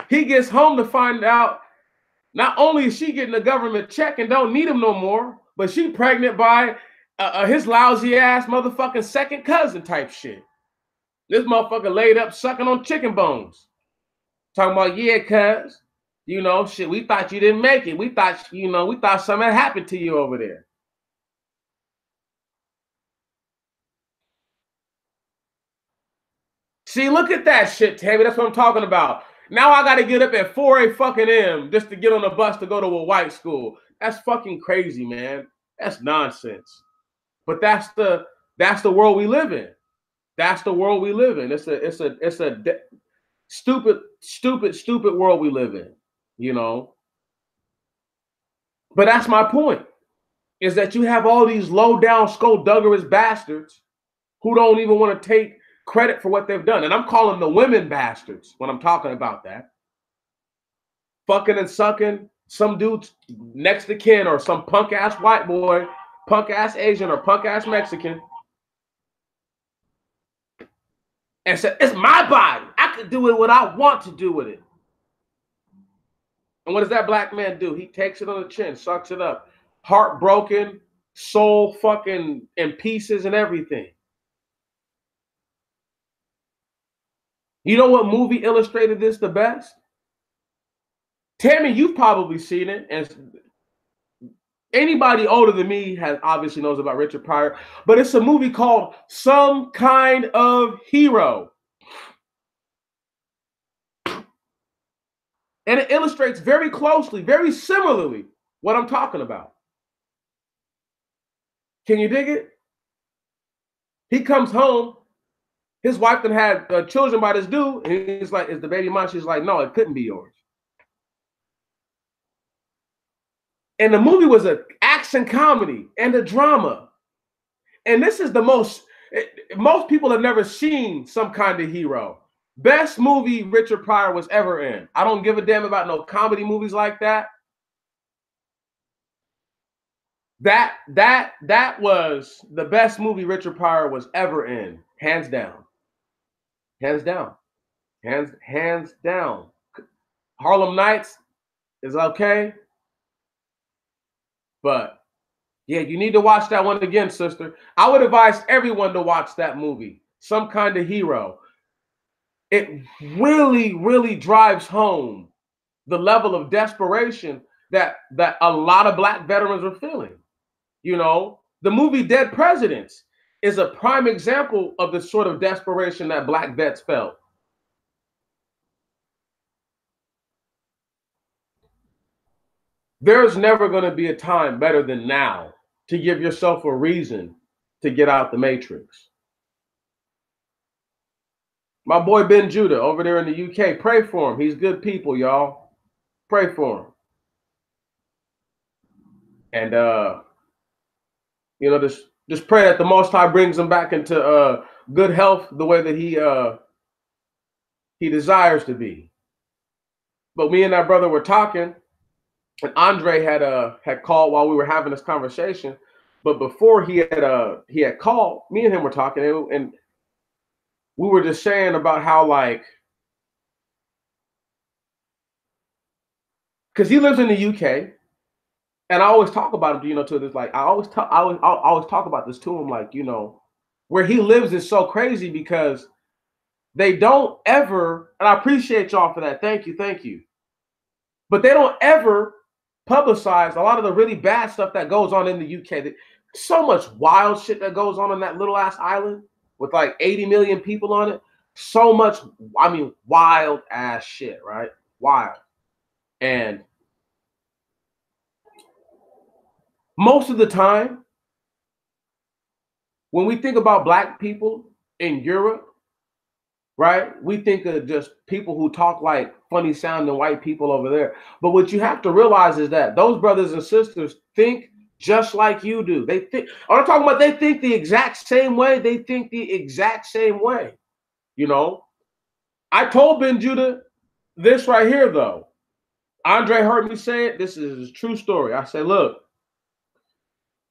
He gets home to find out not only is she getting a government check and don't need him no more, but she pregnant by his lousy ass motherfucking second cousin type shit. This motherfucker laid up sucking on chicken bones. Talking about, yeah, cuz, you know, shit, we thought you didn't make it. We thought something had happened to you over there. See, look at that shit, Tammy. That's what I'm talking about. Now I got to get up at 4 fucking a.m. just to get on the bus to go to a white school. That's fucking crazy, man. That's nonsense. But that's the world we live in. That's the world we live in. It's a stupid world we live in, you know. But that's my point, is that you have all these low down skullduggerous bastards who don't even want to take credit for what they've done. And I'm calling the women bastards when I'm talking about that. Fucking and sucking some dudes next to kin, or some punk ass white boy, punk ass Asian, or punk ass Mexican, and said, it's my body. I can do it what I want to do with it. And what does that black man do? He takes it on the chin, sucks it up. Heartbroken, soul fucking in pieces and everything. You know what movie illustrated this the best? Tammy, you've probably seen it, and anybody older than me has obviously knows about Richard Pryor, but it's a movie called Some Kind of Hero. And it illustrates very closely, very similarly, what I'm talking about. Can you dig it? He comes home, his wife done had children by this dude, and he's like, is the baby mine? She's like, no, it couldn't be yours. And the movie was an action comedy and a drama. And this is the most people have never seen Some Kind of Hero. Best movie Richard Pryor was ever in. I don't give a damn about no comedy movies like that. That was the best movie Richard Pryor was ever in, hands down. Hands down. Hands down. Harlem Nights is okay. But yeah, you need to watch that one again, sister. I would advise everyone to watch that movie, Some Kind of Hero. It really, really drives home the level of desperation that a lot of black veterans are feeling. You know, the movie Dead Presidents is a prime example of the sort of desperation that black vets felt. There's never going to be a time better than now to give yourself a reason to get out the matrix. My boy Ben Judah over there in the UK, pray for him. He's good people, y'all. Pray for him. And you know, just pray that the Most High brings him back into good health, the way that he desires to be. But me and that brother were talking, and Andre had called while we were having this conversation. But before he had called, me and him were talking, and we were just saying about how, like, because he lives in the UK, and I always talk about him, you know, to this, like, I always talk about this to him, like, you know, where he lives is so crazy because they don't ever, and I appreciate y'all for that. Thank you. But they don't ever publicize a lot of the really bad stuff that goes on in the UK. So much wild shit that goes on that little ass island with like 80 million people on it. So much, I mean, wild ass shit, right? Wild. And most of the time, when we think about black people in Europe, right, we think of just people who talk like funny sounding white people over there. But what you have to realize is that those brothers and sisters think just like you do. They think, I'm talking about, they think the exact same way. They think the exact same way. You know, I told Ben Judah this right here, though. Andre heard me say it. This is a true story. I said, look,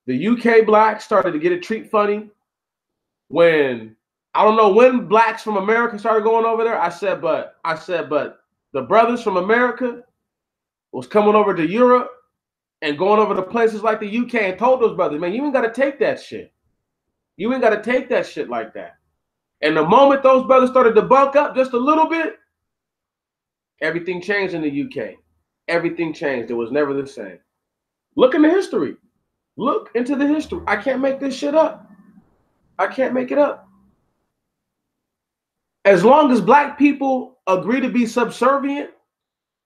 the UK blacks started to get a treat funny when, I don't know when blacks from America started going over there. I said, but the brothers from America was coming over to Europe and going over to places like the UK and told those brothers, man, you ain't got to take that shit. You ain't got to take that shit like that. And the moment those brothers started to buck up just a little bit, everything changed in the UK. Everything changed. It was never the same. Look in the history. Look into the history. I can't make this shit up. I can't make it up. As long as black people agree to be subservient,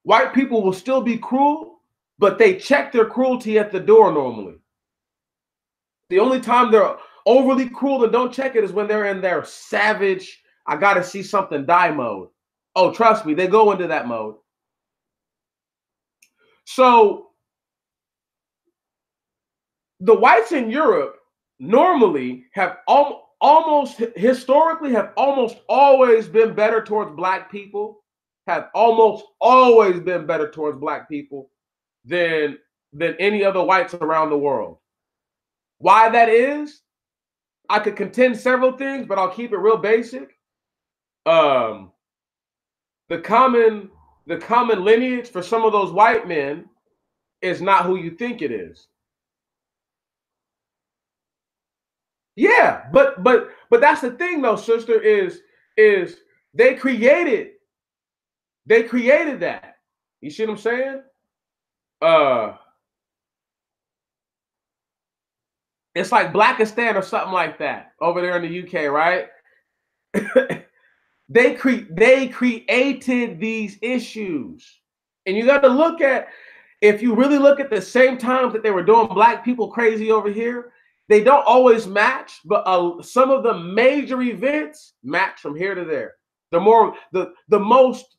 white people will still be cruel, but they check their cruelty at the door normally. The only time they're overly cruel and don't check it is when they're in their savage, I gotta see something die mode. Oh, trust me, they go into that mode. So the whites in Europe normally have almost historically have almost always been better towards black people, have almost always been better towards black people than any other whites around the world. Why that is, I could contend several things, but I'll keep it real basic. Um, the common lineage for some of those white men is not who you think it is. Yeah, but that's the thing though, sister, is they created that. You see what I'm saying? It's like Blackistan or something like that over there in the UK, right? They created these issues. And you got to look at, if you really look at the same times that they were doing black people crazy over here, they don't always match, but some of the major events match from here to there. The most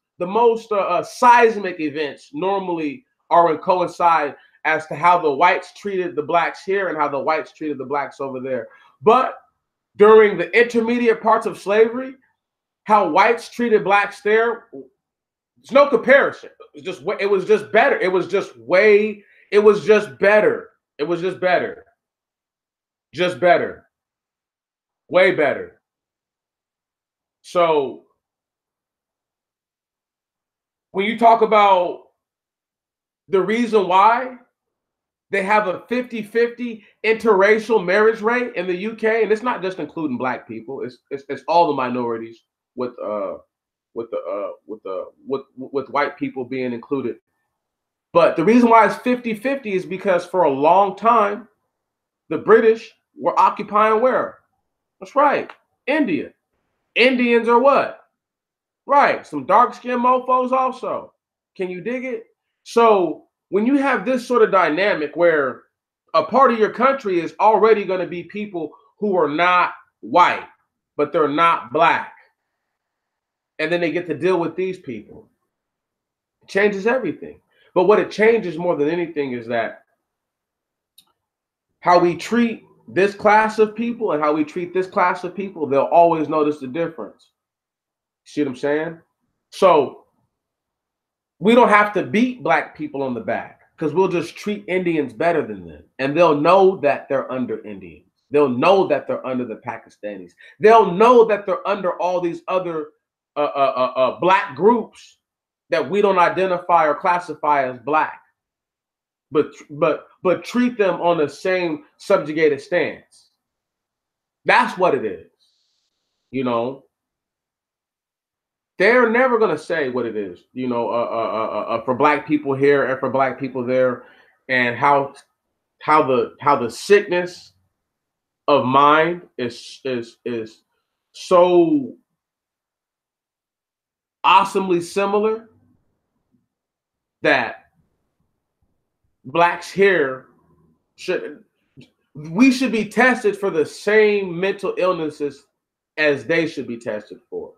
seismic events normally are in coincide as to how the whites treated the blacks here and how the whites treated the blacks over there. But during the intermediate parts of slavery, how whites treated blacks there, there's no comparison. It was just better. It was just better. It was just better. Just better. Way better. So when you talk about the reason why they have a 50-50 interracial marriage rate in the UK, and it's not just including black people, it's all the minorities with white people being included. But the reason why it's 50-50 is because for a long time, the British were occupying where? That's right, India. Indians are what? Right, some dark-skinned mofos also. Can you dig it? So when you have this sort of dynamic where a part of your country is already going to be people who are not white, but they're not black, and then they get to deal with these people, it changes everything. But what it changes more than anything is that how we treat this class of people and how we treat this class of people, they'll always notice the difference. See what I'm saying? So we don't have to beat black people on the back because we'll just treat Indians better than them. And they'll know that they're under Indians. They'll know that they're under the Pakistanis. They'll know that they're under all these other black groups that we don't identify or classify as black, but treat them on the same subjugated stance. That's what it is. You know, they're never gonna say what it is. You know, for black people here and for black people there, and how the sickness of mind is so awesomely similar that blacks here we should be tested for the same mental illnesses as they should be tested for.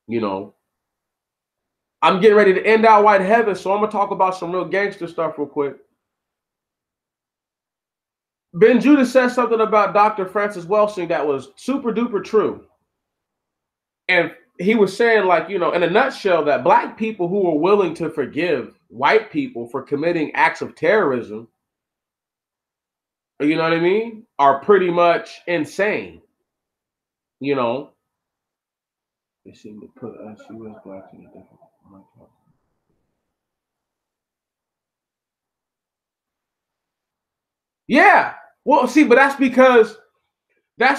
You know, I'm getting ready to end out White Heaven, so I'm gonna talk about some real gangster stuff real quick. Ben Judah said something about Dr. Francis Welsing that was super duper true. And he was saying, like, you know, in a nutshell, that black people who are willing to forgive white people for committing acts of terrorism, you know what I mean, are pretty much insane. You know, they seem to put us U.S. blacks in a different. Yeah, well, see, but that's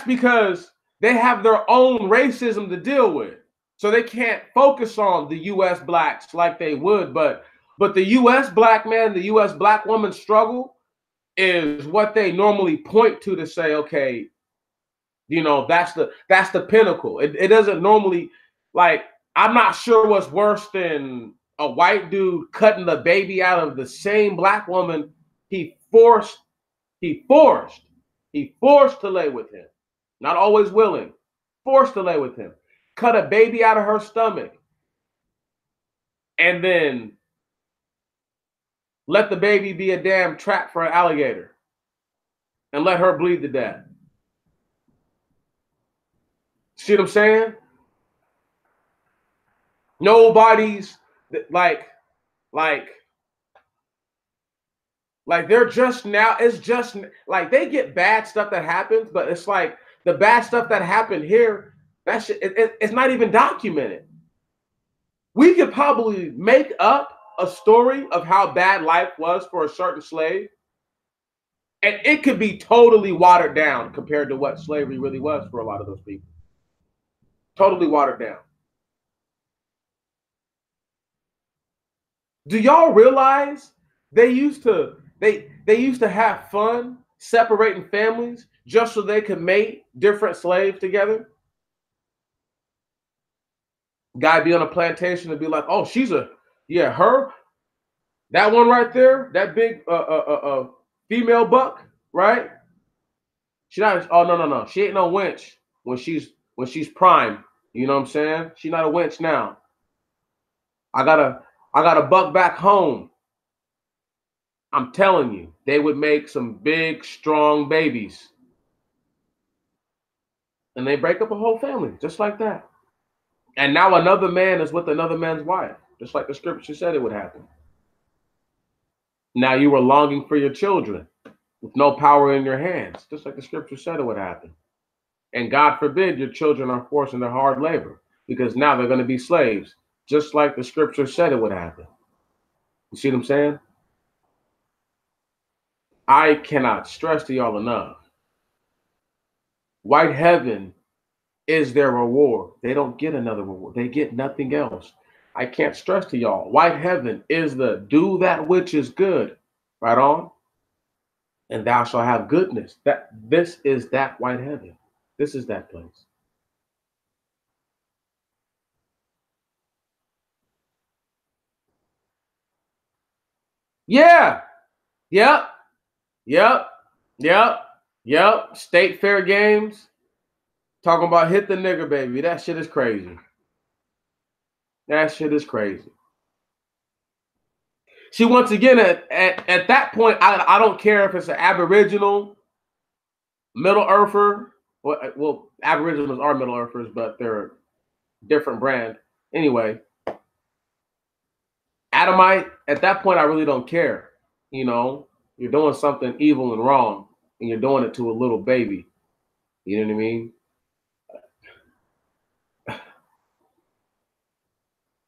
because they have their own racism to deal with, so they can't focus on the U.S. blacks like they would. But the U.S. black man, the U.S. black woman struggle is what they normally point to say, okay, You know, that's the pinnacle. It doesn't normally, like, I'm not sure what's worse than a white dude cutting the baby out of the same black woman he forced, he forced, he forced to lay with him. Not always willing, forced to lay with him. Cut a baby out of her stomach and then let the baby be a damn trap for an alligator and let her bleed to death. See what I'm saying? Nobody's like, like, like they're just now. It's just like they get bad stuff that happens, but it's like the bad stuff that happened here. That shit, it's not even documented. We could probably make up a story of how bad life was for a certain slave, and it could be totally watered down compared to what slavery really was for a lot of those people. Totally watered down. Do y'all realize they used to have fun separating families just so they could mate different slaves together? Guy be on a plantation and be like, "Oh, she's a yeah, her that one right there, that big female buck, right? She not. Oh no, she ain't no wench when she's prime. You know what I'm saying? She not a wench now. I got a I got a buck back home. I'm telling you, they would make some big, strong babies, and they break up a whole family just like that. And now another man is with another man's wife, just like the scripture said it would happen. Now you were longing for your children with no power in your hands, just like the scripture said it would happen. And God forbid your children are forced into hard labor because now they're going to be slaves, just like the scripture said it would happen. You see what I'm saying? I cannot stress to y'all enough. White heaven is their reward. They don't get another reward. They get nothing else. I can't stress to y'all. White heaven is the do that which is good. Right on. And thou shalt have goodness. That this is that white heaven. This is that place. Yeah. Yep. Yep. Yep. Yep. State fair games. Talking about hit the nigger baby. That shit is crazy. That shit is crazy. See, once again, at that point, I don't care if it's an Aboriginal, Middle Earther. Well, Aboriginals are Middle Earthers, but they're a different brand. Anyway, Adamite, at that point, I really don't care. You know, you're doing something evil and wrong, and you're doing it to a little baby. You know what I mean?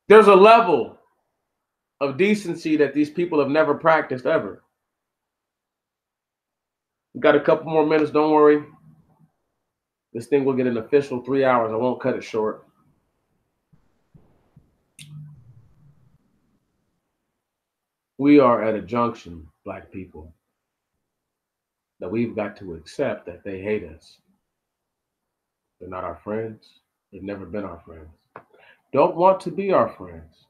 There's a level of decency that these people have never practiced ever. We got a couple more minutes, don't worry. This thing will get an official 3 hours. I won't cut it short. We are at a junction, black people, that we've got to accept that they hate us. They're not our friends. They've never been our friends. Don't want to be our friends.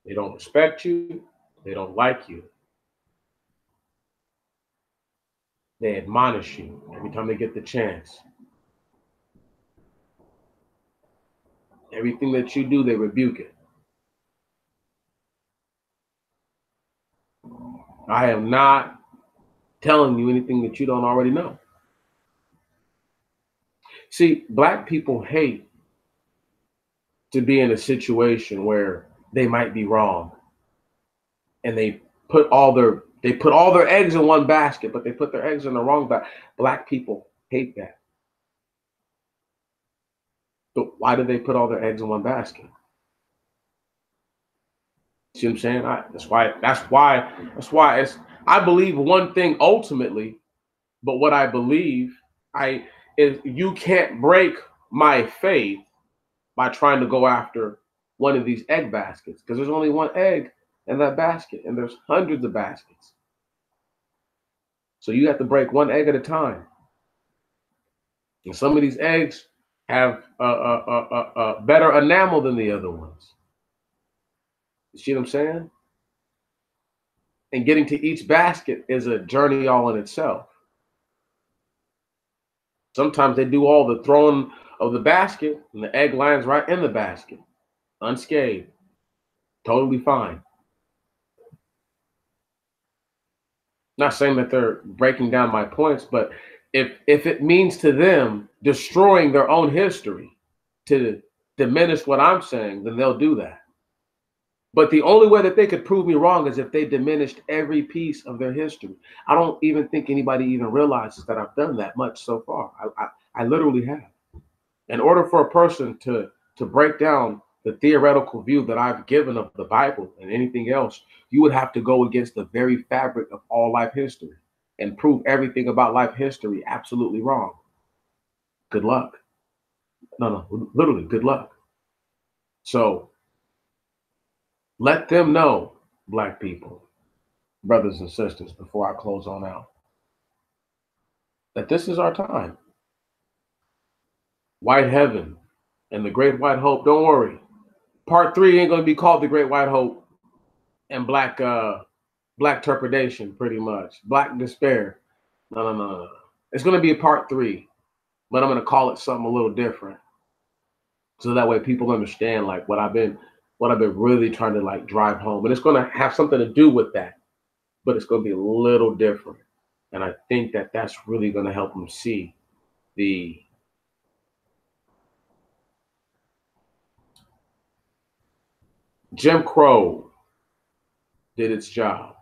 They don't respect you. They don't like you. They admonish you every time they get the chance. Everything that you do, they rebuke it. I am not telling you anything that you don't already know. See, black people hate to be in a situation where they might be wrong and they put all their eggs in one basket, but they put their eggs in the wrong basket. Black people hate that. So why do they put all their eggs in one basket? See what I'm saying? That's why it's I believe one thing ultimately, but what I believe I is you can't break my faith by trying to go after one of these egg baskets because there's only one egg in that basket and there's hundreds of baskets. So you have to break one egg at a time. And some of these eggs have better enamel than the other ones. You see what I'm saying? And getting to each basket is a journey all in itself. Sometimes they do all the throwing of the basket, and the egg lands right in the basket, unscathed, totally fine. Not saying that they're breaking down my points, but if it means to them destroying their own history to diminish what I'm saying, then they'll do that. But the only way that they could prove me wrong is if they diminished every piece of their history. I don't even think anybody even realizes that I've done that much so far. I literally have. In order for a person to break down the theoretical view that I've given of the Bible and anything else, you would have to go against the very fabric of all life history and prove everything about life history absolutely wrong. Good luck. No, literally, good luck. So let them know, Black people, brothers and sisters, before I close on out, that this is our time. White heaven and the great white hope. Don't worry. Part 3 ain't going to be called the great white hope and black trepidation, pretty much. Black despair. No. It's going to be a part 3, but I'm going to call it something a little different. So that way people understand like what I've been really trying to like drive home. And it's going to have something to do with that, but it's going to be a little different. And I think that that's really going to help them see the Jim Crow did its job.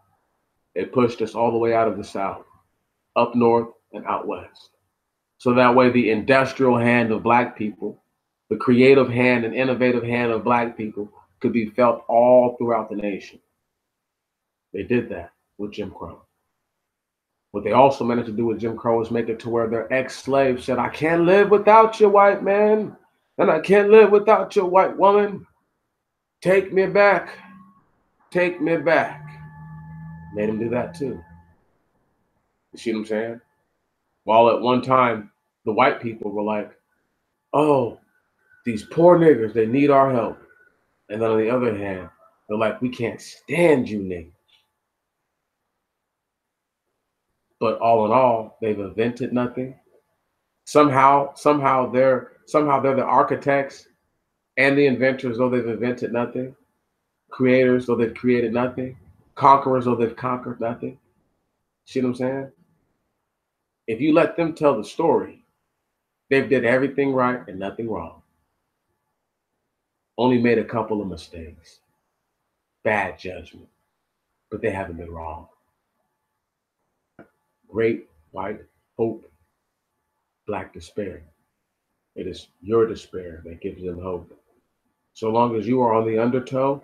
It pushed us all the way out of the South, up north and out west. So that way the industrial hand of Black people, the creative hand and innovative hand of Black people could be felt all throughout the nation. They did that with Jim Crow. What they also managed to do with Jim Crow is make it to where their ex-slaves said, I can't live without you, white man, and I can't live without you, white woman. Take me back. Take me back. Made them do that too. You see what I'm saying? While at one time, the white people were like, oh, these poor niggers, they need our help. And then on the other hand, they're like, we can't stand you niggers. But all in all, they've invented nothing. Somehow they're the architects and the inventors, though they've invented nothing. Creators, though they've created nothing. Conquerors, though they've conquered nothing. See what I'm saying? If you let them tell the story, they've did everything right and nothing wrong. Only made a couple of mistakes. Bad judgment. But they haven't been wrong. Great white hope, Black despair. It is your despair that gives them hope. So long as you are on the undertow,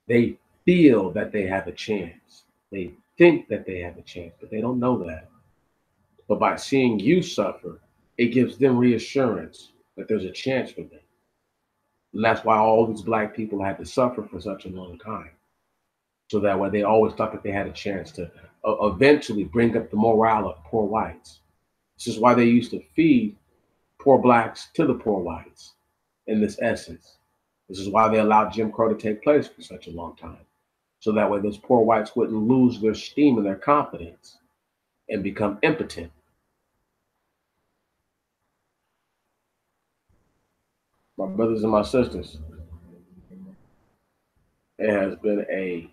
they feel that they have a chance. They think that they have a chance, but they don't know that. But by seeing you suffer, it gives them reassurance that there's a chance for them. And that's why all these Black people had to suffer for such a long time. So that way they always thought that they had a chance to eventually bring up the morale of poor whites. This is why they used to feed poor Blacks to the poor whites in this essence. This is why they allowed Jim Crow to take place for such a long time. So that way those poor whites wouldn't lose their steam and their confidence and become impotent. My brothers and my sisters, it has been a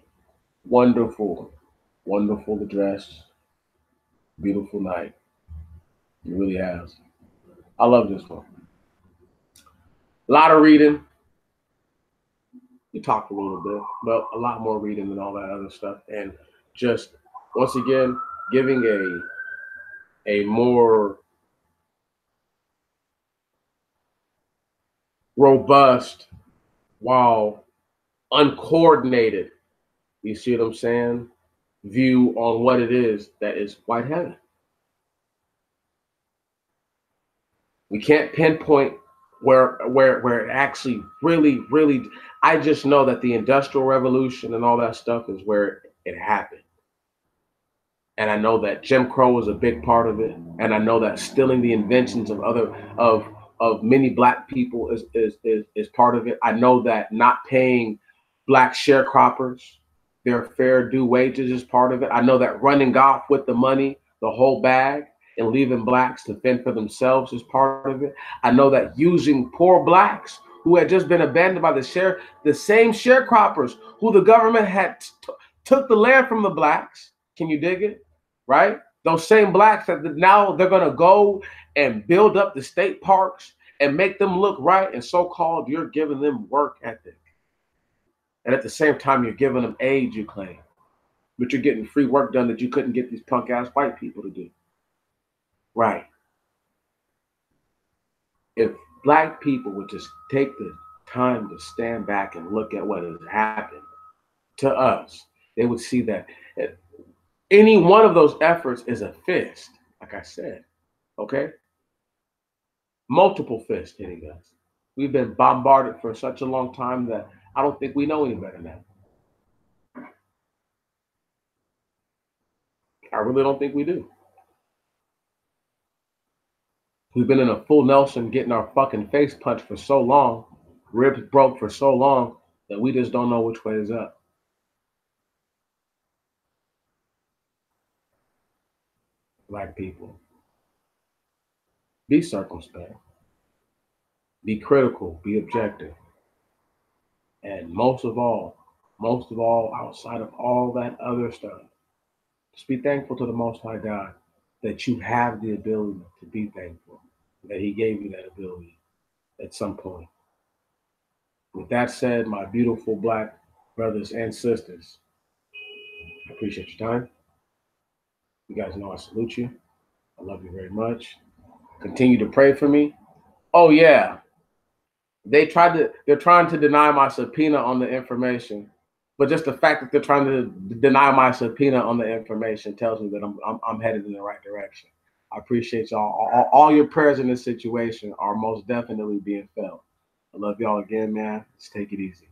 wonderful, wonderful address, beautiful night. It really has. I love this one. A lot of reading. We talked a little bit, but a lot more reading and all that other stuff. And just once again, giving a more robust while uncoordinated, you see what I'm saying, view on what it is that is white heaven. We can't pinpoint where it actually really, I just know that the Industrial Revolution and all that stuff is where it happened. And I know that Jim Crow was a big part of it. And I know that stealing the inventions of of many black people is part of it. I know that not paying black sharecroppers their fair due wages is part of it. I know that running off with the money, the whole bag, and leaving blacks to fend for themselves is part of it. I know that using poor blacks who had just been abandoned by the same sharecroppers who the government had took the land from the blacks. Can you dig it? Right? Those same blacks that now they're gonna go and build up the state parks and make them look right, and so-called you're giving them work ethic. And at the same time, you're giving them aid, you claim. But you're getting free work done that you couldn't get these punk ass white people to do. Right. If black people would just take the time to stand back and look at what has happened to us, they would see that any one of those efforts is a fist, like I said. Okay? Multiple fists hitting us. We've been bombarded for such a long time that I don't think we know any better now. I really don't think we do. We've been in a full Nelson getting our fucking face punched for so long, ribs broke for so long, that we just don't know which way is up. Black people, be circumspect, be critical, be objective, and most of all, outside of all that other stuff, just be thankful to the Most High God that you have the ability to be thankful, that He gave you that ability at some point. With that said, my beautiful black brothers and sisters, I appreciate your time. You guys know I salute you. I love you very much. Continue to pray for me. Oh yeah, they're trying to deny my subpoena on the information, but just the fact that they're trying to deny my subpoena on the information tells me that I'm headed in the right direction. I appreciate y'all. All your prayers in this situation are most definitely being felt. I love y'all again, man. Let's take it easy.